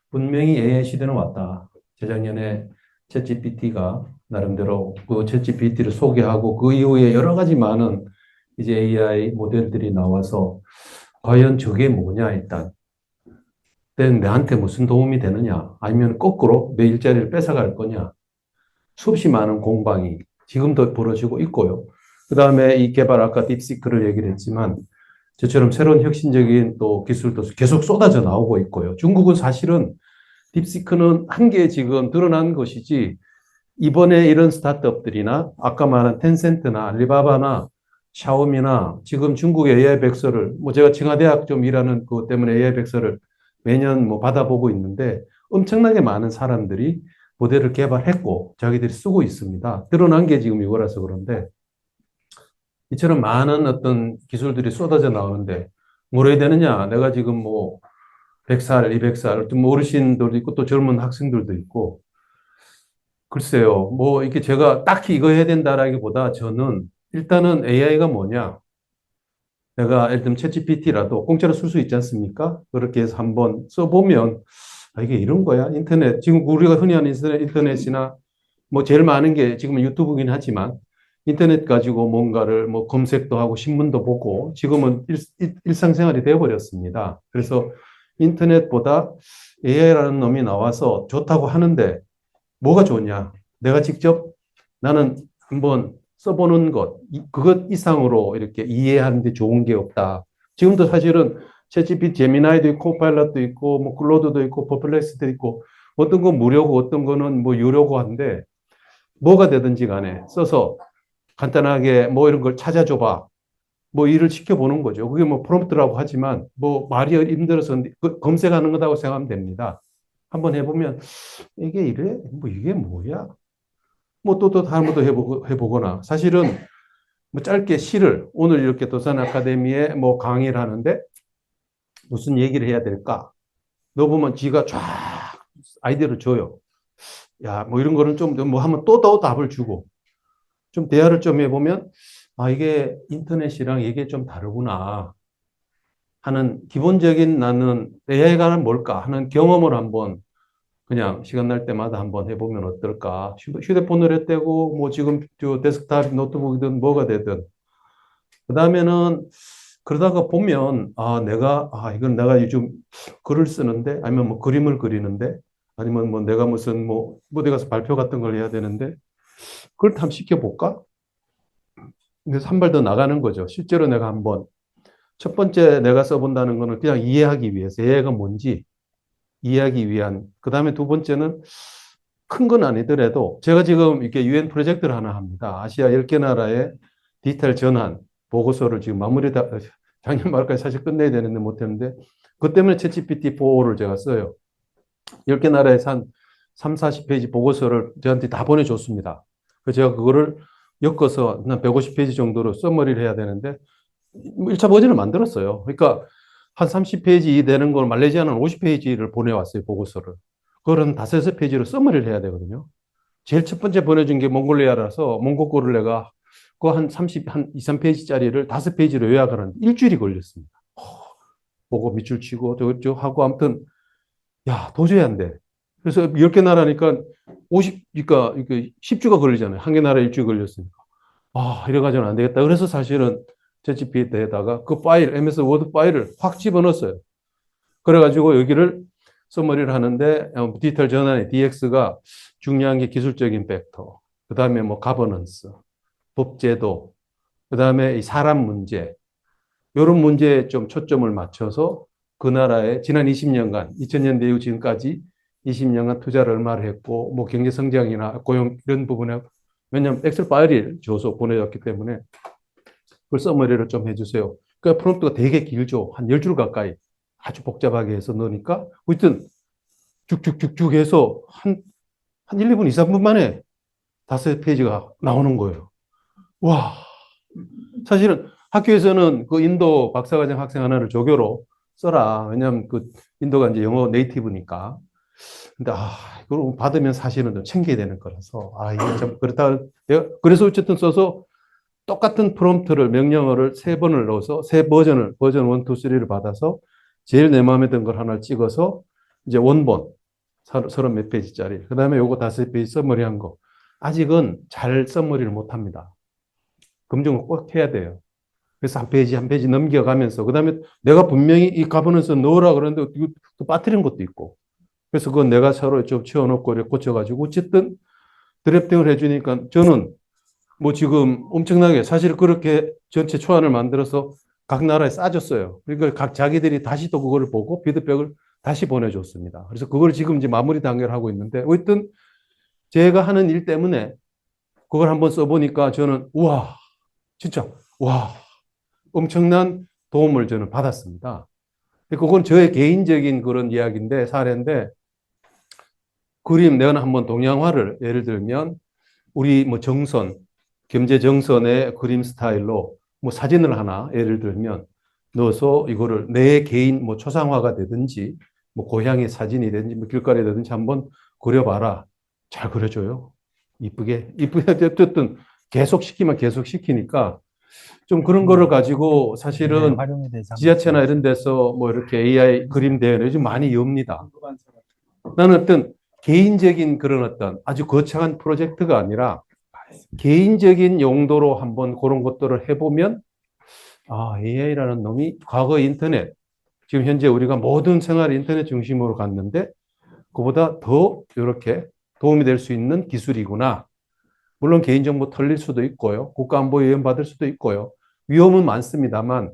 분명히 AI 시대는 왔다. 재작년에 챗GPT가 나름대로 그 챗GPT를 소개하고 그 이후에 여러 가지 많은 이제 AI 모델들이 나와서 과연 저게 뭐냐 일단 내한테 무슨 도움이 되느냐 아니면 거꾸로 내 일자리를 뺏어갈 거냐 수없이 많은 공방이 지금도 벌어지고 있고요. 그 다음에 이 개발 아까 딥시크를 얘기를 했지만 저처럼 새로운 혁신적인 또 기술도 계속 쏟아져 나오고 있고요. 중국은 사실은 딥시크는 한계 지금 드러난 것이지 이번에 이런 스타트업들이나 아까 말한 텐센트나 알리바바나 샤오미나 지금 중국의 AI 백서를 뭐 제가 칭화대학 좀 일하는 그것 때문에 AI 백서를 매년 뭐 받아보고 있는데 엄청나게 많은 사람들이 모델을 개발했고 자기들이 쓰고 있습니다. 드러난 게 지금 이거라서 그런데 이처럼 많은 어떤 기술들이 쏟아져 나오는데 뭘 해야 되느냐? 내가 지금 뭐 100살, 200살, 좀 어르신들도 있고 또 젊은 학생들도 있고 글쎄요. 뭐 이게 제가 딱히 이거 해야 된다라기보다 저는 일단은 AI가 뭐냐? 내가 예를 들면 챗GPT라도 공짜로 쓸 수 있지 않습니까? 그렇게 해서 한번 써보면 이게 이런 거야? 인터넷 지금 우리가 흔히 하는 인터넷이나 뭐 제일 많은 게 지금은 유튜브긴 하지만 인터넷 가지고 뭔가를 뭐 검색도 하고 신문도 보고 지금은 일상생활이 되어버렸습니다. 그래서 인터넷보다 AI라는 놈이 나와서 좋다고 하는데 뭐가 좋냐? 내가 직접 나는 한번 써보는 그것 이상으로 이렇게 이해하는데 좋은 게 없다. 지금도 사실은 챗GPT, 제미나이도 있고, 코파일럿도 있고, 뭐 클로드도 있고, 퍼플렉스도 있고, 어떤 건 무료고 어떤 거는 뭐 유료고 한데 뭐가 되든지 간에 써서 간단하게 뭐 이런 걸 찾아줘봐. 뭐 일을 시켜보는 거죠. 그게 뭐 프롬프트라고 하지만 뭐 말이 힘들어서 검색하는 거라고 생각하면 됩니다. 한번 해보면 이게 이래? 뭐 이게 뭐야? 뭐 또 다른 것도 해보거나 사실은 뭐 짧게 시를 오늘 이렇게 도산 아카데미에 뭐 강의를 하는데 무슨 얘기를 해야 될까? 너 보면 지가 쫙 아이디어를 줘요. 야, 뭐 이런 거는 좀 뭐 하면 또 답을 주고 좀 대화를 좀 해보면 이게 인터넷이랑 이게 좀 다르구나 하는 기본적인 나는 AI가 뭘까 하는 경험을 한번 그냥 시간 날 때마다 한번 해보면 어떨까. 휴대폰을 했대고 뭐 지금 데스크탑 노트북이든 뭐가 되든 그 다음에는 그러다가 보면 이건 내가 요즘 글을 쓰는데 아니면 뭐 그림을 그리는데 아니면 뭐 내가 무슨 뭐 어디 가서 발표 같은 걸 해야 되는데 그걸 한번 시켜볼까? 그래서 한 발 더 나가는 거죠. 실제로 내가 한번 첫 번째 내가 써본다는 거는 그냥 이해하기 위해서 AI가 뭔지 이해하기 위한. 그 다음에 두 번째는 큰 건 아니더라도 제가 지금 이렇게 유엔 프로젝트를 하나 합니다. 아시아 10개 나라의 디지털 전환 보고서를 지금 작년 말까지 사실 끝내야 되는데 못했는데 그것 때문에 챗GPT-4를 제가 써요. 10개 나라에서 한 3, 40페이지 보고서를 저한테 다 보내줬습니다. 그래서 제가 그거를 엮어서 한 150페이지 정도로 써머리를 해야 되는데 1차 버전을 만들었어요. 그러니까 한 30페이지 되는 걸 말레이시아는 50페이지를 보내왔어요, 보고서를. 그걸 한 5페이지로 써머리를 해야 되거든요. 제일 첫 번째 보내준 게 몽골리아라서 몽골어를 내가 그 한 2, 3페이지짜리를 5페이지로 요약하는데 일주일이 걸렸습니다. 보고 밑줄 치고 저쪽 하고 아무튼 야, 도저히 안 돼. 그래서 10개 나라니까 그러니까 10주가 걸리잖아요. 한 개 나라 일주일 걸렸으니까. 아, 이래가지고는 안 되겠다. 그래서 사실은 챗GPT에다가 그 파일, MS 워드 파일을 확 집어넣었어요. 그래가지고 여기를 써머리를 하는데 디지털 전환의 DX가 중요한 게 기술적인 팩터, 그 다음에 뭐 가버넌스, 법제도, 그 다음에 이 사람 문제, 이런 문제에 좀 초점을 맞춰서 그 나라의 지난 20년간, 2000년대 이후 지금까지 20년간 투자를 얼마를 했고, 뭐 경제 성장이나 고용 이런 부분에 왜냐하면 엑셀 파일을 줘서 보내줬기 때문에 그걸 써머리를 좀 해주세요. 그러니까 프롬프트가 되게 길죠. 한 10줄 가까이 아주 복잡하게 해서 넣으니까 하여튼 쭉쭉쭉쭉 해서 한 1, 2분, 2, 3분 만에 5페이지가 나오는 거예요. 와, 사실은 학교에서는 그 인도 박사과정 학생 하나를 조교로 써라. 왜냐하면 그 인도가 이제 영어 네이티브니까. 근데 이걸 받으면 사실은 좀 챙겨야 되는 거라서 이게 좀 그렇다. 내가 그래서 어쨌든 써서 똑같은 프롬프트를 명령어를 3번을 넣어서 세 버전 1, 2, 3를 받아서 제일 내 마음에 든 걸 하나 찍어서 이제 원본 30 몇 페이지짜리. 그다음에 요거 5페이지 써머리한 거. 아직은 잘 써머리를 못 합니다. 검증을 꼭 해야 돼요. 그래서 한 페이지 한 페이지 넘겨가면서 그다음에 내가 분명히 이 가버넌스 넣으라 그러는데 또 빠뜨리는 것도 있고. 그래서 그건 내가 서로 좀 치워놓고 이렇게 고쳐가지고 어쨌든 드래프팅을 해주니까 저는 뭐 지금 엄청나게 사실 그렇게 전체 초안을 만들어서 각 나라에 싸줬어요. 그러니까 각 자기들이 다시 또 그거를 보고 피드백을 다시 보내줬습니다. 그래서 그걸 지금 이제 마무리 단계를 하고 있는데 어쨌든 제가 하는 일 때문에 그걸 한번 써보니까 저는 우와 진짜 와 엄청난 도움을 저는 받았습니다. 그건 저의 개인적인 그런 이야기인데 사례인데 그림 내가 한번 동양화를 예를 들면 우리 뭐 정선 경제 정선의 그림 스타일로 뭐 사진을 하나 예를 들면 넣어서 이거를 내 개인 뭐 초상화가 되든지 뭐 고향의 사진이 되든지 뭐 길거리에 되든지 한번 그려봐라. 잘 그려줘요. 이쁘게 어쨌든 계속 시키면 계속 시키니까 좀 그런 거를 가지고 사실은 지자체나 이런 데서 뭐 이렇게 AI 그림 대회 요즘 많이 엽니다. 나는 어떤 개인적인 그런 어떤 아주 거창한 프로젝트가 아니라 개인적인 용도로 한번 그런 것들을 해보면 AI라는 놈이 과거 인터넷, 지금 현재 우리가 모든 생활 인터넷 중심으로 갔는데 그보다 더 이렇게 도움이 될 수 있는 기술이구나. 물론 개인정보 털릴 수도 있고요. 국가안보 위험 받을 수도 있고요. 위험은 많습니다만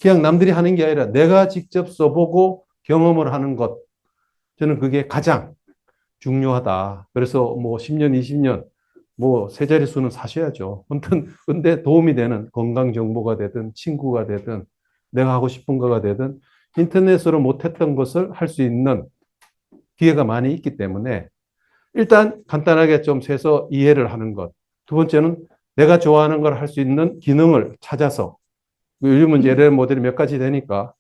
그냥 남들이 하는 게 아니라 내가 직접 써보고 경험을 하는 것. 저는 그게 가장 중요하다. 그래서 뭐 10년, 20년 뭐 세 자릿수는 사셔야죠. 아무튼 근데 도움이 되는 건강 정보가 되든 친구가 되든 내가 하고 싶은 거가 되든 인터넷으로 못했던 것을 할 수 있는 기회가 많이 있기 때문에 일단 간단하게 좀 세서 이해를 하는 것. 두 번째는 내가 좋아하는 걸 할 수 있는 기능을 찾아서 요즘은 LLM 모델이 몇 가지 되니까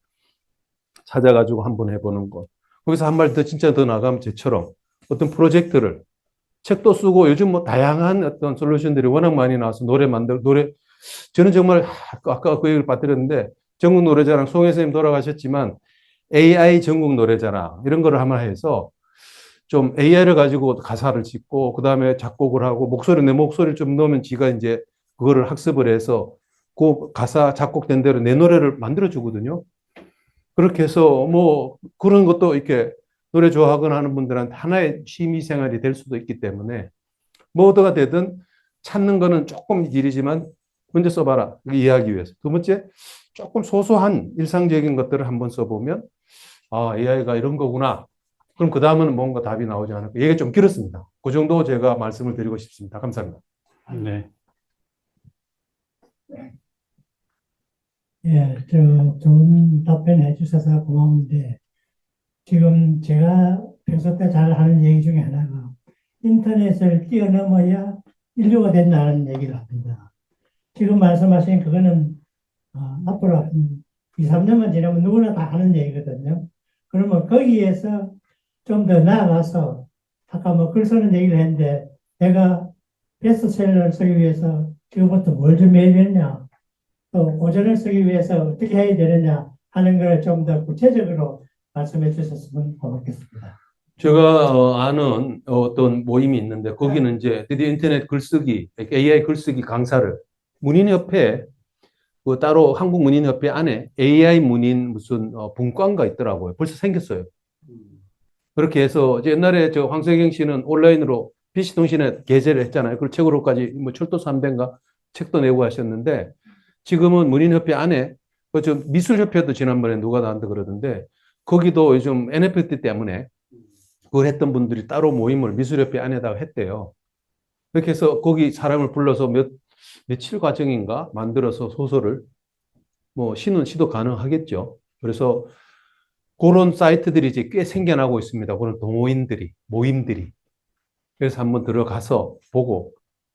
찾아가지고 한번 해보는 것. 거기서 한 발 더 진짜 더 나가면 저처럼 어떤 프로젝트를 책도 쓰고 요즘 뭐 다양한 어떤 솔루션들이 워낙 많이 나와서 노래 저는 정말 아까 그 얘기를 빠뜨렸는데 전국 노래자랑 송혜 선생님 돌아가셨지만 AI 전국 노래자랑 이런 거를 한번 해서 좀 AI를 가지고 가사를 짓고 그다음에 작곡을 하고 내 목소리를 좀 넣으면 지가 이제 그거를 학습을 해서 그 가사 작곡된 대로 내 노래를 만들어 주거든요. 그렇게 해서 뭐 그런 것도 이렇게 노래 좋아하거나 하는 분들한테 하나의 취미 생활이 될 수도 있기 때문에 뭐가 되든 찾는 거는 조금 일이지만 먼저 써봐라. 이해하기 위해서. 두 번째, 조금 소소한 일상적인 것들을 한번 써보면 아, AI가 이런 거구나. 그럼 그 다음은 뭔가 답이 나오지 않을까. 얘기가 좀 길었습니다. 그 정도 제가 말씀을 드리고 싶습니다. 감사합니다. 네. 예, 좋은 답변해 주셔서 고마운데, 지금 제가 평소 때 잘 하는 얘기 중에 하나가 인터넷을 뛰어넘어야 인류가 된다는 얘기를 합니다. 지금 말씀하신 그거는 앞으로 한 2, 3년만 지나면 누구나 다 하는 얘기거든요. 그러면 거기에서 좀 더 나아가서 아까 뭐 글 쓰는 얘기를 했는데 내가 베스트셀러를 쓰기 위해서 지금부터 뭘 준비해야 되느냐, 또 오전을 쓰기 위해서 어떻게 해야 되느냐 하는 걸 좀 더 구체적으로 말씀해 주셨으면 고맙겠습니다. 제가 아는 어떤 모임이 있는데 거기는 이제 드디어 인터넷 글쓰기, AI 글쓰기 강사를 문인협회 그 따로 한국문인협회 안에 AI 문인 무슨 분과가 있더라고요. 벌써 생겼어요. 그렇게 해서 이제 옛날에 저 황석영 씨는 온라인으로 PC통신에 게재를 했잖아요. 그걸 책으로까지 뭐 철도 300인가 책도 내고 하셨는데 지금은 문인협회 안에 그저 미술협회도 지난번에 누가 나한테 그러던데 거기도 요즘 NFT 때문에 그걸 했던 분들이 따로 모임을 미술협회 안에다가 했대요. 그렇게 해서 거기 사람을 불러서 며칠 과정인가 만들어서 소설을 뭐 시도 가능하겠죠. 그래서 그런 사이트들이 이제 꽤 생겨나고 있습니다. 그런 모임들이. 그래서 한번 들어가서 보고,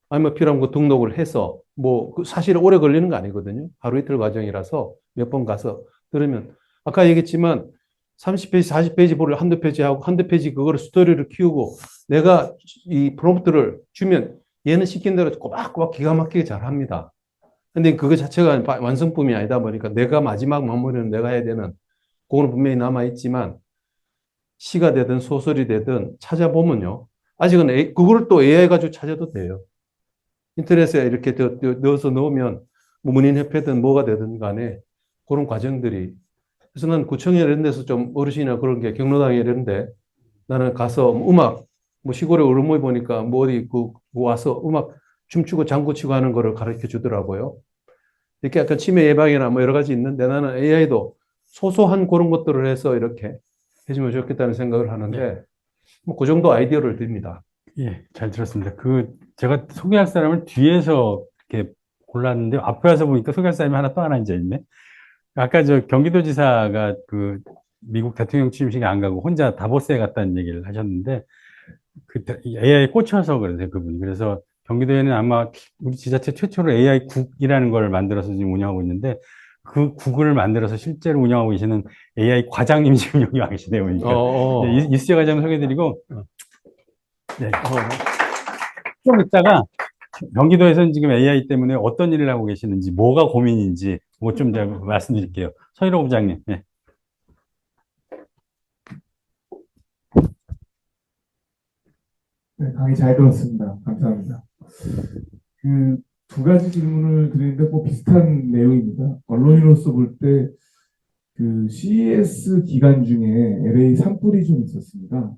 아니면 필요한 거 등록을 해서, 뭐, 사실 오래 걸리는 거 아니거든요. 하루 이틀 과정이라서 몇 번 가서 들으면, 아까 얘기했지만 30페이지, 40페이지 보를 한두 페이지 하고, 한두 페이지 그거를 스토리를 키우고, 내가 이 프롬프트를 주면 얘는 시킨 대로 꼬박꼬박 기가 막히게 잘 합니다. 근데 그거 자체가 완성품이 아니다 보니까 내가 마지막 마무리는 내가 해야 되는 그거는 분명히 남아있지만 시가 되든 소설이 되든 찾아보면요. 아직은 그걸 또 AI 가지고 찾아도 돼요. 인터넷에 이렇게 넣어서 넣으면 뭐 문인협회든 뭐가 되든 간에 그런 과정들이. 그래서 난 구청에 이런 데서 좀 어르신이나 그런 게 경로당에 이런데 나는 가서 음악, 뭐 시골에 어르모이 보니까 뭐 어디 와서 음악 춤추고 장구치고 하는 거를 가르쳐 주더라고요. 이렇게 약간 치매 예방이나 뭐 여러 가지 있는데 나는 AI도 소소한 그런 것들을 해서 이렇게 해주면 좋겠다는 생각을 하는데 뭐 그 정도 아이디어를 드립니다. 예, 잘 들었습니다. 제가 소개할 사람을 뒤에서 이렇게 골랐는데, 앞에 와서 보니까 소개할 사람이 또 하나 이제 있네. 아까 경기도지사가 미국 대통령 취임식에 안 가고 혼자 다보스에 갔다는 얘기를 하셨는데, AI에 꽂혀서 그러세요, 그분이. 그래서 경기도에는 아마 우리 지자체 최초로 AI 국이라는 걸 만들어서 지금 운영하고 있는데, 그 국을 만들어서 실제로 운영하고 계시는 AI 과장님이 지금 여기 와 계시네요, 보니까. 네, 이수재 과장 소개해드리고, 네. 좀 이따가 경기도에서는 지금 AI 때문에 어떤 일을 하고 계시는지, 뭐가 고민인지, 뭐 좀 제가 말씀드릴게요. 서일호 부장님. 네. 네, 강의 잘 들었습니다. 감사합니다. 두 가지 질문을 드리는데 뭐 비슷한 내용입니다. 언론인으로서 볼 때 CES 기간 중에 LA 산불이 좀 있었습니다.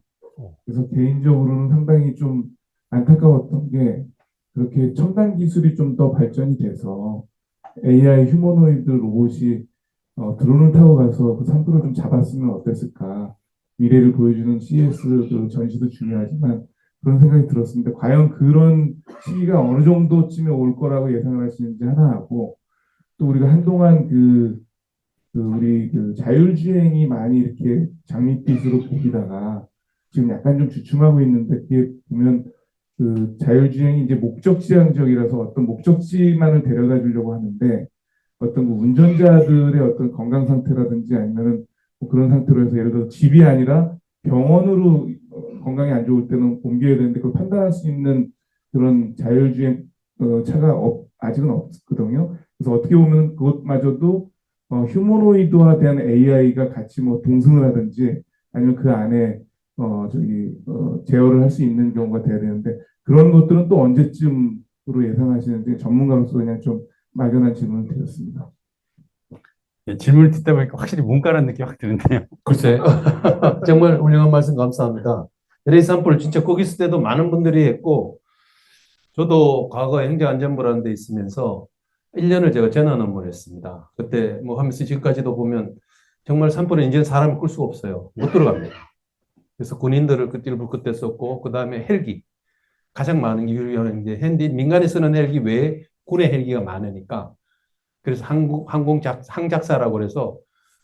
그래서 개인적으로는 상당히 좀 안타까웠던 게 그렇게 첨단 기술이 좀 더 발전이 돼서 AI 휴머노이드 로봇이 드론을 타고 가서 그 산불을 좀 잡았으면 어땠을까. 미래를 보여주는 CES 전시도 중요하지만 그런 생각이 들었습니다. 과연 그런 시기가 어느 정도쯤에 올 거라고 예상을 하시는지 하나 하고, 또 우리가 한동안 우리 자율주행이 많이 이렇게 장밋빛으로 보이다가 지금 약간 좀 주춤하고 있는데, 그게 보면 자율주행이 이제 목적지향적이라서 어떤 목적지만을 데려다 주려고 하는데 어떤 운전자들의 어떤 건강 상태라든지 아니면은 뭐 그런 상태로 해서 예를 들어 집이 아니라 병원으로 건강이 안 좋을 때는 옮겨야 되는데 그걸 판단할 수 있는 그런 자율주행 차가 아직은 없거든요. 그래서 어떻게 보면 그것마저도 휴머노이드화된 AI가 같이 뭐 동승을 하든지 아니면 그 안에 제어를 할 수 있는 경우가 돼야 되는데 그런 것들은 또 언제쯤으로 예상하시는지 전문가로서 그냥 좀 막연한 질문을 드렸습니다. 예, 질문을 듣다 보니까 확실히 문과라는 느낌이 확 드는데요. 글쎄, 정말 훌륭한 말씀 감사합니다. LA 산불 진짜 거기 있을 때도 많은 분들이 했고, 저도 과거 행정안전부라는 데 있으면서 1년을 제가 전환 업무를 했습니다. 그때 뭐 하면서 지금까지도 보면 정말 산불은 이제는 사람을 끌 수가 없어요. 못 들어갑니다. 그래서 군인들을 그때 일부 그때 썼고, 그 다음에 헬기. 가장 많은 이유는 이제 민간에 쓰는 헬기 외에 군의 헬기가 많으니까. 그래서 항작사라고 그래서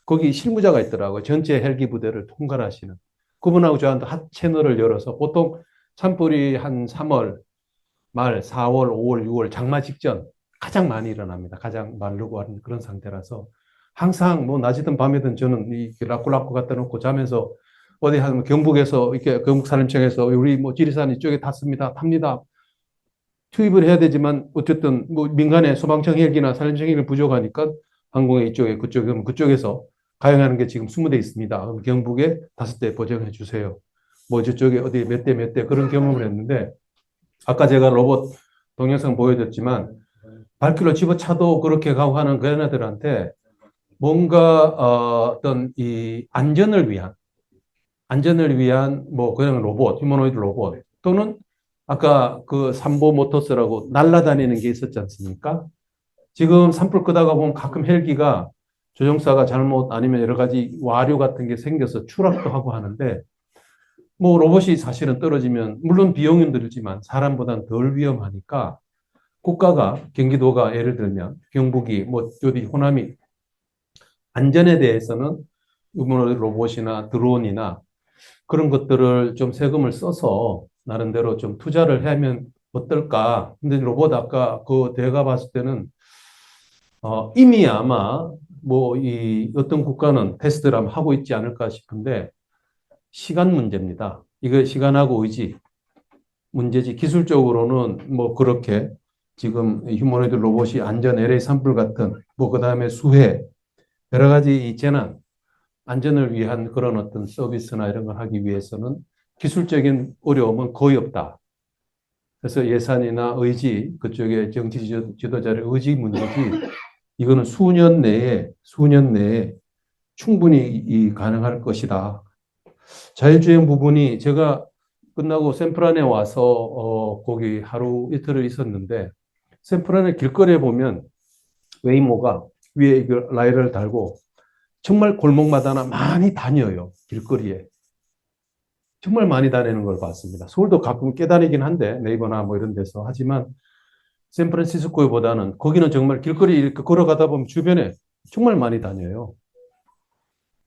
거기 실무자가 있더라고요. 전체 헬기 부대를 통괄하시는. 그분하고 저한테 핫 채널을 열어서 보통 산불이 한 3월 말, 4월, 5월, 6월 장마 직전 가장 많이 일어납니다. 가장 마르고 하는 그런 상태라서 항상 뭐 낮이든 밤이든 저는 이 라꾸라꾸 갖다 놓고 자면서 어디 하면 경북에서 이렇게 경북산림청에서 우리 뭐 지리산 이쪽에 탔습니다. 탑니다. 투입을 해야 되지만 어쨌든 뭐 민간의 소방청 헬기나 산림청 헬기 부족하니까 항공의 이쪽에 그쪽에서 가용하는 게 지금 20대 있습니다. 그럼 경북에 5대 보정해 주세요. 뭐 저쪽에 어디 몇 대 몇 대 그런 경험을 했는데 아까 제가 로봇 동영상 보여줬지만 발길로 집어차도 그렇게 가고 하는 그 애들한테 뭔가 어떤 이 안전을 위한 뭐 그냥 로봇, 휴머노이드 로봇 또는 아까 그 삼보 모터스라고 날아다니는 게 있었지 않습니까? 지금 산불 끄다가 보면 가끔 헬기가 조종사가 잘못 아니면 여러 가지 와류 같은 게 생겨서 추락도 하고 하는데 뭐 로봇이 사실은 떨어지면 물론 비용은 들지만 사람보다는 덜 위험하니까 국가가 경기도가 예를 들면 경북이 뭐 어디 호남이 안전에 대해서는 로봇이나 드론이나 그런 것들을 좀 세금을 써서 나름대로 좀 투자를 하면 어떨까? 근데 로봇 아까 그 대가 봤을 때는 이미 아마 뭐 이 어떤 국가는 테스트를 한번 하고 있지 않을까 싶은데 시간 문제입니다. 이거 시간하고 의지 문제지 기술적으로는 뭐 그렇게 지금 휴머노이드 로봇이 안전 LA 산불 같은 뭐 그다음에 수해 여러 가지 이 재난 안전을 위한 그런 어떤 서비스나 이런 걸 하기 위해서는 기술적인 어려움은 거의 없다. 그래서 예산이나 의지, 그쪽에 정치 지도자의 의지 문제지, 이거는 수년 내에 충분히 가능할 것이다. 자율주행 부분이 제가 끝나고 샌프란에 와서 거기 하루 이틀을 있었는데, 샌프란의 길거리에 보면 웨이모가 위에 라이트를 달고 정말 골목마다나 많이 다녀요. 길거리에. 정말 많이 다니는 걸 봤습니다. 서울도 가끔 깨다니긴 한데 네이버나 뭐 이런 데서. 하지만 샌프란시스코보다는 거기는 정말 길거리 이렇게 걸어가다 보면 주변에 정말 많이 다녀요.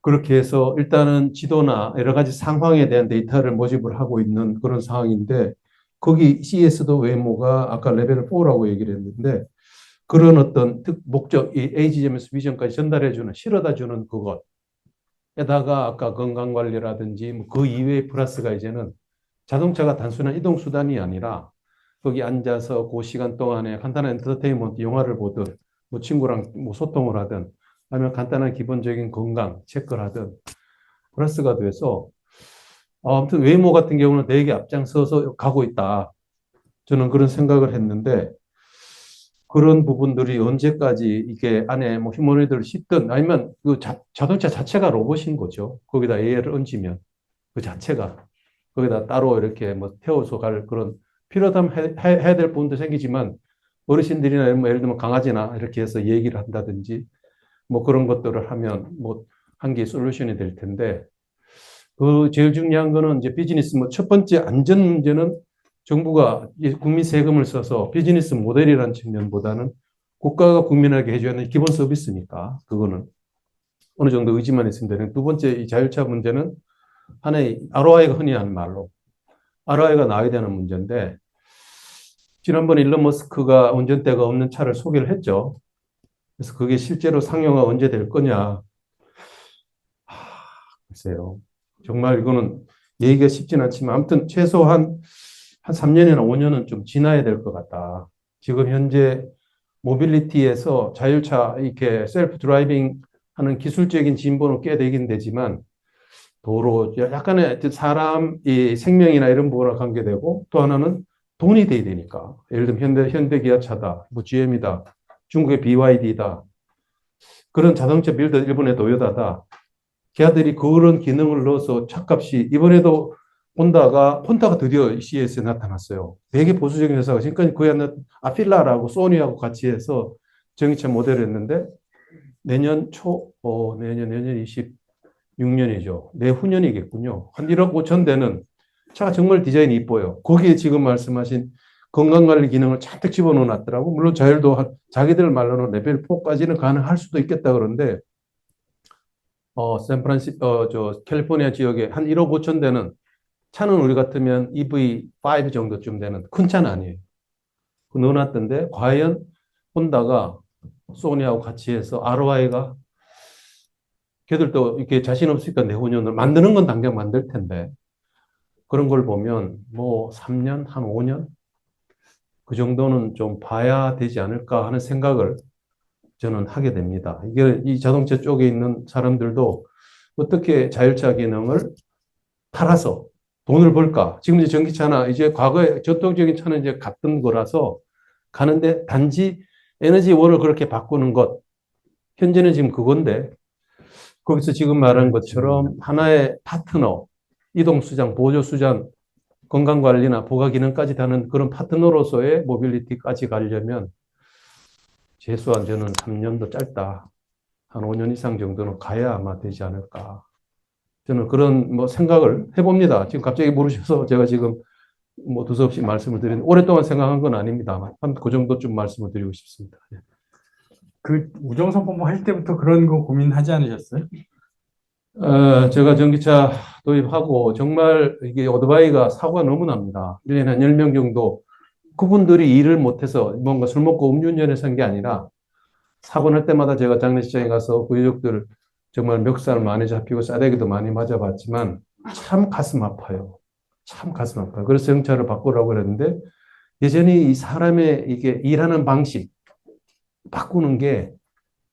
그렇게 해서 일단은 지도나 여러 가지 상황에 대한 데이터를 모집을 하고 있는 그런 상황인데 거기 CES도 웨이모가 아까 레벨 4라고 얘기를 했는데 그런 어떤 목적, 이 A지점에서 B지점까지 전달해주는, 실어다주는 그것에다가 아까 건강관리라든지 뭐그 이외의 플러스가 이제는 자동차가 단순한 이동수단이 아니라 거기 앉아서 그 시간 동안에 간단한 엔터테인먼트, 영화를 보든 뭐 친구랑 뭐 소통을 하든 아니면 간단한 기본적인 건강 체크를 하든 플러스가 돼서 아무튼 웨이모 같은 경우는 되게 앞장서서 가고 있다. 저는 그런 생각을 했는데 그런 부분들이 언제까지 이게 안에 뭐 휴머노이드를 싣든 아니면 그 자동차 자체가 로봇인 거죠. 거기다 AI를 얹으면 그 자체가 거기다 따로 이렇게 뭐 태워서 갈 그런 필요하다면 해야 될 부분도 생기지만 어르신들이나 예를 들면 강아지나 이렇게 해서 얘기를 한다든지 뭐 그런 것들을 하면 뭐 한 개의 솔루션이 될 텐데 그 제일 중요한 거는 이제 비즈니스 뭐 첫 번째 안전 문제는 정부가 국민 세금을 써서 비즈니스 모델이라는 측면보다는 국가가 국민에게 해줘야 하는 기본 서비스니까 그거는 어느 정도 의지만 있으면 되는. 두 번째 이 자율차 문제는 하나의 ROI가 흔히 하는 말로 ROI가 나와야 되는 문제인데 지난번 일론 머스크가 운전대가 없는 차를 소개를 했죠. 그래서 그게 실제로 상용화 언제 될 거냐. 글쎄요. 정말 이거는 얘기가 쉽진 않지만 아무튼 최소한 한 3년이나 5년은 좀 지나야 될 것 같다. 지금 현재 모빌리티에서 자율차 이렇게 셀프 드라이빙 하는 기술적인 진보는 꽤 되긴 되지만 도로 약간의 사람 이 생명이나 이런 부분과 관계되고 또 하나는 돈이 돼야 되니까 예를 들면 현대 기아차다, 뭐 GM이다, 중국의 BYD다 그런 자동차 빌더 일본의 도요다다 걔들이 그런 기능을 넣어서 차값이 이번에도 폰다가 드디어 CES에 나타났어요. 되게 보수적인 회사가 지금까지 거의 아필라라고 소니하고 같이 해서 전기차 모델을 했는데 내년 26년이죠. 내후년이겠군요. 한 1억 5천 대는 차가 정말 디자인이 이뻐요. 거기에 지금 말씀하신 건강관리 기능을 잔뜩 집어넣어 놨더라고. 물론 자기들 말로는 레벨 4까지는 가능할 수도 있겠다 그러는데, 캘리포니아 지역에 한 1억 5천 대는 차는 우리 같으면 EV5 정도쯤 되는 큰 차는 아니에요. 그 넣어놨던데, 과연 혼다가 소니하고 같이 해서 ROI가 걔들도 이렇게 자신 없으니까 내후년을 만드는 건 당장 만들 텐데, 그런 걸 보면 뭐 3년, 한 5년? 그 정도는 좀 봐야 되지 않을까 하는 생각을 저는 하게 됩니다. 이게 이 자동차 쪽에 있는 사람들도 어떻게 자율차 기능을 팔아서 돈을 벌까? 지금 이제 전기차나 이제 과거에 전통적인 차는 이제 갔던 거라서 가는데 단지 에너지원을 그렇게 바꾸는 것. 현재는 지금 그건데 거기서 지금 말한 것처럼 하나의 파트너, 이동수장, 보조수장, 건강관리나 보가기능까지 다는 그런 파트너로서의 모빌리티까지 가려면 최소한 저는 3년도 짧다. 한 5년 이상 정도는 가야 아마 되지 않을까. 저는 그런 뭐 생각을 해봅니다. 지금 갑자기 물으셔서 제가 지금 뭐 두서없이 말씀을 드리는 오랫동안 생각한 건 아닙니다만 한 그 정도쯤 말씀을 드리고 싶습니다. 그 우정선포모 할 때부터 그런 거 고민하지 않으셨어요? 제가 전기차 도입하고 정말 이게 오토바이가 사고가 너무 납니다. 1년에 한 10명 정도. 그분들이 일을 못해서 뭔가 술 먹고 음주운전해서 한 게 아니라 사고 날 때마다 제가 장례식장에 가서 그 유족들 정말 멱살 많이 잡히고 싸대기도 많이 맞아봤지만 참 가슴 아파요. 참 가슴 아파요. 그래서 정차를 바꾸라고 그랬는데 여전히 이 사람의 이게 일하는 방식 바꾸는 게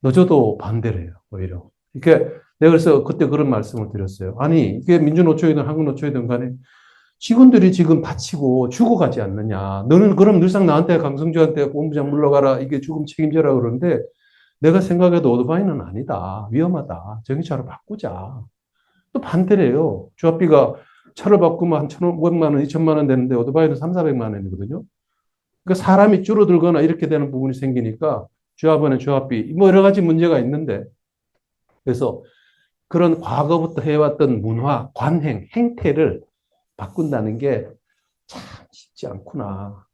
늦어도 반대를 해요. 오히려. 이렇게 내가 그래서 그때 그런 말씀을 드렸어요. 아니 이게 민주노총이든 한국노총이든 간에 직원들이 지금 다치고 죽어가지 않느냐. 너는 그럼 늘상 나한테 강성주한테 본부장 물러가라. 이게 죽음 책임져라 그러는데 내가 생각해도 오토바이는 아니다. 위험하다. 전기차로 바꾸자. 또 반대래요. 주합비가 차를 바꾸면 한 1,500만 원, 2,000만 원 되는데 오토바이는 3, 400만 원이거든요. 그러니까 사람이 줄어들거나 이렇게 되는 부분이 생기니까 주합원의 주합비 뭐 여러 가지 문제가 있는데 그래서 그런 과거부터 해왔던 문화, 관행, 행태를 바꾼다는 게 참 쉽지 않구나.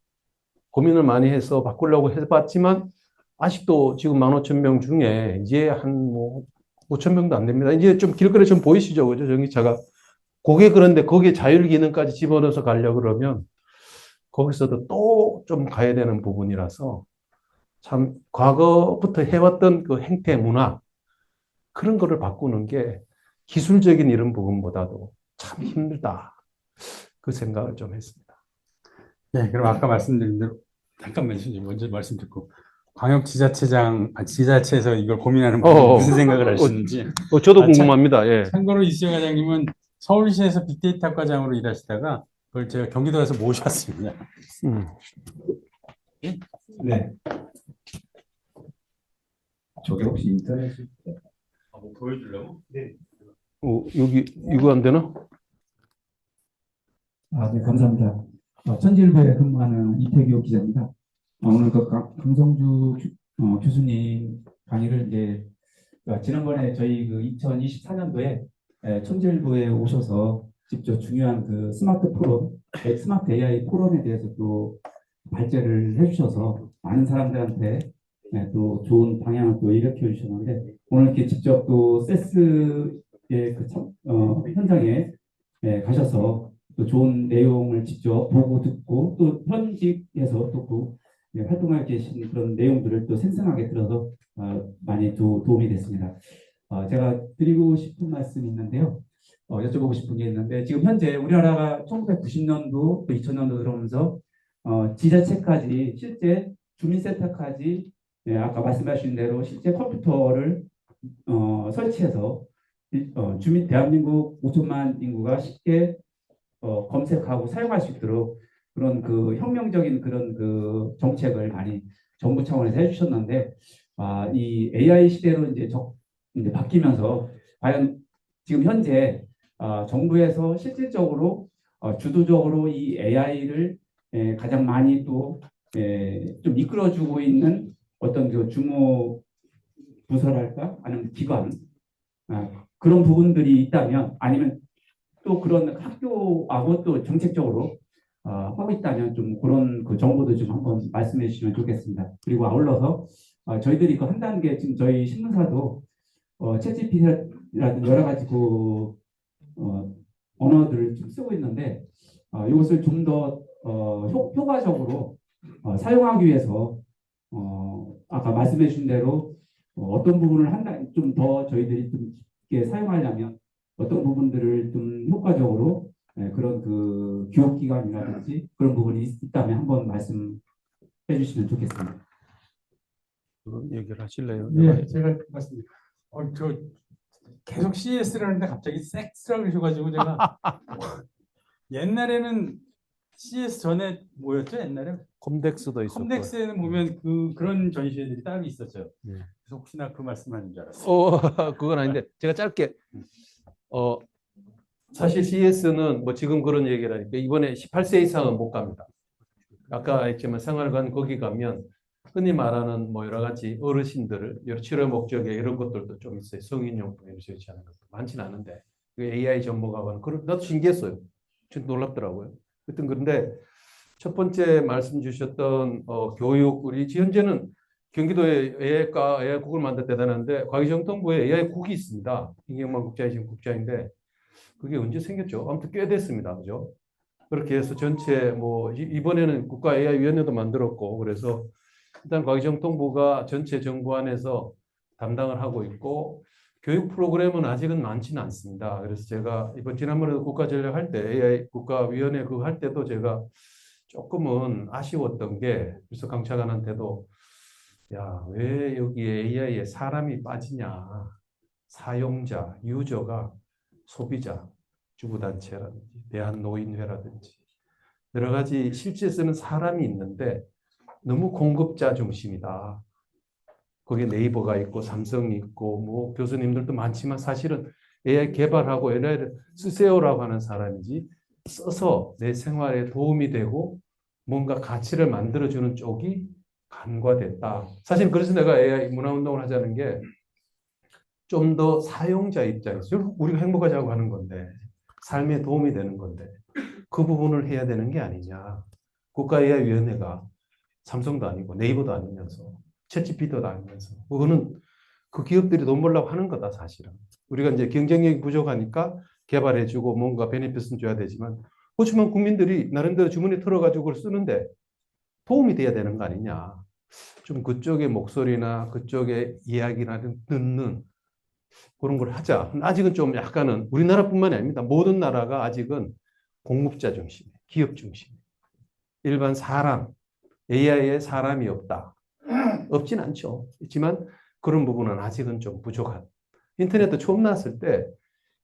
고민을 많이 해서 바꾸려고 해봤지만 아직도 지금 15,000명 중에 이제 한 뭐 5,000명도 안 됩니다. 이제 좀 길거리에 좀 보이시죠? 그죠? 전기차가. 그게 그런데 거기에 자율 기능까지 집어넣어서 가려고 그러면 거기서도 또 좀 가야 되는 부분이라서 참 과거부터 해왔던 그 행태 문화 그런 거를 바꾸는 게 기술적인 이런 부분보다도 참 힘들다. 그 생각을 좀 했습니다. 네, 그럼 아까 말씀드린 대로 잠깐만요. 먼저 말씀 듣고 지자체에서 이걸 고민하는 분이 무슨 생각을 하시는지. 저도 궁금합니다. 예. 참고로 이수영 과장님은 서울시에서 빅데이터 과장으로 일하시다가 그걸 제가 경기도에서 모셨습니다. 네. 저게 혹시 인터넷 뭐 보여주려고? 네. 여기 이거 안 되나? 네, 감사합니다. 천지일보에 근무하는 이태규 기자입니다. 오늘 그 강성주 교수님 강의를 이제 지난번에 저희 그 2024년도에 천지일보에 오셔서 직접 중요한 그 스마트 AI 포럼에 대해서 또 발제를 해주셔서 많은 사람들한테 또 좋은 방향을 또 일으켜 주셨는데 오늘 이렇게 직접 또 세스의 그 현장에 가셔서 또 좋은 내용을 직접 보고 듣고 또 현직에서 또 활동하고 계신 그런 내용들을 또 생생하게 들어서 많이 도움이 됐습니다. 제가 드리고 싶은 말씀이 있는데요. 여쭤보고 싶은 게 있는데 지금 현재 우리나라가 1990년도 또 2000년도 들어오면서 지자체까지 실제 주민센터까지 아까 말씀하신 대로 실제 컴퓨터를 설치해서 대한민국 5천만 인구가 쉽게 검색하고 사용할 수 있도록 그런 그 혁명적인 그런 그 정책을 많이 정부 차원에서 해주셨는데 이 AI 시대로 이제 바뀌면서 과연 지금 현재 정부에서 실질적으로 주도적으로 이 AI를 가장 많이 또 좀 이끌어주고 있는 어떤 그 주무 부서랄까 아니면 기관 그런 부분들이 있다면 아니면 또 그런 학교하고 또 정책적으로 하고 있다면 좀 그런 그 정보도 좀 한번 말씀해 주시면 좋겠습니다. 그리고 아울러서 저희들이 그 한 단계 지금 저희 신문사도 챗GPT라든지 여러 가지 그 언어들을 좀 쓰고 있는데 이것을 좀 더 효과적으로 사용하기 위해서 아까 말씀해 주신 대로 어떤 부분을 좀 더 저희들이 좀 깊게 사용하려면 어떤 부분들을 좀 효과적으로 그런 그 교육기관이라든지 그런 부분이 있다면 한번 말씀해 주시면 좋겠습니다. 그런 얘기를 하실래요? 예, 제가 맞습니다. 저 계속 CS라는데 갑자기 섹스라고 하셔가지고 제가 옛날에는 CS 전에 뭐였죠? 옛날에 콤덱스도 있었고. 컴덱스에는 보면 그런 전시회들이 따로 있었죠. 예. 그래서 혹시나 그 말씀하는 줄 알았어요. 그건 아닌데 제가 짧게 사실 CS는 뭐 지금 그런 얘기를 하니까 이번에 18세 이상은 못 갑니다. 아까 했지만 생활관 거기 가면 흔히 말하는 뭐 여러 가지 어르신들을 여러 치료 목적에 이런 것들도 좀 있어요. 성인용품에 설치하는 것도 많지는 않은데 그 AI 전문가는 그런 나도 신기했어요. 좀 놀랍더라고요. 하여튼 그런데 첫 번째 말씀 주셨던 교육 우리 현재는 경기도에 AI과 AI국을 만들 대단한데 과기정통부에 AI국이 있습니다. 김경만 국장이 지금 국장인데 그게 언제 생겼죠? 아무튼 꽤 됐습니다. 그죠? 그렇게 해서 전체 뭐 이번에는 국가 AI위원회도 만들었고 그래서 일단 과기정통부가 전체 정부 안에서 담당을 하고 있고 교육 프로그램은 아직은 많지는 않습니다. 그래서 제가 지난번에도 국가전략 할 때 AI 국가위원회 그거 할 때도 제가 조금은 아쉬웠던 게 그래서 강차관한테도 야, 왜 여기에 AI에 사람이 빠지냐. 사용자, 유저가 소비자, 주부단체라든지 대한노인회라든지 여러 가지 실제 쓰는 사람이 있는데 너무 공급자 중심이다. 거기에 네이버가 있고 삼성이 있고 뭐 교수님들도 많지만 사실은 AI 개발하고 AI를 쓰세요라고 하는 사람이지 써서 내 생활에 도움이 되고 뭔가 가치를 만들어주는 쪽이 간과됐다. 사실 그래서 내가 AI 문화운동을 하자는 게 좀 더 사용자 입장에서 결국 우리가 행복하자고 하는 건데 삶에 도움이 되는 건데 그 부분을 해야 되는 게 아니냐. 국가AI위원회가 삼성도 아니고 네이버도 아니면서 챗GPT도 아니면서 그거는 그 기업들이 돈 벌려고 하는 거다 사실은. 우리가 이제 경쟁력이 부족하니까 개발해주고 뭔가 베네핏은 줘야 되지만 그렇지만 국민들이 나름대로 주머니 털어가지고 그걸 쓰는데 도움이 돼야 되는 거 아니냐. 좀 그쪽의 목소리나 그쪽의 이야기나 듣는 그런 걸 하자. 아직은 좀 약간은 우리나라뿐만이 아닙니다. 모든 나라가 아직은 공급자 중심, 기업 중심. 일반 사람, AI에 사람이 없다. 없진 않죠. 있지만 그런 부분은 아직은 좀 부족한. 인터넷도 처음 나왔을 때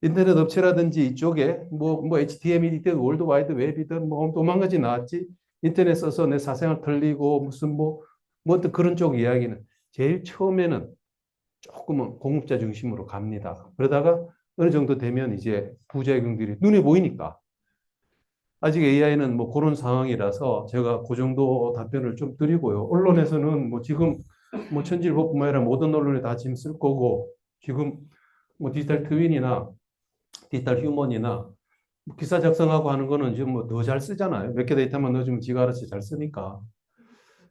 인터넷 업체라든지 이쪽에 뭐 HTML이든 월드와이드 웹이든 뭐 또만 가지 나왔지. 인터넷 써서 내 사생활 털리고 무슨 뭐 어떤 그런 쪽 이야기는 제일 처음에는 조금은 공급자 중심으로 갑니다. 그러다가 어느 정도 되면 이제 부작용들이 눈에 보이니까 아직 AI는 뭐 그런 상황이라서 제가 그 정도 답변을 좀 드리고요. 언론에서는 뭐 지금 뭐 천지일보뿐만 아니라 모든 언론에 다 지금 쓸 거고 지금 뭐 디지털 트윈이나 디지털 휴먼이나 기사 작성하고 하는 거는 지금 뭐 더 잘 쓰잖아요. 몇 개 데이터만 넣어주면 지가 알아서 잘 쓰니까.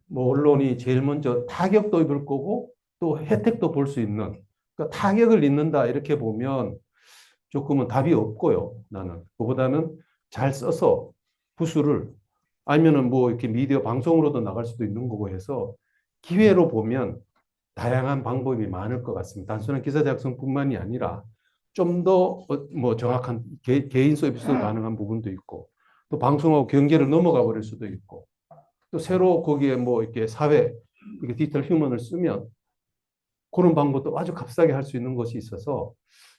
뭐 언론이 제일 먼저 타격도 입을 거고 또 혜택도 볼 수 있는 그러니까 타격을 입는다 이렇게 보면 조금은 답이 없고요. 나는 그보다는 잘 써서 부수를 아니면은 뭐 이렇게 미디어 방송으로도 나갈 수도 있는 거고 해서 기회로 보면 다양한 방법이 많을 것 같습니다. 단순한 기사 작성뿐만이 아니라 좀 더 뭐 정확한 개인 서비스 가능한 부분도 있고 또 방송하고 경계를 넘어가 버릴 수도 있고 또 새로 거기에 뭐 이렇게 사회 이게 디지털 휴먼을 쓰면 그런 방법도 아주 값싸게 할 수 있는 것이 있어서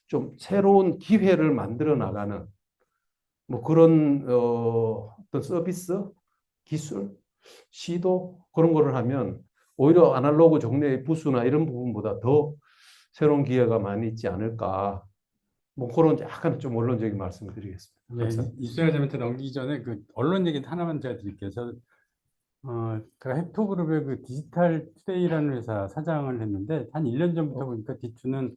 좀 새로운 기회를 만들어 나가는 뭐 그런 어떤 서비스, 기술, 시도 그런 거를 하면 오히려 아날로그 종래의 부수나 이런 부분보다 더 새로운 기회가 많이 있지 않을까. 뭐 그런 약간 좀 원론적인 말씀을 드리겠습니다. 네, 이수영님한테 넘기기 전에 그 언론 얘기 하나만 제가 드릴게요. 제가 헥토그룹의 그 디지털 투데이라는 회사 사장을 했는데 한 1년 전부터 보니까 디투는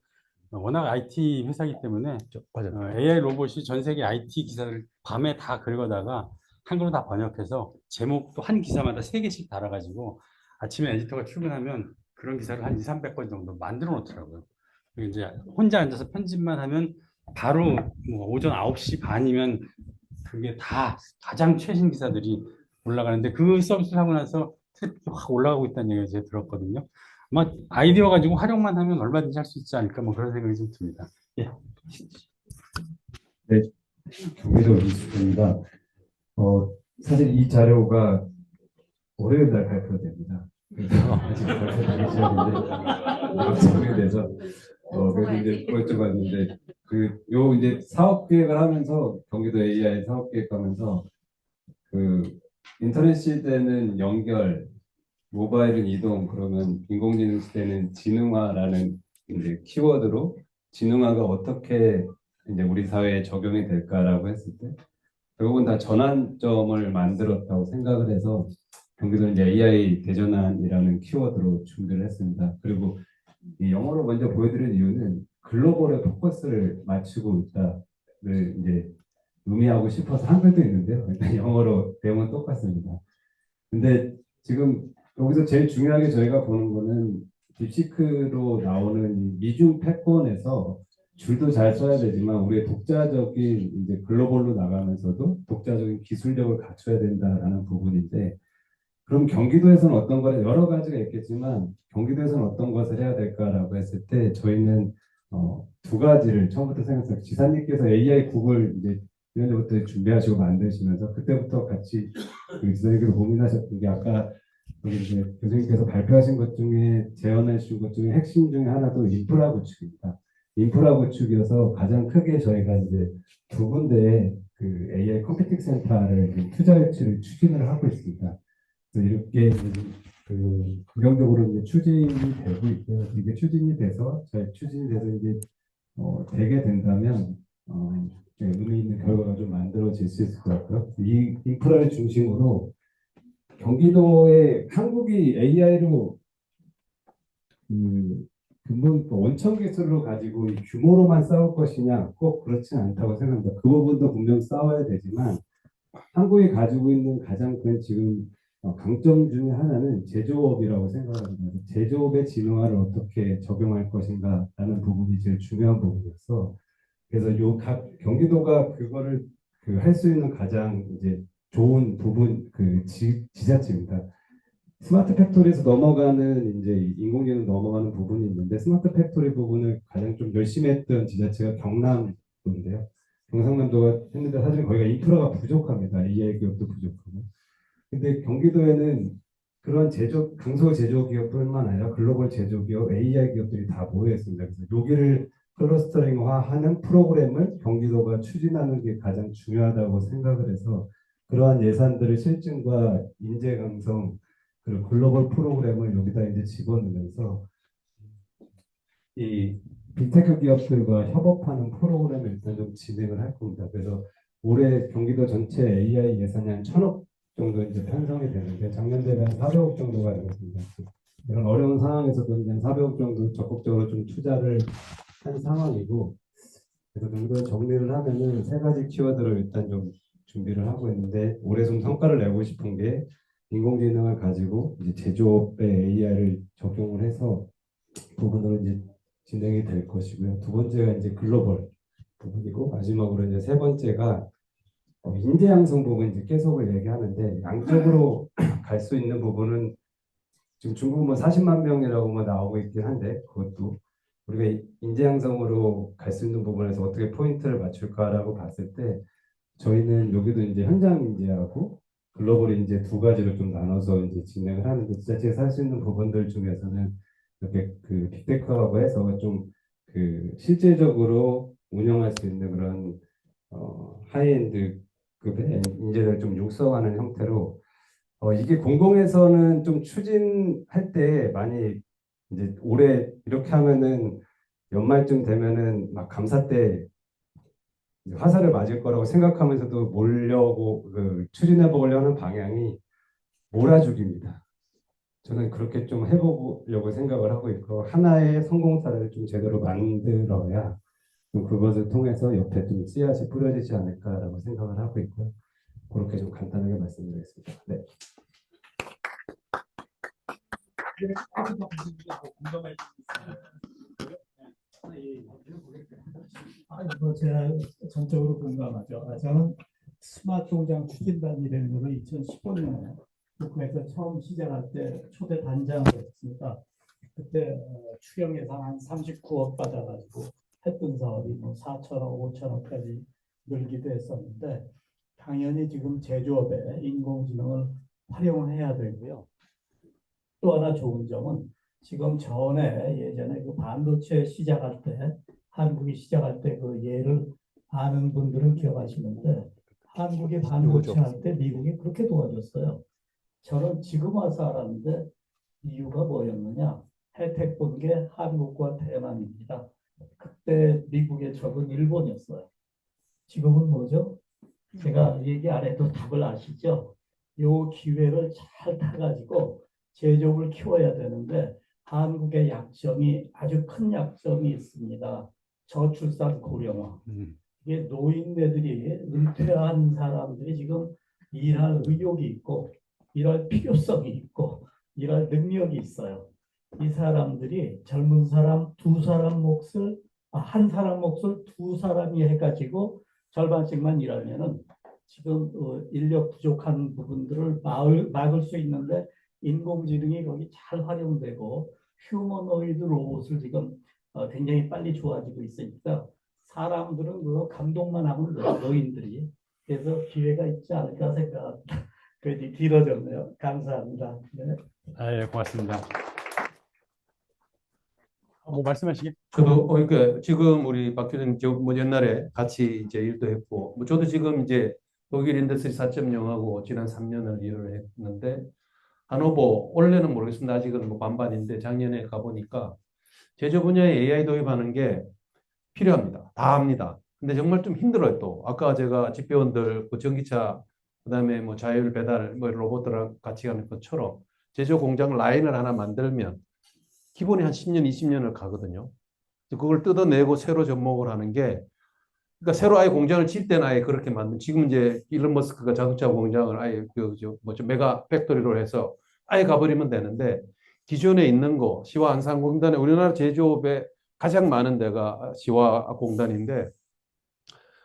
워낙 IT 회사이기 때문에 맞아요. AI 로봇이 전 세계 IT 기사를 밤에 다 긁어다가 한글로 다 번역해서 제목도 한 기사마다 3개씩 달아가지고 아침에 에디터가 출근하면 그런 기사를 한 2, 300건 정도 만들어 놓더라고요. 그리고 이제 혼자 앉아서 편집만 하면 바로 뭐 오전 9시 반이면 그게 다 가장 최신 기사들이 올라가는데 그 서비스를 하고 나서 트래픽이 확 올라가고 있다는 얘기를 제가 들었거든요. 아마 아이디어 가지고 활용만 하면 얼마든지 할 수 있지 않을까 뭐 그런 생각이 좀 듭니다. 예. 네, 경기도 이수입니다. 사실 이 자료가 월요일 날 발표됩니다. 그래서 아직 발표되기 시작인데 걱정이 돼서 그래서 이제 여쭤봤는데 요 이제 사업 계획을 하면서 경기도 AI 사업 계획하면서 그 인터넷 시대는 연결, 모바일은 이동, 그러면 인공지능 시대는 지능화라는 이제 키워드로 지능화가 어떻게 이제 우리 사회에 적용이 될까라고 했을 때 결국은 다 전환점을 만들었다고 생각을 해서 경기도는 이제 AI 대전환이라는 키워드로 준비를 했습니다. 그리고 이 영어로 먼저 보여드린 이유는 글로벌에 포커스를 맞추고 있다를 이제 의미하고 싶어서 한글도 있는데요. 일단 영어로 내용은 똑같습니다. 근데 지금 여기서 제일 중요하게 저희가 보는 거는 딥시크로 나오는 이 미중 패권에서 줄도 잘 써야 되지만 우리의 독자적인 이제 글로벌로 나가면서도 독자적인 기술력을 갖춰야 된다라는 부분인데 그럼 경기도에서는 어떤 걸 여러 가지가 있겠지만 경기도에서는 어떤 것을 해야 될까라고 했을 때 저희는 두 가지를 처음부터 생각했어요. 지사님께서 AI 국을 이제 1년 전부터 준비하시고 만드시면서 그때부터 같이 지사님께서 고민하셨던 게 아까 이제 교수님께서 발표하신 것 중에 제안해 주신 것 중에 핵심 중에 하나도 인프라 구축입니다. 인프라 구축이어서 가장 크게 저희가 이제 두 군데에 그 AI 컴퓨팅 센터를 투자 유치를 추진을 하고 있습니다. 그래서 이렇게 그 긍정적으로 이제 추진이 되고 있고요. 이게 추진이 돼서 이제 되게 된다면 의미 있는 결과가 좀 만들어질 수 있을 것 같고요. 이 인프라를 중심으로 경기도에 한국이 AI로 근본 원천 기술로 가지고 이 규모로만 싸울 것이냐 꼭 그렇지는 않다고 생각합니다. 그 부분도 분명 싸워야 되지만 한국이 가지고 있는 가장 큰 지금 강점 중에 하나는 제조업이라고 생각합니다. 제조업의 진화를 어떻게 적용할 것인가라는 부분이 제일 중요한 부분이었어. 그래서 경기도가 그거를 할 수 있는 가장 이제 좋은 부분 지자체입니다. 스마트 팩토리에서 넘어가는 이제 인공지능 넘어가는 부분이 있는데 스마트 팩토리 부분을 가장 좀 열심히 했던 지자체가 경남도인데요. 경상남도가 했는데 사실 거기가 인프라가 부족합니다. AI 기업도 부족하고. 근데 경기도에는 그런 강소 제조기업뿐만 아니라 글로벌 제조기업, AI 기업들이 다 모여 있습니다. 그래서 여기를 클러스터링화하는 프로그램을 경기도가 추진하는 게 가장 중요하다고 생각을 해서 그러한 예산들을 실증과 인재 강성 그리고 글로벌 프로그램을 여기다 이제 집어넣으면서 이 빅테크 기업들과 협업하는 프로그램을 일단 좀 진행을 할 겁니다. 그래서 올해 경기도 전체 AI 예산이 한 1,000억 정도 이제 편성이 되는데 작년 대비 한 400억 정도가 되겠습니다. 이런 어려운 상황에서도 그냥 400억 정도 적극적으로 좀 투자를 한 상황이고 그래서 정도 정리를 하면은 3가지 키워드를 일단 좀 준비를 하고 있는데 올해 좀 성과를 내고 싶은 게 인공지능을 가지고 이제 제조업에 AI를 적용을 해서 부분으로 이제 진행이 될 것이고요. 두 번째가 이제 글로벌 부분이고 마지막으로 이제 세 번째가 인재 양성 부분 이제 계속을 얘기하는데 양쪽으로 갈 수 있는 부분은 지금 중국 뭐 40만 명이라고 뭐 나오고 있긴 한데 그것도 우리가 인재 양성으로 갈 수 있는 부분에서 어떻게 포인트를 맞출까라고 봤을 때 저희는 여기도 이제 현장 인재하고 글로벌 인재 두 가지로 좀 나눠서 이제 진행을 하는데 지자체에서 할 수 있는 부분들 중에서는 이렇게 그 빅테크하고 해서 좀 실질적으로 운영할 수 있는 그런 하이엔드 급의 인재를 좀 육성하는 형태로 이게 공공에서는 좀 추진할 때 많이 이제 올해 이렇게 하면은 연말쯤 되면은 막 감사 때 화살을 맞을 거라고 생각하면서도 추진해 보려는 방향이 몰아주기입니다. 저는 그렇게 좀 해보려고 생각을 하고 있고 하나의 성공사를 좀 제대로 만들어야 좀 그것을 통해서 옆에 좀 씨앗이 뿌려지지 않을까라고 생각을 하고 있고요. 그렇게 좀 간단하게 말씀드리겠습니다. 네. 뭐 제가 전적으로 공감하죠. 저는 스마트 공장 추진단이라는 것을 2015년에 국회에서 처음 시작할 때 초대 단장을 했습니다. 그때 추경 예산 한 39억 받아가지고 했던 사업이 뭐 4천억, 5천억까지 늘기도 했었는데 당연히 지금 제조업에 인공지능을 활용해야 되고요. 또 하나 좋은 점은 지금 예전에 그 반도체 시작할 때 한국이 시작할 때 그 예를 아는 분들은 기억하시는데 한국이 반도체 할 때 미국이 그렇게 도와줬어요. 저는 지금 와서 알았는데 이유가 뭐였느냐? 혜택 본 게 한국과 대만입니다. 그때 미국의 적은 일본이었어요. 지금은 뭐죠? 제가 얘기 안 해도 답을 아시죠? 요 기회를 잘 타가지고 제조업을 키워야 되는데 한국의 약점이 아주 큰 약점이 있습니다. 저출산 고령화. 이게 노인네들이 은퇴한 사람들이 지금 일할 의욕이 있고 일할 필요성이 있고 일할 능력이 있어요. 이 사람들이 젊은 사람 두 사람 몫을 한 사람 몫을 두 사람이 해가지고 절반씩만 일하면은 지금 인력 부족한 부분들을 막을 수 있는데 인공지능이 거기 잘 활용되고 휴머노이드 로봇을 지금 굉장히 빨리 좋아지고 있으니까 사람들은 그거 감동만 하면 노인들이 그래서 기회가 있지 않을까 생각합니다. 그래도 길어졌네요. 감사합니다. 네. 예, 고맙습니다. 뭐 말씀하시게? 저도 그러니까 지금 우리 박 교수님 뭐 옛날에 같이 이제 일도 했고 뭐 저도 지금 이제 독일 인더스트리 4.0하고 지난 3년을 일을 했는데 하노버 올해는 모르겠습니다. 아직은 뭐 반반인데 작년에 가보니까 제조 분야에 AI 도입하는 게 필요합니다. 다 합니다. 근데 정말 좀 힘들어요. 또 아까 제가 집배원들 그 전기차 그다음에 뭐 자율 배달 뭐 로봇들랑 같이 가는 것처럼 제조 공장 라인을 하나 만들면 기본이 한 10년, 20년을 가거든요. 그걸 뜯어내고 새로 접목을 하는 게 그러니까 새로 아예 공장을 질 때는 아예 그렇게 만든 지금 이제 일론 머스크가 자동차 공장을 아예 그뭐좀 메가 팩토리로 해서 아예 가버리면 되는데 기존에 있는 거 시와 안산공단에 우리나라 제조업에 가장 많은 데가 시와 공단인데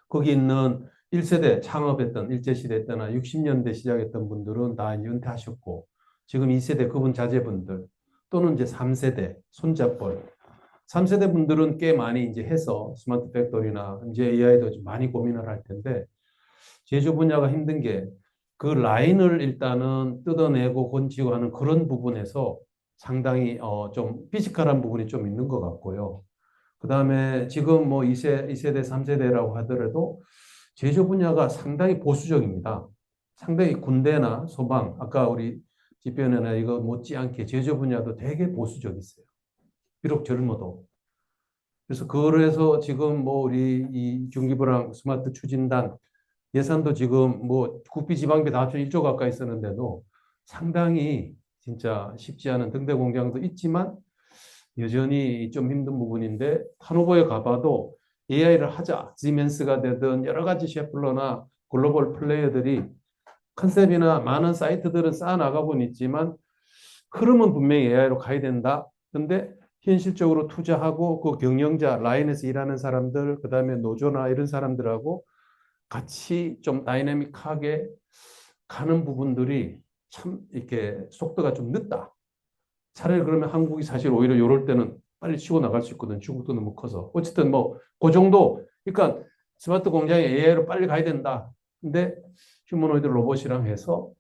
거기 있는 1세대 창업했던 일제시대 때나 60년대 시작했던 분들은 다 은퇴하셨고 지금 2세대 그분 자제분들 또는 이제 3세대 손잡벌 3세대 분들은 꽤 많이 이제 해서 스마트 팩토리나 이제 AI도 좀 많이 고민을 할 텐데 제조 분야가 힘든 게 그 라인을 일단은 뜯어내고 건지고 하는 그런 부분에서 상당히 좀 피지컬한 부분이 좀 있는 것 같고요. 그 다음에 지금 뭐 2세대, 3세대라고 하더라도 제조 분야가 상당히 보수적입니다. 상당히 군대나 소방, 아까 우리 집변이나 이거 못지않게 제조 분야도 되게 보수적이세요. 비록 젊어도. 그래서 그래서 지금 뭐 우리 이 중기부랑 스마트 추진단 예산도 지금 뭐 국비 지방비 다 합쳐 1조 가까이 쓰는데도 상당히 진짜 쉽지 않은 등대 공장도 있지만 여전히 좀 힘든 부분인데 하노버에 가봐도 AI를 하자 시멘스가 되든 여러 가지 셰플러나 글로벌 플레이어들이 컨셉이나 많은 사이트들은 쌓아나가고는 있지만 흐름은 분명히 AI로 가야 된다. 근데 현실적으로 투자하고 그 경영자 라인에서 일하는 사람들 그다음에 노조나 이런 사람들하고 같이 좀 다이내믹하게 가는 부분들이 참 이렇게 속도가 좀 늦다. 차라리 그러면 한국이 사실 오히려 이럴 때는 빨리 치고 나갈 수 있거든. 중국도 너무 커서. 어쨌든 뭐 그 정도. 그러니까 스마트 공장에 AI로 빨리 가야 된다. 근데 휴머노이드 로봇이랑 해서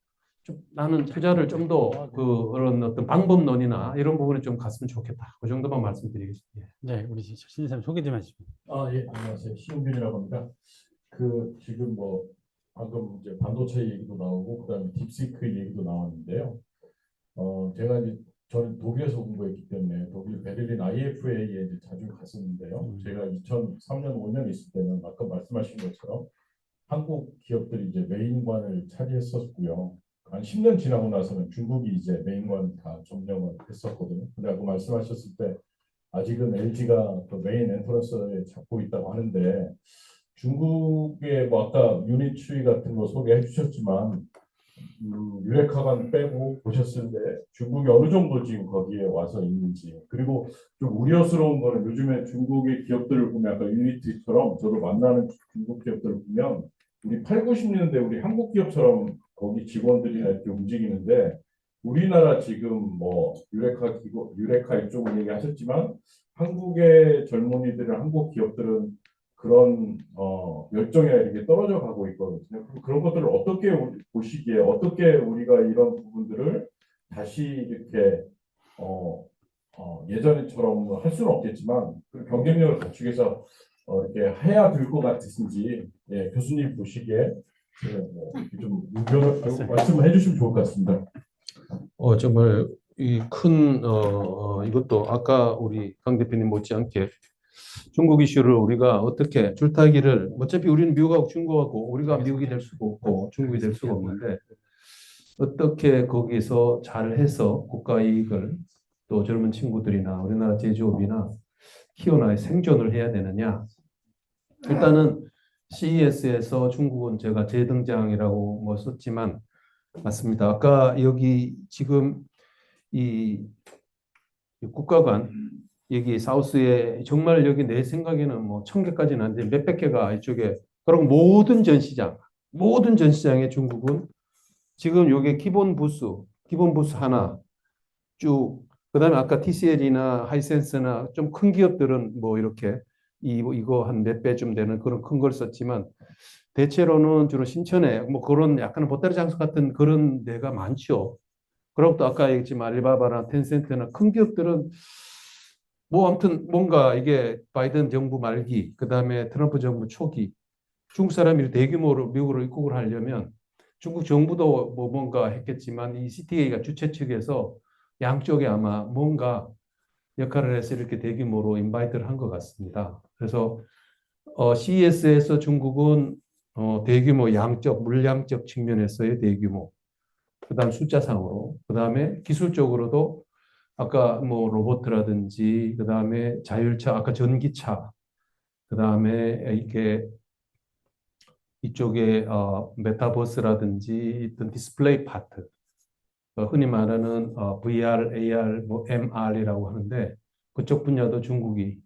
좀 나는 투자를 좀 더 그런 어떤 방법론이나 이런 부분에 좀 갔으면 좋겠다. 그 정도만 말씀드리겠습니다. 네, 우리 신인사님 소개 좀 하시죠. 예, 안녕하세요. 신용균이라고 합니다. 지금 뭐 방금 이제 반도체 얘기도 나오고 그다음에 딥시크 얘기도 나왔는데요. 제가 이제 저는 독일에서 공부했기 때문에 독일 베를린 IFA에 이제 자주 갔었는데요. 제가 2003년 5년 있을 때는 아까 말씀하신 것처럼 한국 기업들이 이제 메인관을 차지했었고요. 한 10년 지나고 나서는 중국이 이제 메인관 다 점령을 했었거든요. 근데 아까 말씀하셨을 때 아직은 LG가 그 메인 엔트런스에 잡고 있다고 하는데 중국의 뭐 아까 유닛 추이 같은 거 소개해 주셨지만 유레카만 빼고 보셨을 때 중국이 어느 정도 지금 거기에 와서 있는지 그리고 좀 우려스러운 거는 요즘에 중국의 기업들을 보면 아까 유니티처럼 저도 만나는 중국 기업들을 보면 우리 8, 90년대 우리 한국 기업처럼 거기 직원들이나 이렇게 움직이는데 우리나라 지금 뭐 유레카 이쪽을 얘기하셨지만 한국의 젊은이들은 한국 기업들은 그런 열정이 이렇게 떨어져 가고 있거든요. 그런 것들을 어떻게 보시기에 어떻게 우리가 이런 부분들을 다시 이렇게 예전처럼 할 수는 없겠지만 그 경쟁력을 갖추기 위해서 이렇게 해야 될 것 같으신지 예, 교수님 보시기에 뭐 이렇게 좀 의견을 말씀을 해주시면 좋을 것 같습니다. 정말 이 큰 이것도 아까 우리 강 대표님 못지않게 중국 이슈를 우리가 어떻게 줄타기를 어차피 우리는 미국하고 중국하고 우리가 미국이 될 수가 없고 중국이 될 수가 없는데 어떻게 거기서 잘해서 국가 이익을 또 젊은 친구들이나 우리나라 제조업이나 키워나의 생존을 해야 되느냐. 일단은 CES에서 중국은 제가 재등장이라고 뭐 썼지만 맞습니다. 아까 여기 지금 이 국가 간 여기 사우스에 정말 여기 내 생각에는 뭐 1,000개까지는 안 되는데 몇백 개가 이쪽에 그리고 모든 전시장에 중국은 지금 요게 기본 부스 하나 쭉 그다음에 아까 TCL이나 하이센스나 좀 큰 기업들은 뭐 이렇게 이거 한 몇 배쯤 되는 그런 큰 걸 썼지만 대체로는 주로 신천에 뭐 그런 약간 보따리 장소 같은 그런 데가 많죠. 그리고 또 아까 얘기했지만 알리바바나 텐센트나 큰 기업들은 뭐 아무튼 뭔가 이게 바이든 정부 말기 그다음에 트럼프 정부 초기 중국 사람이 대규모로 미국으로 입국을 하려면 중국 정부도 뭐 뭔가 했겠지만 이 CTA가 주최 측에서 양쪽에 아마 뭔가 역할을 해서 이렇게 대규모로 인바이트를 한 것 같습니다. 그래서 CES에서 중국은 대규모 양적 물량적 측면에서의 대규모 그다음 숫자상으로 그다음에 기술적으로도 아까 뭐 로봇이라든지 그다음에 자율차 아까 전기차 그다음에 이렇게 이쪽에 메타버스라든지 어떤 디스플레이 파트 흔히 말하는 VR, AR, 뭐 MR이라고 하는데 그쪽 분야도 중국이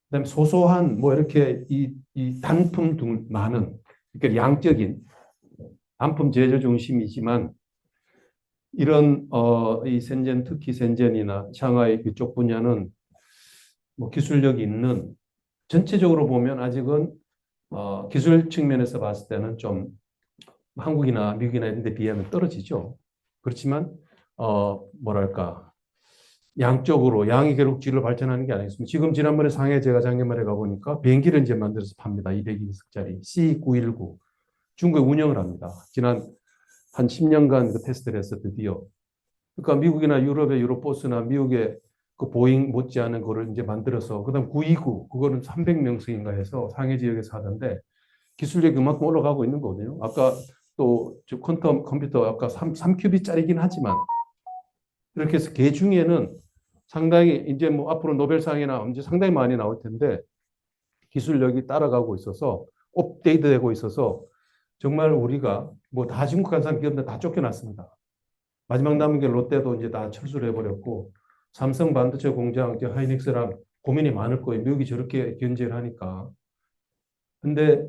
그다음에 소소한 뭐 이렇게 이 단품 등 많은 그러니까 양적인 단품 제조 중심이지만 이런 이 센전 특히 센전이나 상하이 이쪽 분야는 뭐 기술력이 있는 전체적으로 보면 아직은 기술 측면에서 봤을 때는 좀 한국이나 미국이나 이런 데 비하면 떨어지죠. 그렇지만 뭐랄까 양적으로 양이 결국 질로 발전하는 게 아니겠습니까? 지금 지난번에 상해 제가 작년말에 가보니까 비행기를 이제 만들어서 팝니다. 220석짜리 C919 중국에 운영을 합니다. 지난 한 10년간 그 테스트를 해서 드디어 그러니까 미국이나 유럽의 유로버스나 미국의 그 보잉 못지않은 거를 이제 만들어서 그다음 929 그거는 300명승인가 해서 상해 지역에서 하던데 기술력이 그만큼 올라가고 있는 거거든요. 아까 또 퀀텀 컴퓨터 아까 3큐비짜리긴 하지만 이렇게 해서 개 중에는 상당히 이제 뭐 앞으로 노벨상이나 이제 상당히 많이 나올 텐데 기술력이 따라가고 있어서 업데이트되고 있어서 정말 우리가 뭐 다 중국 간산 기업들 다 쫓겨났습니다. 마지막 남은 게 롯데도 이제 다 철수를 해버렸고 삼성 반도체 공장 이제 하이닉스랑 고민이 많을 거예요. 미국이 저렇게 견제를 하니까. 근데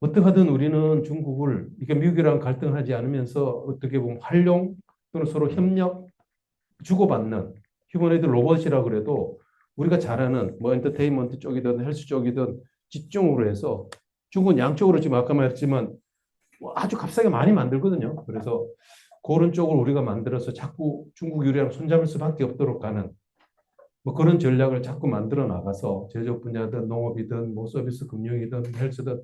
어떻게 하든 우리는 중국을 이게 미국이랑 갈등하지 않으면서 어떻게 보면 활용 또는 서로 협력 주고받는 휴머노이드 로봇이라 그래도 우리가 잘하는 뭐 엔터테인먼트 쪽이든 헬스 쪽이든 집중으로 해서 중국은 양쪽으로 지금 아까 말했지만 아주 값싸게 많이 만들거든요. 그래서 그런 쪽을 우리가 만들어서 자꾸 중국 유리랑 손잡을 수밖에 없도록 가는 뭐 그런 전략을 자꾸 만들어 나가서 제조업 분야든 농업이든 뭐 서비스 금융이든 헬스든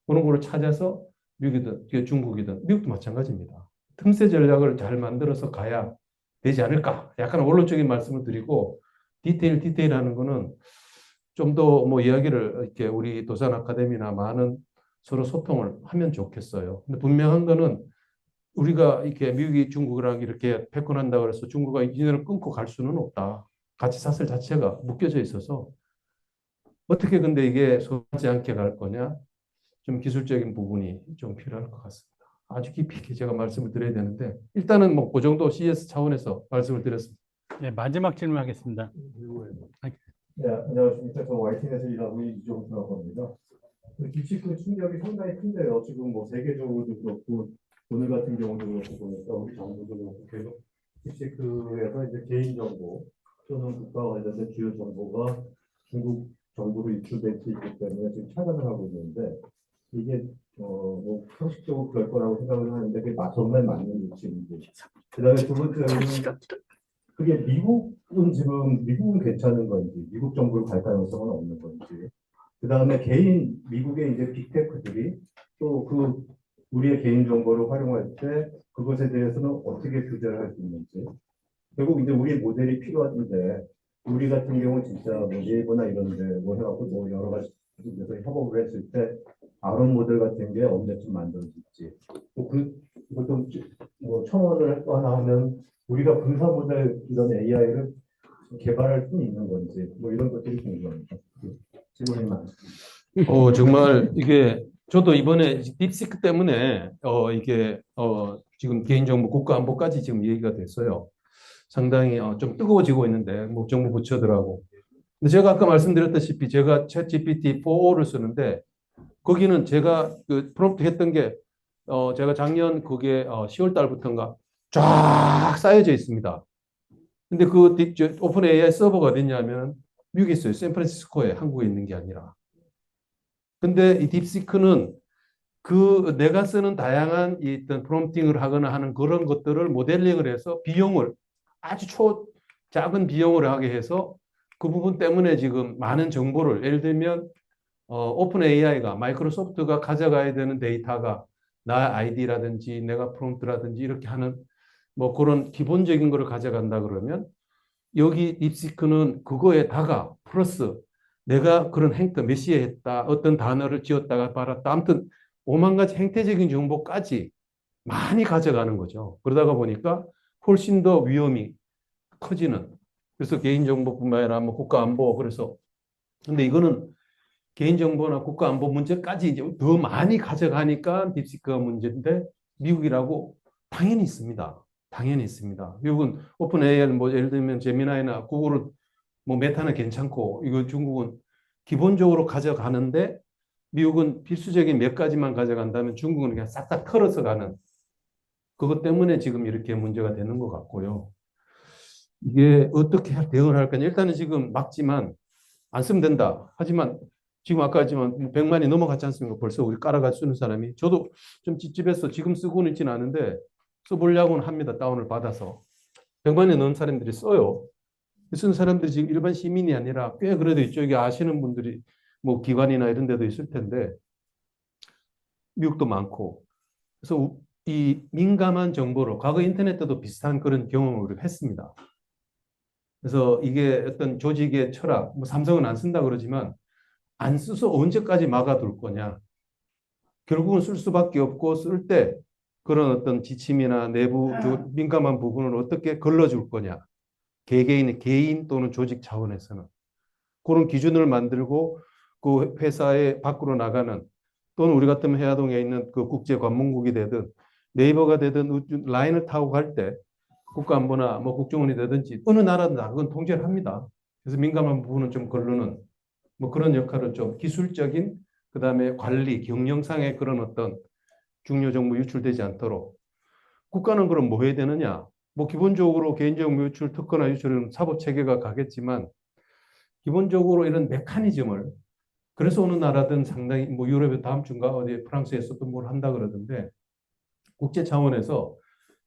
그런 거를 찾아서 미국이든 중국이든 미국도 마찬가지입니다. 틈새 전략을 잘 만들어서 가야 되지 않을까? 약간 원론적인 말씀을 드리고 디테일하는 거는 좀 더 뭐 이야기를 이렇게 우리 도산 아카데미나 많은 서로 소통을 하면 좋겠어요. 근데 분명한 거는 우리가 이렇게 미국이 중국이랑 이렇게 패권한다 그래서 중국과 인연을 끊고 갈 수는 없다. 가치 사슬 자체가 묶여져 있어서 어떻게 근데 이게 소홀하지 않게 갈 거냐? 좀 기술적인 부분이 좀 필요할 것 같습니다. 아주 깊이 있게 제가 말씀을 드려야 되는데 일단은 뭐 그 정도 CS 차원에서 말씀을 드렸습니다. 네, 마지막 질문하겠습니다. 네, 안녕하십니까. 저 YTN에서 일하고 있는 이종수라고 합니다. 딥시크 충격이 상당히 큰데요. 지금 뭐 세계적으로도 그렇고 오늘 같은 경우도 그렇고 보니까 우리 정부도 그렇고 계속 딥시크에서 이제 개인정보 또는 국가와 관련된 주요 정보가 중국 정부로 유출될 수 있기 때문에 지금 차단을 하고 있는데 이게 뭐 상식적으로 그럴 거라고 생각을 하는데 그게 정말 맞는 위치인지. 그다음에 두 번째는 그게 미국은 괜찮은 건지 미국 정부로 갈 가능성은 없는 건지. 그다음에 미국의 이제 빅테크들이 또 우리의 개인 정보를 활용할 때 그것에 대해서는 어떻게 규제를 할 수 있는지. 결국 이제 우리의 모델이 필요한데 우리 같은 경우 진짜 뭐 네이버나 이런데 뭐 해갖고 뭐 여러 가지 데서 협업을 했을 때 아론 모델 같은 게 언제쯤 만들어질지. 또 이것도 뭐 1,000원을 하나 하면 우리가 분사 모델 이런 AI를 개발할 수 있는 건지 뭐 이런 것들이 궁금합니다. 질문이 많습니다. 정말 이게 저도 이번에 딥시크 때문에 이게 지금 개인정보 국가안보까지 지금 얘기가 됐어요. 상당히 좀 뜨거워지고 있는데 뭐 정부 부처들하고. 근데 제가 아까 말씀드렸다시피 제가 챗 GPT-4를 쓰는데 거기는 제가 그 프롬프트 했던 게 제가 작년 그게 10월 달부터인가 쫙 쌓여져 있습니다. 근데 오픈 AI 서버가 어딨냐면 미국에 있어요. 샌프란시스코에, 한국에 있는 게 아니라. 근데 이 딥시크는 내가 쓰는 다양한 어떤 프롬프팅을 하거나 하는 그런 것들을 모델링을 해서 비용을 아주 작은 비용을 하게 해서 그 부분 때문에 지금 많은 정보를 예를 들면 오픈 AI가 마이크로소프트가 가져가야 되는 데이터가 나 아이디라든지 내가 프롬프트라든지 이렇게 하는 뭐 그런 기본적인 거를 가져간다 그러면 여기 딥시크는 그거에다가 플러스 내가 그런 행태 몇 시에 했다 어떤 단어를 지었다가 말았다 아무튼 5만 가지 행태적인 정보까지 많이 가져가는 거죠. 그러다가 보니까 훨씬 더 위험이 커지는. 그래서 개인정보뿐만 아니라 뭐 국가안보 그래서 근데 이거는 개인정보나 국가안보 문제까지 이제 더 많이 가져가니까 딥시크가 문제인데 미국이라고 당연히 있습니다. 당연히 있습니다. 미국은 오픈 AI는 뭐 예를 들면 제미나이나 구글은 뭐 메타는 괜찮고 이거 중국은 기본적으로 가져가는데 미국은 필수적인 몇 가지만 가져간다면 중국은 그냥 싹싹 털어서 가는 그것 때문에 지금 이렇게 문제가 되는 것 같고요. 이게 어떻게 대응을 할까요? 일단은 지금 막지만 안 쓰면 된다. 하지만 지금 아까 했지만 100만이 넘어갔지 않습니까? 벌써 우리 깔아가 쓰는 사람이. 저도 좀 찝찝해서 지금 쓰고는 있지는 않은데 써보려고는 합니다. 다운을 받아서. 100만이 넘는 사람들이 써요. 쓰는 사람들이 지금 일반 시민이 아니라 꽤 그래도 이쪽에 아시는 분들이 뭐 기관이나 이런 데도 있을 텐데 미국도 많고. 그래서 이 민감한 정보로 과거 인터넷 때도 비슷한 그런 경험을 우리가 했습니다. 그래서 이게 어떤 조직의 철학, 뭐 삼성은 안 쓴다 그러지만 안 써서 언제까지 막아둘 거냐. 결국은 쓸 수밖에 없고 쓸 때 그런 어떤 지침이나 내부 민감한 부분을 어떻게 걸러줄 거냐. 개인 또는 조직 차원에서는. 그런 기준을 만들고 그 회사의 밖으로 나가는 또는 우리 같으면 해화동에 있는 그 국제관문국이 되든 네이버가 되든 라인을 타고 갈 때 국가안보나 뭐 국정원이 되든지 어느 나라든 다 그건 통제를 합니다. 그래서 민감한 부분은 좀 걸르는 뭐 그런 역할을 좀 기술적인 그다음에 관리, 경영상의 그런 어떤 중요 정보 유출되지 않도록 국가는 그럼 뭐 해야 되느냐? 뭐 기본적으로 개인정보 유출, 특허나 유출은 사법 체계가 가겠지만 기본적으로 이런 메커니즘을 그래서 어느 나라든 상당히 뭐 유럽의 다음 주인가 어디 프랑스에서도 뭘 한다 그러던데 국제 차원에서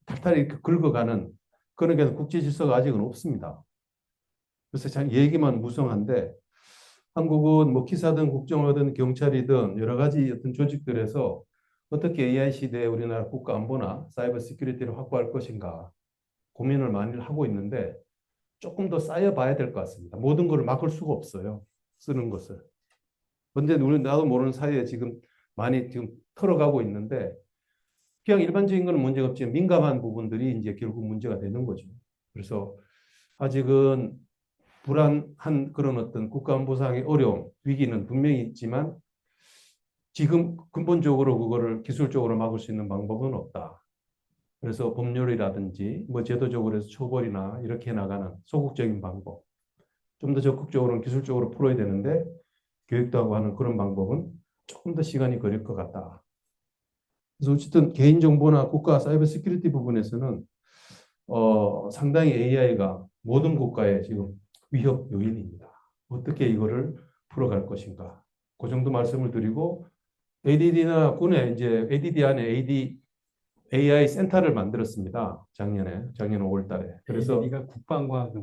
탈탈 이렇게 긁어가는 그런 게 국제 질서가 아직은 없습니다. 그래서 참 얘기만 무성한데 한국은 뭐 기사든 국정원이든 경찰이든 여러 가지 어떤 조직들에서 어떻게 AI 시대에 우리나라 국가 안보나 사이버 시큐리티를 확보할 것인가 고민을 많이 하고 있는데 조금 더 쌓여봐야 될 것 같습니다. 모든 걸 막을 수가 없어요. 쓰는 것을. 그런데 나도 모르는 사이에 지금 많이 지금 털어가고 있는데 그냥 일반적인 거는 문제가 없지만 민감한 부분들이 이제 결국 문제가 되는 거죠. 그래서 아직은 불안한 그런 어떤 국가안보상의 어려움, 위기는 분명히 있지만 지금 근본적으로 그거를 기술적으로 막을 수 있는 방법은 없다. 그래서 법률이라든지 뭐 제도적으로 해서 처벌이나 이렇게 나가는 소극적인 방법, 좀 더 적극적으로는 기술적으로 풀어야 되는데 교육도 하고 하는 그런 방법은 조금 더 시간이 걸릴 것 같다. 그래서 어쨌든 개인정보나 국가 사이버 시큐리티 부분에서는 상당히 AI가 모든 국가의 지금 위협 요인입니다. 어떻게 이거를 풀어갈 것인가. 그 정도 말씀을 드리고 ADD나 군에 이제 ADD 안에 AI 센터를 만들었습니다. 작년 5월 달에. 그래서 ADD가 국방과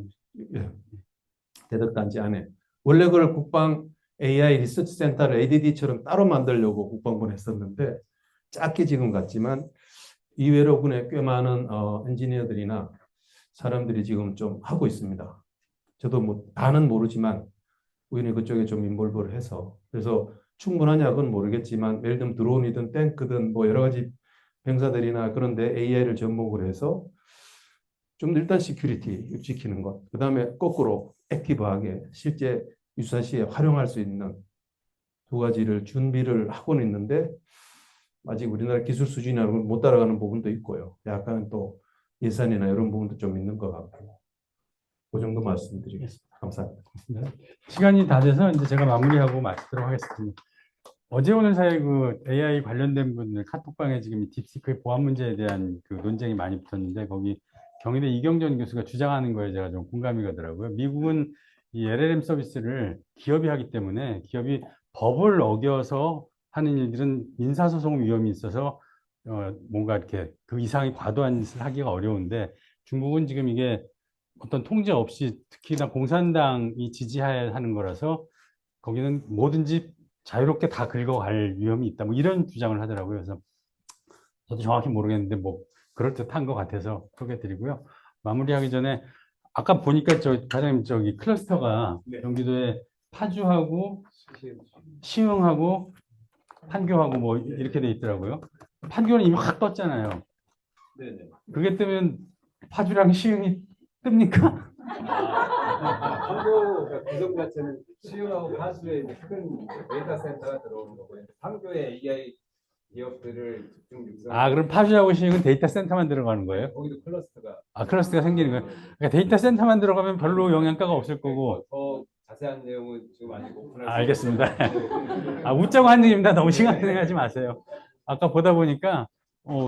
예, 대덕단지 안에 원래 그걸 국방 AI 리서치 센터를 ADD처럼 따로 만들려고 국방부는 했었는데 작게 지금 같지만 이외로 군에 꽤 많은 엔지니어들이나 사람들이 지금 좀 하고 있습니다. 저도 뭐 다는 모르지만 우연히 그쪽에 좀 인볼브를 해서 그래서 충분하냐 그건 모르겠지만 예를 들면 드론이든 탱크든 뭐 여러 가지 병사들이나 그런데 AI를 접목을 해서 좀 일단 시큐리티 지키는 것, 그 다음에 거꾸로 액티브하게 실제 유사시에 활용할 수 있는 두 가지를 준비를 하고는 있는데 아직 우리나라 기술 수준이나 못 따라가는 부분도 있고요. 약간 또 예산이나 이런 부분도 좀 있는 것 같고 그 정도 말씀드리겠습니다. 감사합니다. 시간이 다 돼서 이제 제가 마무리하고 마치도록 하겠습니다. 어제 오늘 사이에 그 AI 관련된 분들 카톡방에 지금 딥시크의 보안 문제에 대한 그 논쟁이 많이 붙었는데 거기 경희대 이경전 교수가 주장하는 거에 제가 좀 공감이 가더라고요. 미국은 이 LLM 서비스를 기업이 하기 때문에 기업이 법을 어겨서 하는 일들은 민사소송 위험이 있어서 뭔가 이렇게 그 이상의 과도한 짓을 하기가 어려운데 중국은 지금 이게 어떤 통제 없이 특히나 공산당이 지지하야 하는 거라서 거기는 뭐든지 자유롭게 다 긁어갈 위험이 있다. 뭐 이런 주장을 하더라고요. 그래서 저도 정확히 모르겠는데 뭐 그럴듯한 것 같아서 소개해드리고요. 마무리하기 전에 아까 보니까 과장님 저기 클러스터가 경기도에 파주하고 시흥하고 판교하고 뭐 이렇게 돼 있더라고요. 판교는 이미 확 떴잖아요. 네네. 그게 뜨면 파주랑 시흥이 뜹니까? 판교 구성 자체는 시흥하고 파주에 큰 데이터 센터가 들어오는 거고요. 판교에 AI 기업들을 집중 육성. 아, 그럼 파주하고 시흥은 데이터 센터만 들어가는 거예요? 거기도 클러스터가. 아, 클러스터가 생기는 거예요? 그러니까 데이터 센터만 들어가면 별로 영향가가 없을 거고. 더 자세한 내용은 지금 아직 오픈할 수 알겠습니다. 아, 웃자고 한 얘기입니다. 너무 심하게 생각하지 마세요. 아까 보다 보니까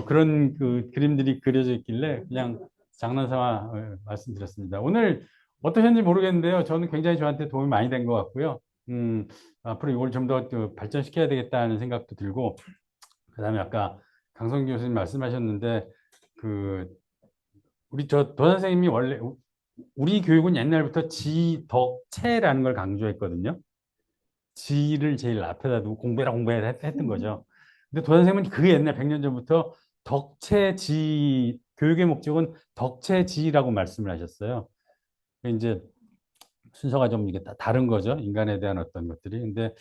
그런 그 그림들이 그려져 있길래 그냥 장난삼아 말씀드렸습니다. 오늘 어떠셨는지 모르겠는데요. 저는 굉장히 저한테 도움이 많이 된 것 같고요. 앞으로 이걸 좀 더 발전시켜야 되겠다는 생각도 들고, 그 다음에 아까 강성규 교수님 말씀하셨는데, 우리 도 선생님이 원래, 우리 교육은 옛날부터 지덕체라는 걸 강조했거든요. 지를 제일 앞에다 두고 공부해라 했던 거죠. 근데 도 선생님은 그 옛날 100년 전부터 덕체지, 교육의 목적은 덕체지라고 말씀을 하셨어요. 이제 순서가 좀 이게 다른 거죠. 인간에 대한 어떤 것들이. 근데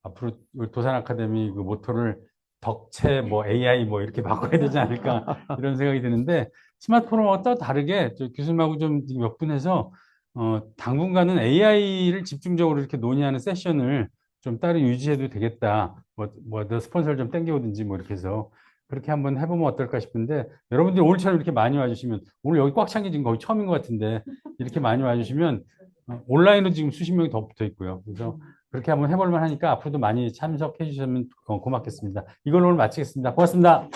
앞으로 우리 도산 아카데미 그 모토를 덕체 뭐 AI 뭐 이렇게 바꿔야 되지 않을까 이런 생각이 드는데 스마트폰과 또 다르게 저 교수님하고 좀 몇 분 해서 당분간은 AI를 집중적으로 이렇게 논의하는 세션을 좀 따로 유지해도 되겠다. 더 스폰서를 좀 땡겨오든지 뭐 이렇게 해서 그렇게 한번 해보면 어떨까 싶은데 여러분들이 오늘처럼 이렇게 많이 와주시면 오늘 여기 꽉 찬 게 지금 거의 처음인 것 같은데 이렇게 많이 와주시면 온라인으로 지금 수십 명이 더 붙어 있고요. 그래서 그렇게 한번 해볼만 하니까 앞으로도 많이 참석해 주시면 고맙겠습니다. 이걸로 오늘 마치겠습니다. 고맙습니다.